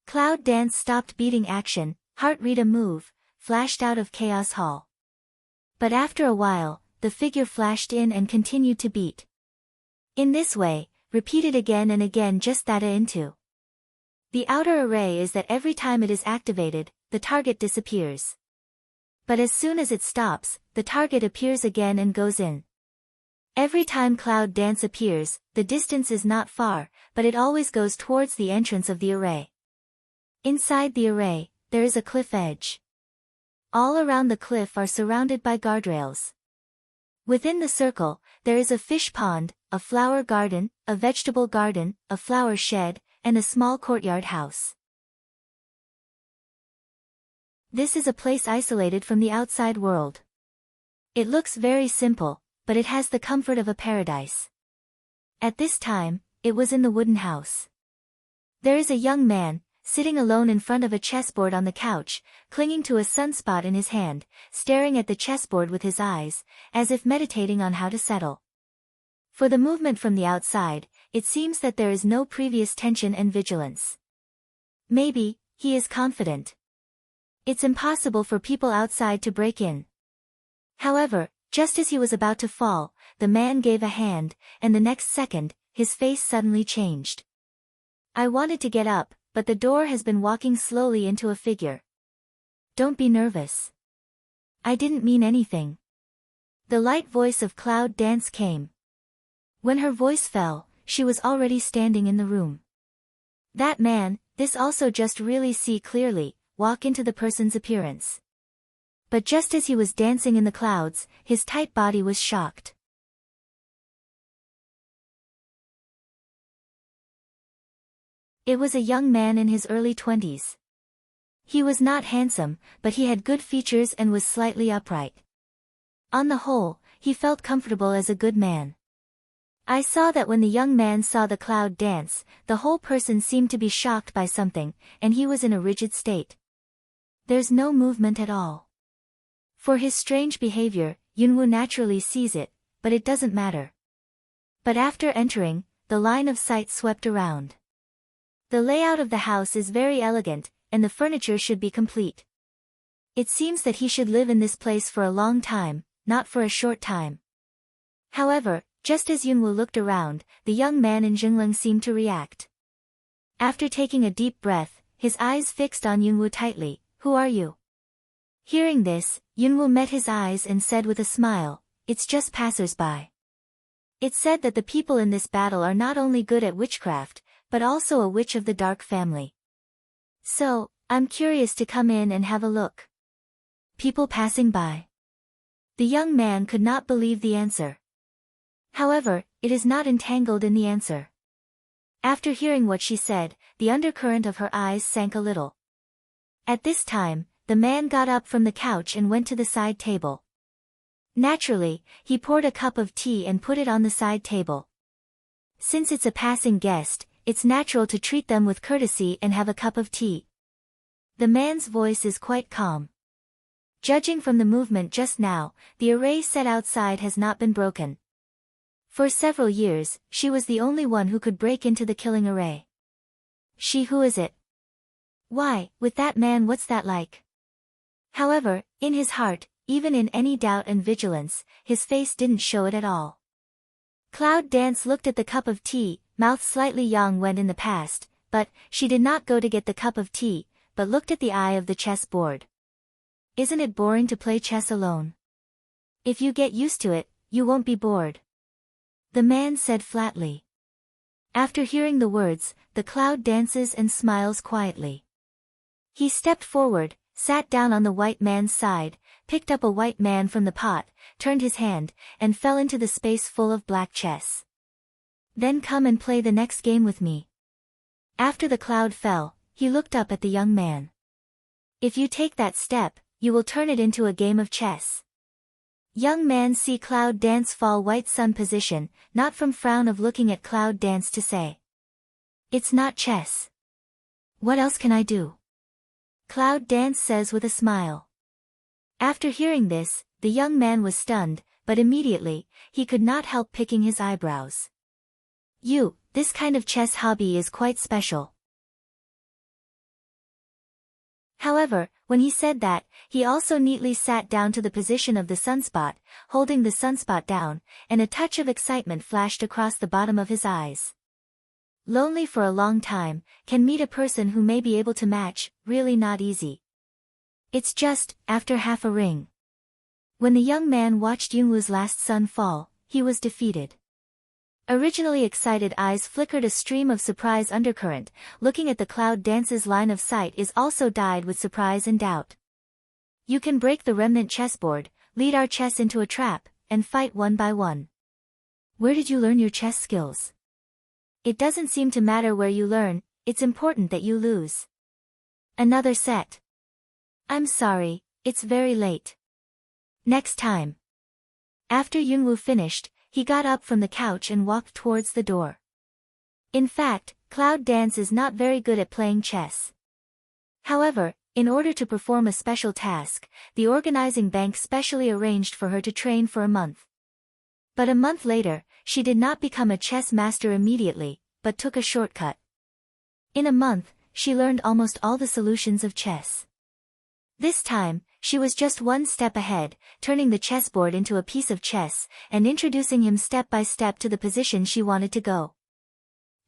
Cloud dance stopped beating action, heart rate a move, flashed out of Chaos Hall. But after a while, the figure flashed in and continued to beat. In this way, repeated again and again just that into. The outer array is that every time it is activated, the target disappears. But as soon as it stops, the target appears again and goes in. Every time Cloud Dance appears, the distance is not far, but it always goes towards the entrance of the array. Inside the array, there is a cliff edge. All around the cliff are surrounded by guardrails. Within the circle, there is a fish pond, a flower garden, a vegetable garden, a flower shed, and a small courtyard house. This is a place isolated from the outside world. It looks very simple, but it has the comfort of a paradise. At this time, it was in the wooden house. There is a young man, sitting alone in front of a chessboard on the couch, clinging to a sunspot in his hand, staring at the chessboard with his eyes, as if meditating on how to settle. For the movement from the outside, it seems that there is no previous tension and vigilance. Maybe, he is confident. It's impossible for people outside to break in. However, just as he was about to fall, the man gave a hand, and the next second, his face suddenly changed. I wanted to get up, but the door has been walking slowly into a figure. Don't be nervous. I didn't mean anything. The light voice of Cloud Dance came. When her voice fell, she was already standing in the room. That man, this also just really see clearly, walk into the person's appearance. But just as he was dancing in the clouds, his tight body was shocked. It was a young man in his early 20s. He was not handsome, but he had good features and was slightly upright. On the whole, he felt comfortable as a good man. I saw that when the young man saw the Cloud Dance, the whole person seemed to be shocked by something, and he was in a rigid state. There's no movement at all. For his strange behavior, Yunwu naturally sees it, but it doesn't matter. But after entering, the line of sight swept around. The layout of the house is very elegant, and the furniture should be complete. It seems that he should live in this place for a long time, not for a short time. However, just as Yunwu looked around, the young man in Jingleng seemed to react. After taking a deep breath, his eyes fixed on Yunwu tightly. Who are you? Hearing this, Yunwu met his eyes and said with a smile, it's just passers-by. It's said that the people in this battle are not only good at witchcraft, but also a witch of the dark family. So, I'm curious to come in and have a look. People passing by. The young man could not believe the answer. However, it is not entangled in the answer. After hearing what she said, the undercurrent of her eyes sank a little. At this time, the man got up from the couch and went to the side table. Naturally, he poured a cup of tea and put it on the side table. Since it's a passing guest, it's natural to treat them with courtesy and have a cup of tea. The man's voice is quite calm. Judging from the movement just now, the array set outside has not been broken. For several years, she was the only one who could break into the killing array. Who is it? Why, with that man, what's that like? However, in his heart, even in any doubt and vigilance, his face didn't show it at all. Cloud Dance looked at the cup of tea, mouth slightly yang went in the past, but she did not go to get the cup of tea, but looked at the eye of the chess board. Isn't it boring to play chess alone? If you get used to it, you won't be bored. The man said flatly. After hearing the words, the cloud dances and smiles quietly. He stepped forward, sat down on the white man's side, picked up a white man from the pot, turned his hand, and fell into the space full of black chess. Then come and play the next game with me. After the cloud fell, he looked up at the young man. If you take that step, you will turn it into a game of chess. Young man see cloud dance fall white sun position, not from frown of looking at cloud dance to say. It's not chess. What else can I do? Cloud dance says with a smile. After hearing this, the young man was stunned, but immediately, he could not help picking his eyebrows. This kind of chess hobby is quite special. However, when he said that, he also neatly sat down to the position of the sunspot, holding the sunspot down, and a touch of excitement flashed across the bottom of his eyes. Lonely for a long time, can meet a person who may be able to match, really not easy. It's just, after half a ring. When the young man watched Yunwu's last sun fall, he was defeated. Originally excited eyes flickered a stream of surprise undercurrent, looking at the cloud dance's line of sight is also dyed with surprise and doubt. You can break the remnant chessboard, lead our chess into a trap, and fight one by one. Where did you learn your chess skills? It doesn't seem to matter where you learn, it's important that you lose. Another set. I'm sorry, it's very late. Next time. After Yunwu finished, he got up from the couch and walked towards the door. In fact, Cloud Dance is not very good at playing chess. However, in order to perform a special task, the organizing bank specially arranged for her to train for a month. But a month later, she did not become a chess master immediately, but took a shortcut. In a month, she learned almost all the solutions of chess. This time, she was just one step ahead, turning the chessboard into a piece of chess, and introducing him step by step to the position she wanted to go.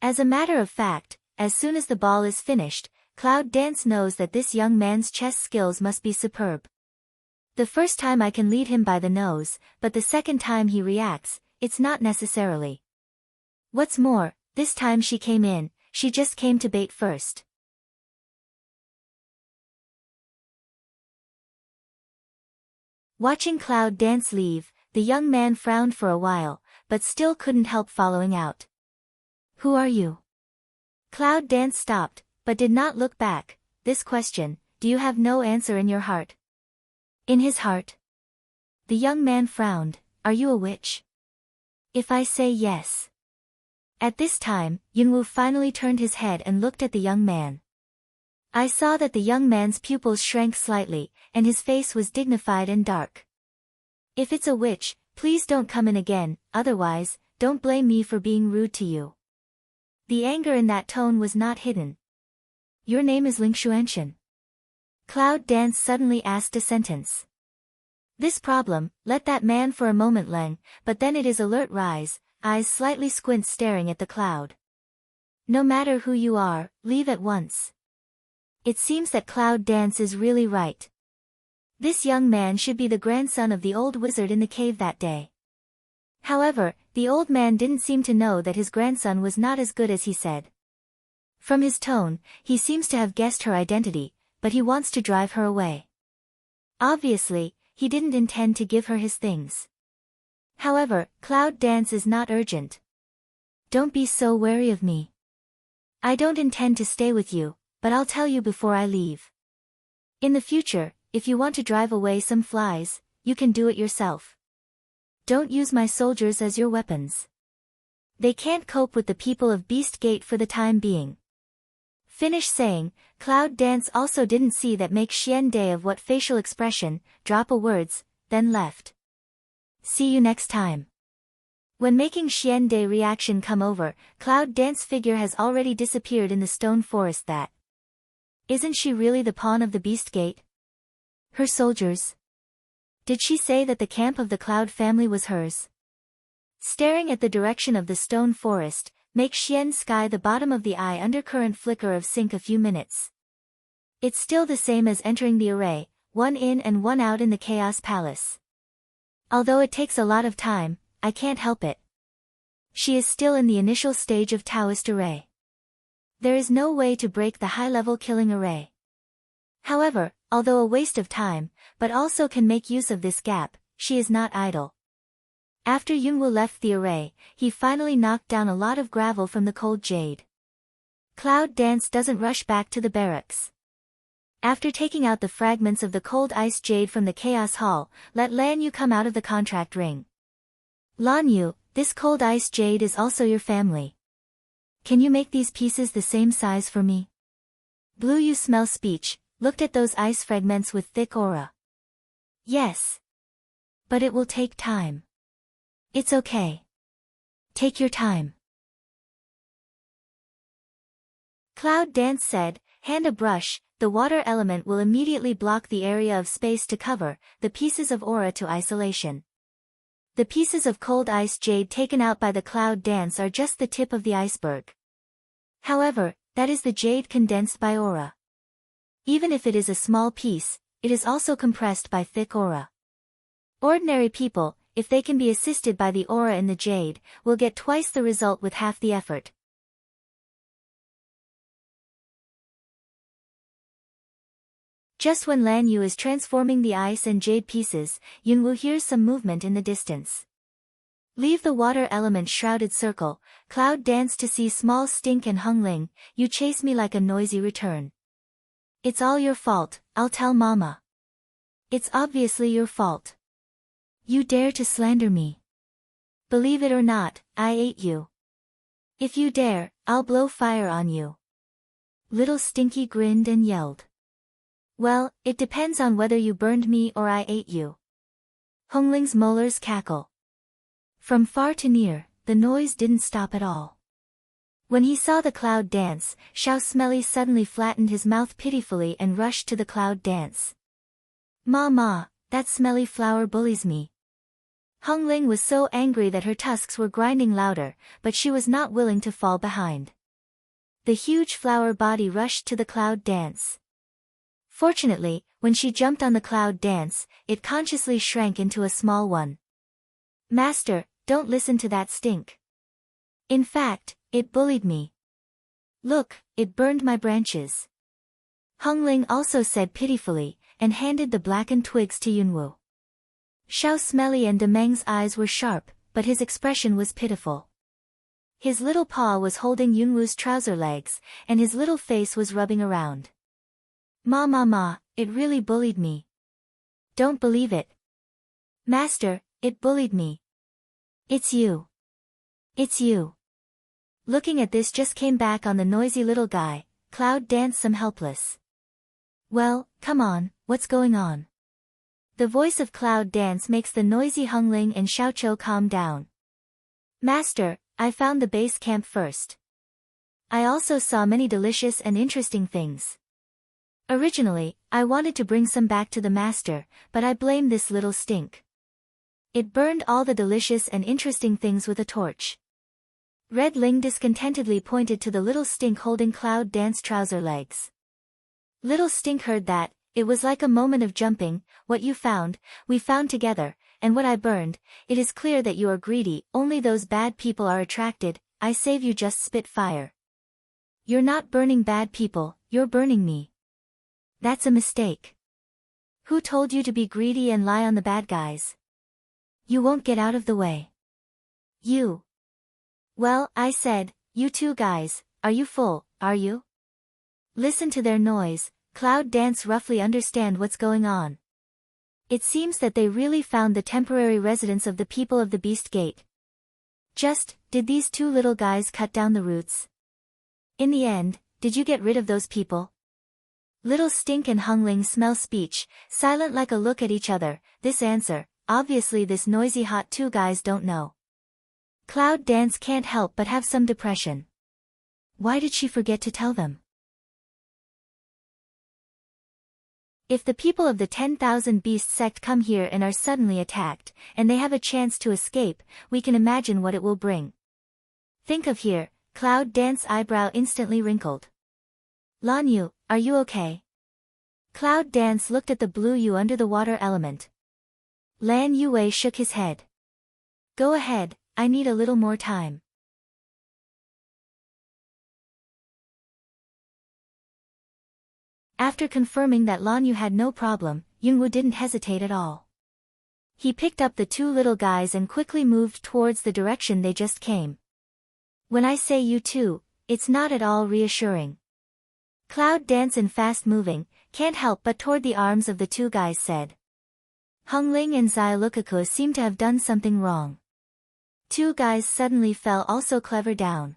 As a matter of fact, as soon as the ball is finished, Cloud Dance knows that this young man's chess skills must be superb. The first time I can lead him by the nose, but the second time he reacts, it's not necessarily. What's more, this time she came in, she just came to bait first. Watching Cloud Dance leave, the young man frowned for a while, but still couldn't help following out. Who are you? Cloud Dance stopped, but did not look back. This question, do you have no answer in your heart? In his heart? The young man frowned. Are you a witch? If I say yes. At this time, Yunwu finally turned his head and looked at the young man. I saw that the young man's pupils shrank slightly, and his face was dignified and dark. If it's a witch, please don't come in again, otherwise, don't blame me for being rude to you. The anger in that tone was not hidden. Your name is Ling Xuanchen. Cloud Dance suddenly asked a sentence. This problem, let that man for a moment Leng, but then it is alert rise, eyes slightly squint staring at the cloud. No matter who you are, leave at once. It seems that Cloud Dance is really right. This young man should be the grandson of the old wizard in the cave that day. However, the old man didn't seem to know that his grandson was not as good as he said. From his tone, he seems to have guessed her identity, but he wants to drive her away. Obviously, he didn't intend to give her his things. However, Cloud Dance is not urgent. Don't be so wary of me. I don't intend to stay with you, but I'll tell you before I leave. In the future, if you want to drive away some flies, you can do it yourself. Don't use my soldiers as your weapons. They can't cope with the people of Beast Gate for the time being. Finish saying, Cloud Dance also didn't see that make Xian Day of what facial expression, drop a words, then left. See you next time. When making Xian Day reaction come over, Cloud Dance figure has already disappeared in the stone forest that. Isn't she really the pawn of the Beast Gate? Her soldiers? Did she say that the camp of the Cloud family was hers? Staring at the direction of the stone forest, make Xian sky the bottom of the eye undercurrent flicker of sync a few minutes. It's still the same as entering the array, one in and one out in the Chaos Palace. Although it takes a lot of time, I can't help it. She is still in the initial stage of Taoist array. There is no way to break the high-level killing array. However, although a waste of time, but also can make use of this gap, she is not idle. After Yunwoo left the array, he finally knocked down a lot of gravel from the cold jade. Cloud Dance doesn't rush back to the barracks. After taking out the fragments of the cold ice jade from the Chaos Hall, let Lan Yu come out of the contract ring. Lan Yu, this cold ice jade is also your family. Can you make these pieces the same size for me? Blue Yu smell speech, looked at those ice fragments with thick aura. Yes. But it will take time. It's okay. Take your time. Cloud Dance said, hand a brush, the water element will immediately block the area of space to cover the pieces of aura to isolation. The pieces of cold ice jade taken out by the Cloud Dance are just the tip of the iceberg. However, that is the jade condensed by aura. Even if it is a small piece, it is also compressed by thick aura. Ordinary people, if they can be assisted by the aura in the jade, will get twice the result with half the effort. Just when Lan Yu is transforming the ice and jade pieces, Yunwoo hears some movement in the distance. Leave the water element shrouded circle, Cloud Dance to see small Stink and Hung Ling, you chase me like a noisy return. It's all your fault, I'll tell Mama. It's obviously your fault. You dare to slander me. Believe it or not, I ate you. If you dare, I'll blow fire on you. Little Stinky grinned and yelled. Well, it depends on whether you burned me or I ate you. Hongling's molars cackle. From far to near, the noise didn't stop at all. When he saw the Cloud Dance, Xiao Smelly suddenly flattened his mouth pitifully and rushed to the Cloud Dance. Ma, that smelly flower bullies me. Hongling was so angry that her tusks were grinding louder, but she was not willing to fall behind. The huge flower body rushed to the Cloud Dance. Fortunately, when she jumped on the Cloud Dance, it consciously shrank into a small one. Master, don't listen to that stink. In fact, it bullied me. Look, it burned my branches. Hongling also said pitifully, and handed the blackened twigs to Yunwoo. Xiao Smelly and Demeng's eyes were sharp, but his expression was pitiful. His little paw was holding Yunwoo's trouser legs, and his little face was rubbing around. Ma, it really bullied me. Don't believe it. Master, it bullied me. It's you. It's you. Looking at this just came back on the noisy little guy, Cloud Dance some helpless. Well, come on, what's going on? The voice of Cloud Dance makes the noisy Hongling and Xiaoqiu calm down. Master, I found the base camp first. I also saw many delicious and interesting things. Originally, I wanted to bring some back to the master, but I blame this little stink. It burned all the delicious and interesting things with a torch. Red Ling discontentedly pointed to the little stink holding Cloud Dance trouser legs. Little Stink heard that, it was like a moment of jumping, what you found, we found together, and what I burned, it is clear that you are greedy, only those bad people are attracted, I save you just spit fire. You're not burning bad people, you're burning me. That's a mistake. Who told you to be greedy and lie on the bad guys? You won't get out of the way. You. Well, I said, you two guys, are you full, are you? Listen to their noise, Cloud Dance roughly understand what's going on. It seems that they really found the temporary residence of the people of the Beast Gate. Did these two little guys cut down the roots? In the end, did you get rid of those people? Little Stink and Hongling smell speech, silent like a look at each other, this answer, obviously this noisy hot two guys don't know. Cloud Dance can't help but have some depression. Why did she forget to tell them? If the people of the 10,000 Beast sect come here and are suddenly attacked, and they have a chance to escape, we can imagine what it will bring. Think of here, Cloud Dance eyebrow instantly wrinkled. Lan Yu, are you okay? Cloud Dance looked at the blue Yu under the water element. Lan Yue shook his head. Go ahead, I need a little more time. After confirming that Lan Yu had no problem, Yunwu didn't hesitate at all. He picked up the two little guys and quickly moved towards the direction they just came. When I say you two, it's not at all reassuring. Cloud Dance and Fast Moving, can't help but toward the arms of the two guys said. Hung Ling and Zai Lukaku seem to have done something wrong. Two guys suddenly fell also clever down.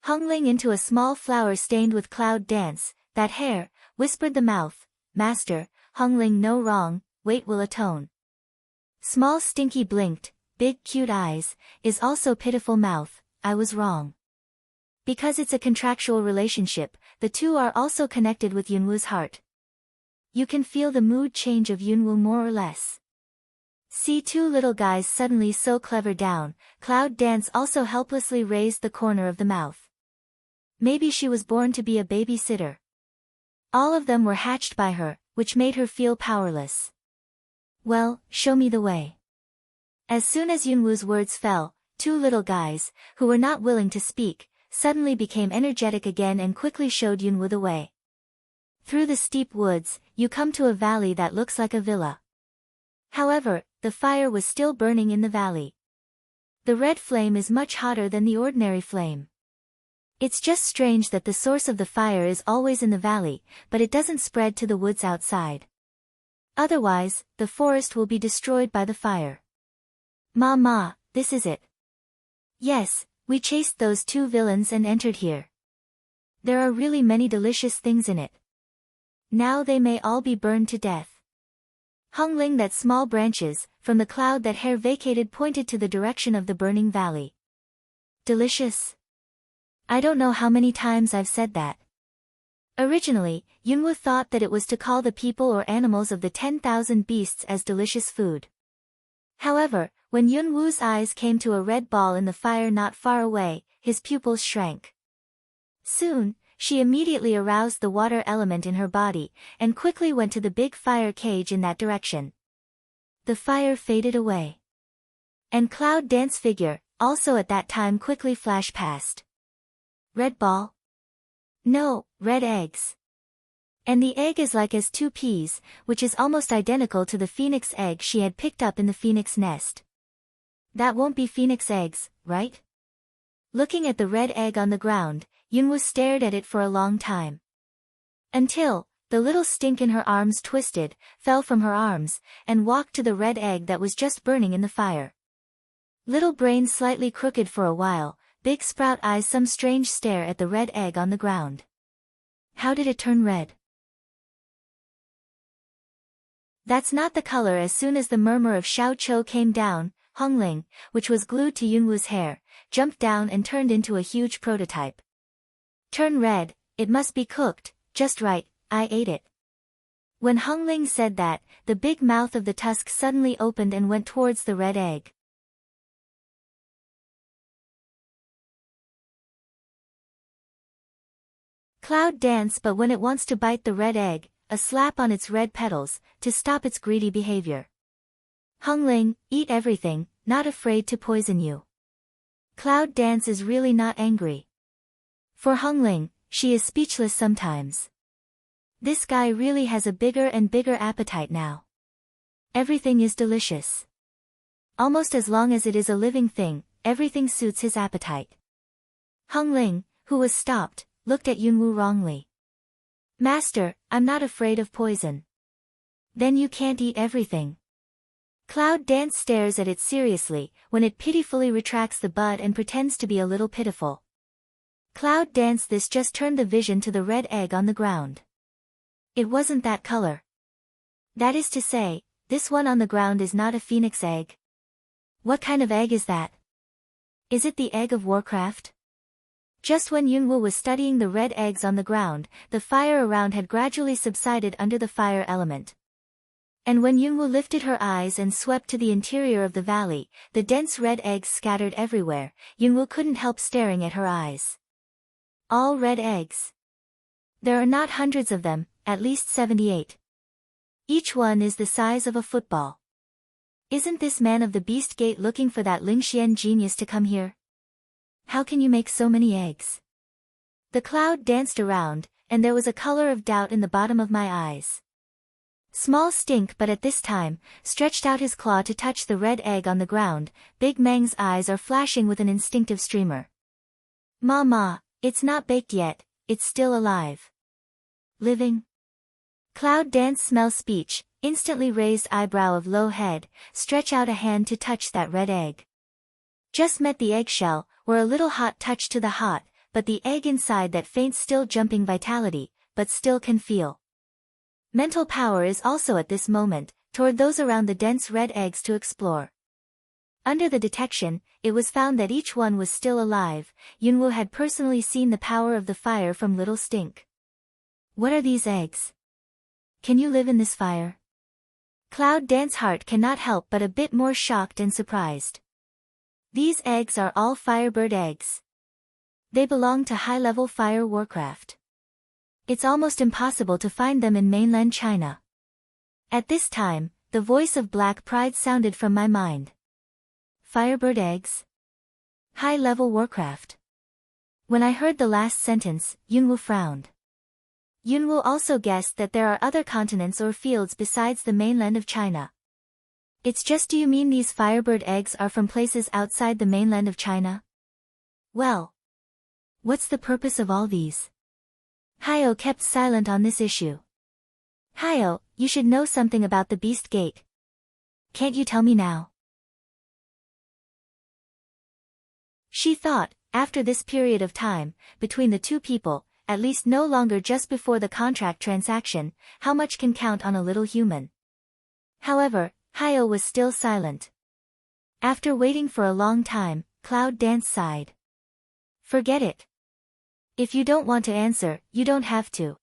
Hung Ling into a small flower stained with Cloud Dance, that hair, whispered the mouth, Master, Hung Ling no wrong, wait will atone. Small Stinky blinked, big cute eyes, is also pitiful mouth, I was wrong. Because it's a contractual relationship, the two are also connected with Yunwu's heart. You can feel the mood change of Yunwu more or less. See two little guys suddenly so clever down, Cloud Dance also helplessly raised the corner of the mouth. Maybe she was born to be a babysitter. All of them were hatched by her, which made her feel powerless. Well, show me the way. As soon as Yunwu's words fell, two little guys, who were not willing to speak, suddenly became energetic again and quickly showed Yunwu the way. Through the steep woods, you come to a valley that looks like a villa. However, the fire was still burning in the valley. The red flame is much hotter than the ordinary flame. It's just strange that the source of the fire is always in the valley, but it doesn't spread to the woods outside. Otherwise, the forest will be destroyed by the fire. Ma, this is it. Yes, we chased those two villains and entered here. There are really many delicious things in it. Now they may all be burned to death. Hung Ling that small branches, from the cloud that hair vacated pointed to the direction of the burning valley. Delicious? I don't know how many times I've said that. Originally, Yunwu thought that it was to call the people or animals of the 10,000 beasts as delicious food. However, when Yunwu's eyes came to a red ball in the fire not far away, his pupils shrank. Soon, she immediately aroused the water element in her body, and quickly went to the big fire cage in that direction. The fire faded away. And Cloud Dance figure, also at that time quickly flashed past. Red ball? No, red eggs. And the egg is like as two peas, which is almost identical to the phoenix egg she had picked up in the phoenix nest. That won't be phoenix eggs, right? Looking at the red egg on the ground, Yunwu stared at it for a long time. Until, the little stink in her arms twisted, fell from her arms, and walked to the red egg that was just burning in the fire. Little brain slightly crooked for a while, big sprout eyes some strange stare at the red egg on the ground. How did it turn red? That's not the color. As soon as the murmur of Xiao Chou came down, Hung Ling, which was glued to Yunwu's hair, jumped down and turned into a huge prototype. Turn red, it must be cooked, just right, I ate it. When Hung Ling said that, the big mouth of the tusk suddenly opened and went towards the red egg. Cloud Dance, but when it wants to bite the red egg, a slap on its red petals, to stop its greedy behavior. Hung Ling, eat everything, not afraid to poison you. Cloud Dance is really not angry. For Hung Ling, she is speechless sometimes. This guy really has a bigger and bigger appetite now. Everything is delicious. Almost as long as it is a living thing, everything suits his appetite. Hung Ling, who was stopped, looked at Yunwu wrongly. Master, I'm not afraid of poison. Then you can't eat everything. Cloud Dance stares at it seriously, when it pitifully retracts the bud and pretends to be a little pitiful. Cloud Dance, this just turned the vision to the red egg on the ground. It wasn't that color. That is to say, this one on the ground is not a phoenix egg. What kind of egg is that? Is it the egg of Warcraft? Just when Yunwu was studying the red eggs on the ground, the fire around had gradually subsided under the fire element. And when Yunwu lifted her eyes and swept to the interior of the valley, the dense red eggs scattered everywhere, Yunwu couldn't help staring at her eyes. All red eggs. There are not hundreds of them, at least 78. Each one is the size of a football. Isn't this man of the beast gate looking for that Lingxian genius to come here? How can you make so many eggs? The cloud danced around, and there was a color of doubt in the bottom of my eyes. Small Stink but at this time, stretched out his claw to touch the red egg on the ground. Big Meng's eyes are flashing with an instinctive streamer. Ma, it's not baked yet, it's still alive. Living? Cloud Dance smell speech, instantly raised eyebrow of low head, stretch out a hand to touch that red egg. Just met the eggshell, were a little hot touch to the hot, but the egg inside that faint still jumping vitality, but still can feel. Mental power is also at this moment, toward those around the dense red eggs to explore. Under the detection, it was found that each one was still alive. Yunwu had personally seen the power of the fire from Little Stink. What are these eggs? Can you live in this fire? Cloud Dance heart cannot help but a bit more shocked and surprised. These eggs are all Firebird eggs. They belong to high-level fire warcraft. It's almost impossible to find them in mainland China. At this time, the voice of Black Pride sounded from my mind. Firebird eggs? High-level warcraft. When I heard the last sentence, Yunwu frowned. Yunwu also guessed that there are other continents or fields besides the mainland of China. It's just, do you mean these Firebird eggs are from places outside the mainland of China? Well, what's the purpose of all these? Hayo kept silent on this issue. Hayo, you should know something about the Beast Gate. Can't you tell me now? She thought, after this period of time, between the two people, at least no longer just before the contract transaction, how much can count on a little human? However, Hayo was still silent. After waiting for a long time, Cloud Dance sighed. Forget it. If you don't want to answer, you don't have to.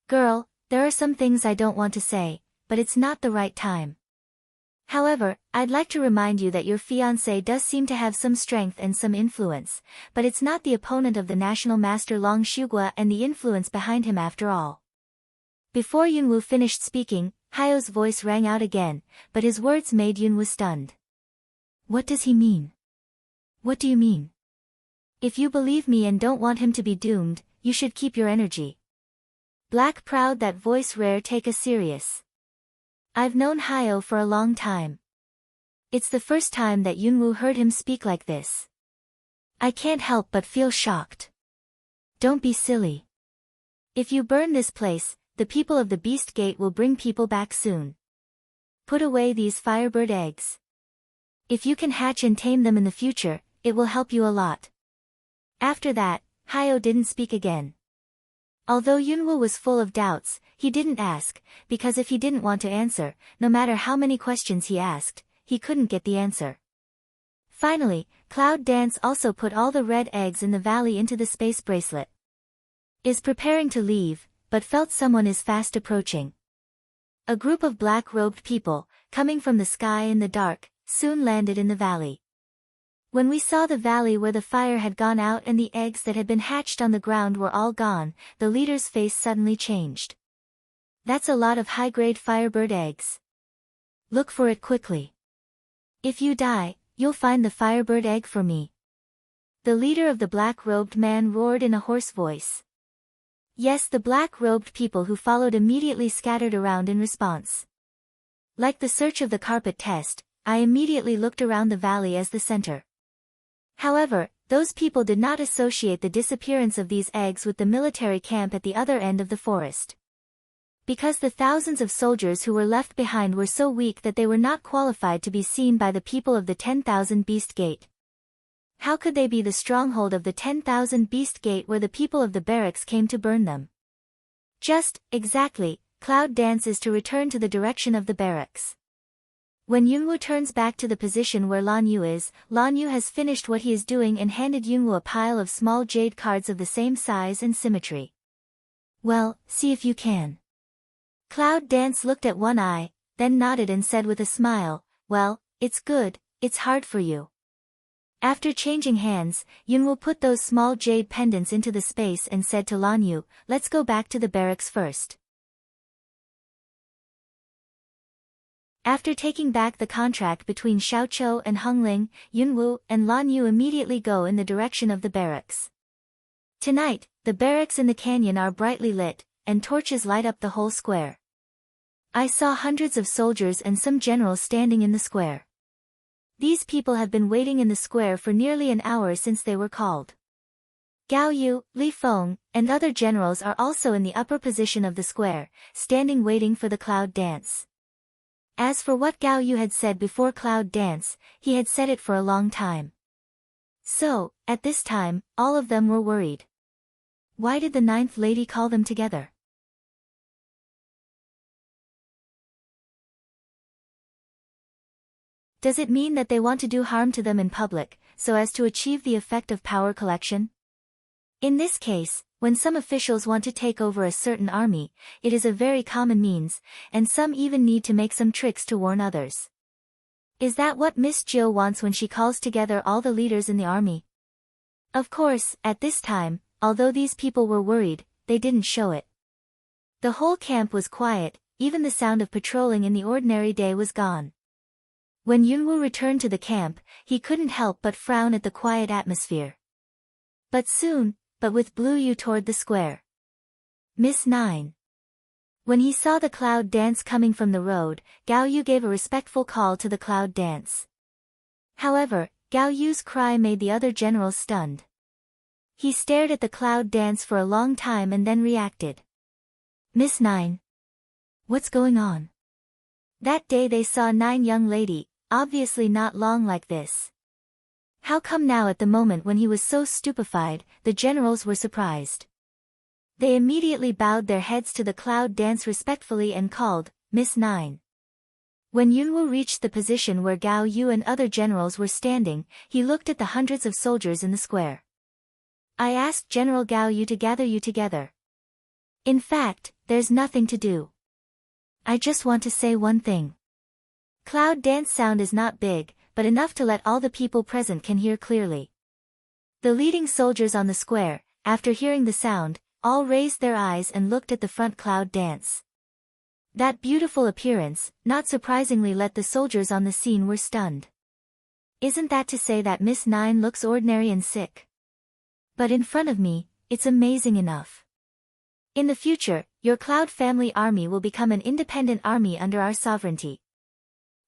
Girl, there are some things I don't want to say, but it's not the right time. However, I'd like to remind you that your fiancé does seem to have some strength and some influence, but it's not the opponent of the national master Long Shugua and the influence behind him after all. Before Yunwu finished speaking, Hayo's voice rang out again, but his words made Yunwu stunned. What does he mean? What do you mean? If you believe me and don't want him to be doomed, you should keep your energy. Black Proud, that voice rare, take a serious. I've known Hayo for a long time. It's the first time that Yunwu heard him speak like this. I can't help but feel shocked. Don't be silly. If you burn this place, the people of the Beast Gate will bring people back soon. Put away these Firebird eggs. If you can hatch and tame them in the future, it will help you a lot. After that, Hayo didn't speak again. Although Yunwu was full of doubts, he didn't ask, because if he didn't want to answer, no matter how many questions he asked, he couldn't get the answer. Finally, Cloud Dance also put all the red eggs in the valley into the space bracelet. Is preparing to leave, but felt someone is fast approaching. A group of black-robed people, coming from the sky in the dark, soon landed in the valley. When we saw the valley where the fire had gone out and the eggs that had been hatched on the ground were all gone, the leader's face suddenly changed. That's a lot of high-grade Firebird eggs. Look for it quickly. If you die, you'll find the Firebird egg for me. The leader of the black-robed man roared in a hoarse voice. Yes, the black-robed people who followed immediately scattered around in response. Like the search of the carpet test, I immediately looked around the valley as the center. However, those people did not associate the disappearance of these eggs with the military camp at the other end of the forest. Because the thousands of soldiers who were left behind were so weak that they were not qualified to be seen by the people of the 10,000 Beast Gate. How could they be the stronghold of the 10,000 Beast Gate where the people of the barracks came to burn them? Just, exactly, Cloud Dance is to return to the direction of the barracks. When Yunwu turns back to the position where Lan Yu is, Lan Yu has finished what he is doing and handed Yunwu a pile of small jade cards of the same size and symmetry. Well, see if you can. Cloud Dance looked at one eye, then nodded and said with a smile, well, it's good, it's hard for you. After changing hands, Yunwoo put those small jade pendants into the space and said to Lan Yu, "Let's go back to the barracks first." After taking back the contract between Xiaoqiu and Hongling, Yunwoo and Lan Yu immediately go in the direction of the barracks. Tonight, the barracks in the canyon are brightly lit, and torches light up the whole square. I saw hundreds of soldiers and some generals standing in the square. These people have been waiting in the square for nearly an hour since they were called. Gao Yu, Li Feng, and other generals are also in the upper position of the square, standing waiting for the cloud dance. As for what Gao Yu had said before cloud dance, he had said it for a long time. So, at this time, all of them were worried. Why did the ninth lady call them together? Does it mean that they want to do harm to them in public, so as to achieve the effect of power collection? In this case, when some officials want to take over a certain army, it is a very common means, and some even need to make some tricks to warn others. Is that what Miss Jill wants when she calls together all the leaders in the army? Of course, at this time, although these people were worried, they didn't show it. The whole camp was quiet, even the sound of patrolling in the ordinary day was gone. When Yunwoo returned to the camp, he couldn't help but frown at the quiet atmosphere. But with Blue Yu toward the square. Miss 9. When he saw the cloud dance coming from the road, Gao Yu gave a respectful call to the cloud dance. However, Gao Yu's cry made the other generals stunned. He stared at the cloud dance for a long time and then reacted. Miss 9. What's going on? That day they saw 9 young lady, obviously not long like this. How come now at the moment when he was so stupefied, the generals were surprised? They immediately bowed their heads to the cloud dance respectfully and called, Miss 9. When Yunwoo reached the position where Gao Yu and other generals were standing, he looked at the hundreds of soldiers in the square. I asked General Gao Yu to gather you together. In fact, there's nothing to do. I just want to say one thing. Cloud dance sound is not big, but enough to let all the people present can hear clearly. The leading soldiers on the square, after hearing the sound, all raised their eyes and looked at the front cloud dance. That beautiful appearance, not surprisingly, let the soldiers on the scene were stunned. Isn't that to say that Miss 9 looks ordinary and sick? But in front of me, it's amazing enough. In the future, your Cloud family army will become an independent army under our sovereignty.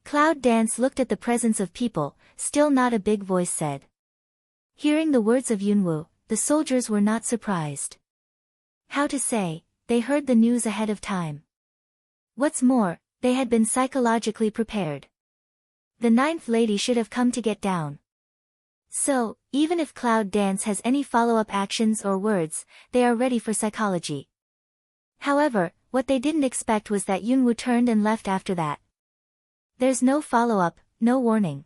Cloud Dance looked at the presence of people, still not a big voice said. Hearing the words of Yunwoo, the soldiers were not surprised. How to say, they heard the news ahead of time. What's more, they had been psychologically prepared. The ninth lady should have come to get down. So, even if Cloud Dance has any follow-up actions or words, they are ready for psychology. However, what they didn't expect was that Yunwoo turned and left after that. There's no follow-up, no warning.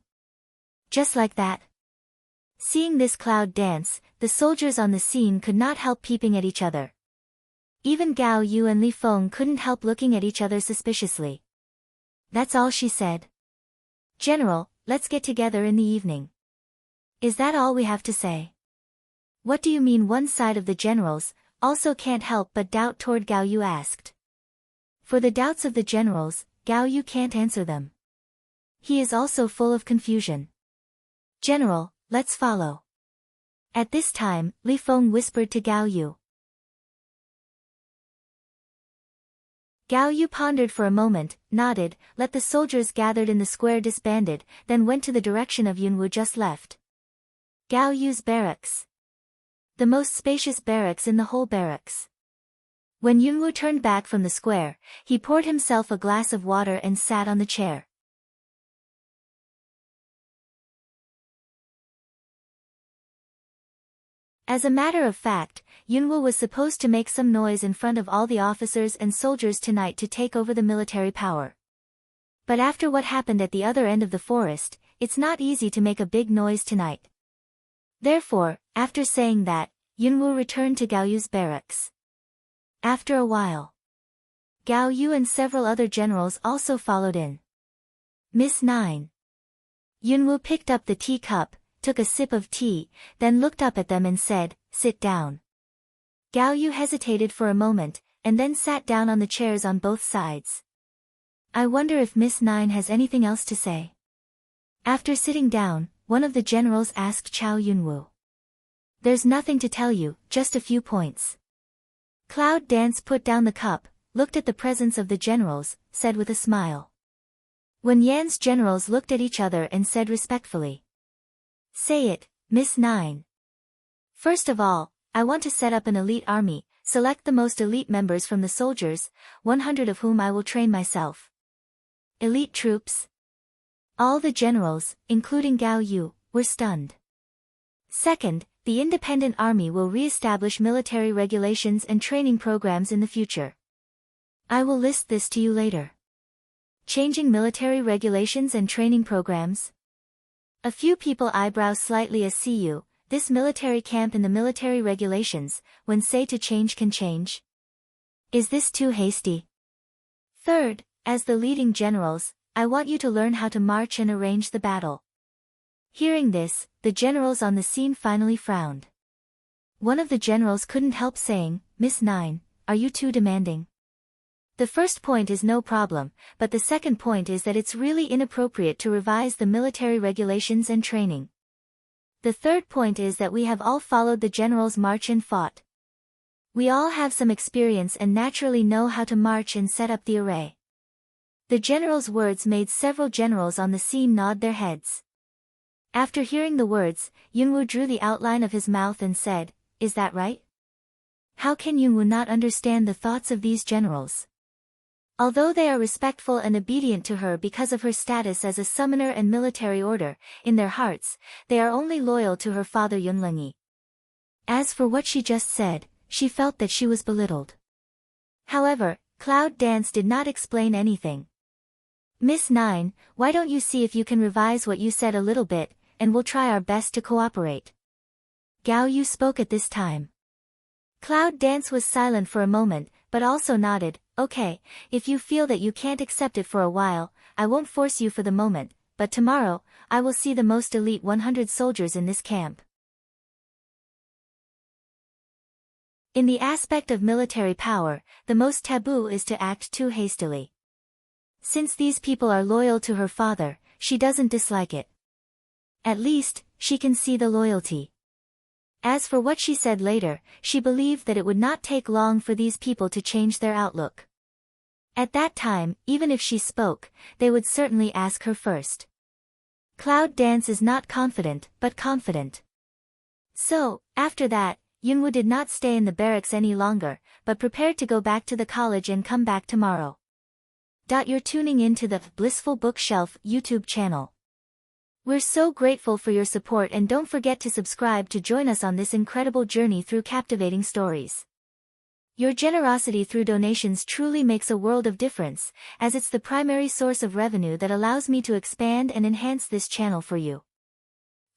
Just like that. Seeing this Cloud Dance, the soldiers on the scene could not help peeping at each other. Even Gao Yu and Li Feng couldn't help looking at each other suspiciously. That's all she said. General, let's get together in the evening. Is that all we have to say? What do you mean? One side of the generals also can't help but doubt toward Gao Yu asked. For the doubts of the generals, Gao Yu can't answer them. He is also full of confusion. General, let's follow. At this time, Li Feng whispered to Gao Yu. Gao Yu pondered for a moment, nodded, let the soldiers gathered in the square disbanded, then went to the direction of Yunwoo just left. Gao Yu's barracks. The most spacious barracks in the whole barracks. When Yunwoo turned back from the square, he poured himself a glass of water and sat on the chair. As a matter of fact, Yunwoo was supposed to make some noise in front of all the officers and soldiers tonight to take over the military power. But after what happened at the other end of the forest, it's not easy to make a big noise tonight. Therefore, after saying that, Yunwoo returned to Gao Yu's barracks. After a while, Gao Yu and several other generals also followed in. Miss 9. Yunwoo picked up the teacup, took a sip of tea, then looked up at them and said, "Sit down." Gao Yu hesitated for a moment, and then sat down on the chairs on both sides. "I wonder if Miss Nine has anything else to say." After sitting down, one of the generals asked Chao Yunwu. "There's nothing to tell you, just a few points." Cloud Dance put down the cup, looked at the presence of the generals, said with a smile. When Yan's generals looked at each other and said respectfully, "Say it, Miss Nine." "First of all, I want to set up an elite army, select the most elite members from the soldiers, 100 of whom I will train myself." "Elite troops?" All the generals, including Gao Yu, were stunned. "Second, the independent army will re-establish military regulations and training programs in the future. I will list this to you later." Changing military regulations and training programs? A few people eyebrows slightly as see you, this military camp in the military regulations, when say to change can change? Is this too hasty? Third, as the leading generals, I want you to learn how to march and arrange the battle. Hearing this, the generals on the scene finally frowned. One of the generals couldn't help saying, "Miss Nine, are you too demanding? The first point is no problem, but the second point is that it's really inappropriate to revise the military regulations and training. The third point is that we have all followed the general's march and fought. We all have some experience and naturally know how to march and set up the array." The general's words made several generals on the scene nod their heads. After hearing the words, Yunwu drew the outline of his mouth and said, "Is that right?" How can Yunwu not understand the thoughts of these generals? Although they are respectful and obedient to her because of her status as a summoner and military order, in their hearts, they are only loyal to her father Yunlengyi. As for what she just said, she felt that she was belittled. However, Cloud Dance did not explain anything. "Miss Nine, why don't you see if you can revise what you said a little bit, and we'll try our best to cooperate." Gao Yu spoke at this time. Cloud Dance was silent for a moment, but also nodded, "Okay, if you feel that you can't accept it for a while, I won't force you for the moment, but tomorrow, I will see the most elite 100 soldiers in this camp." In the aspect of military power, the most taboo is to act too hastily. Since these people are loyal to her father, she doesn't dislike it. At least, she can see the loyalty. As for what she said later, she believed that it would not take long for these people to change their outlook. At that time, even if she spoke, they would certainly ask her first. Cloud Dance is not confident, but confident. So, after that, Yunwu did not stay in the barracks any longer, but prepared to go back to the college and come back tomorrow. You're tuning in to the Blissful Bookshelf YouTube channel. We're so grateful for your support, and don't forget to subscribe to join us on this incredible journey through captivating stories. Your generosity through donations truly makes a world of difference, as it's the primary source of revenue that allows me to expand and enhance this channel for you.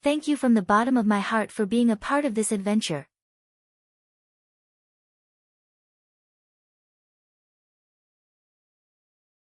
Thank you from the bottom of my heart for being a part of this adventure.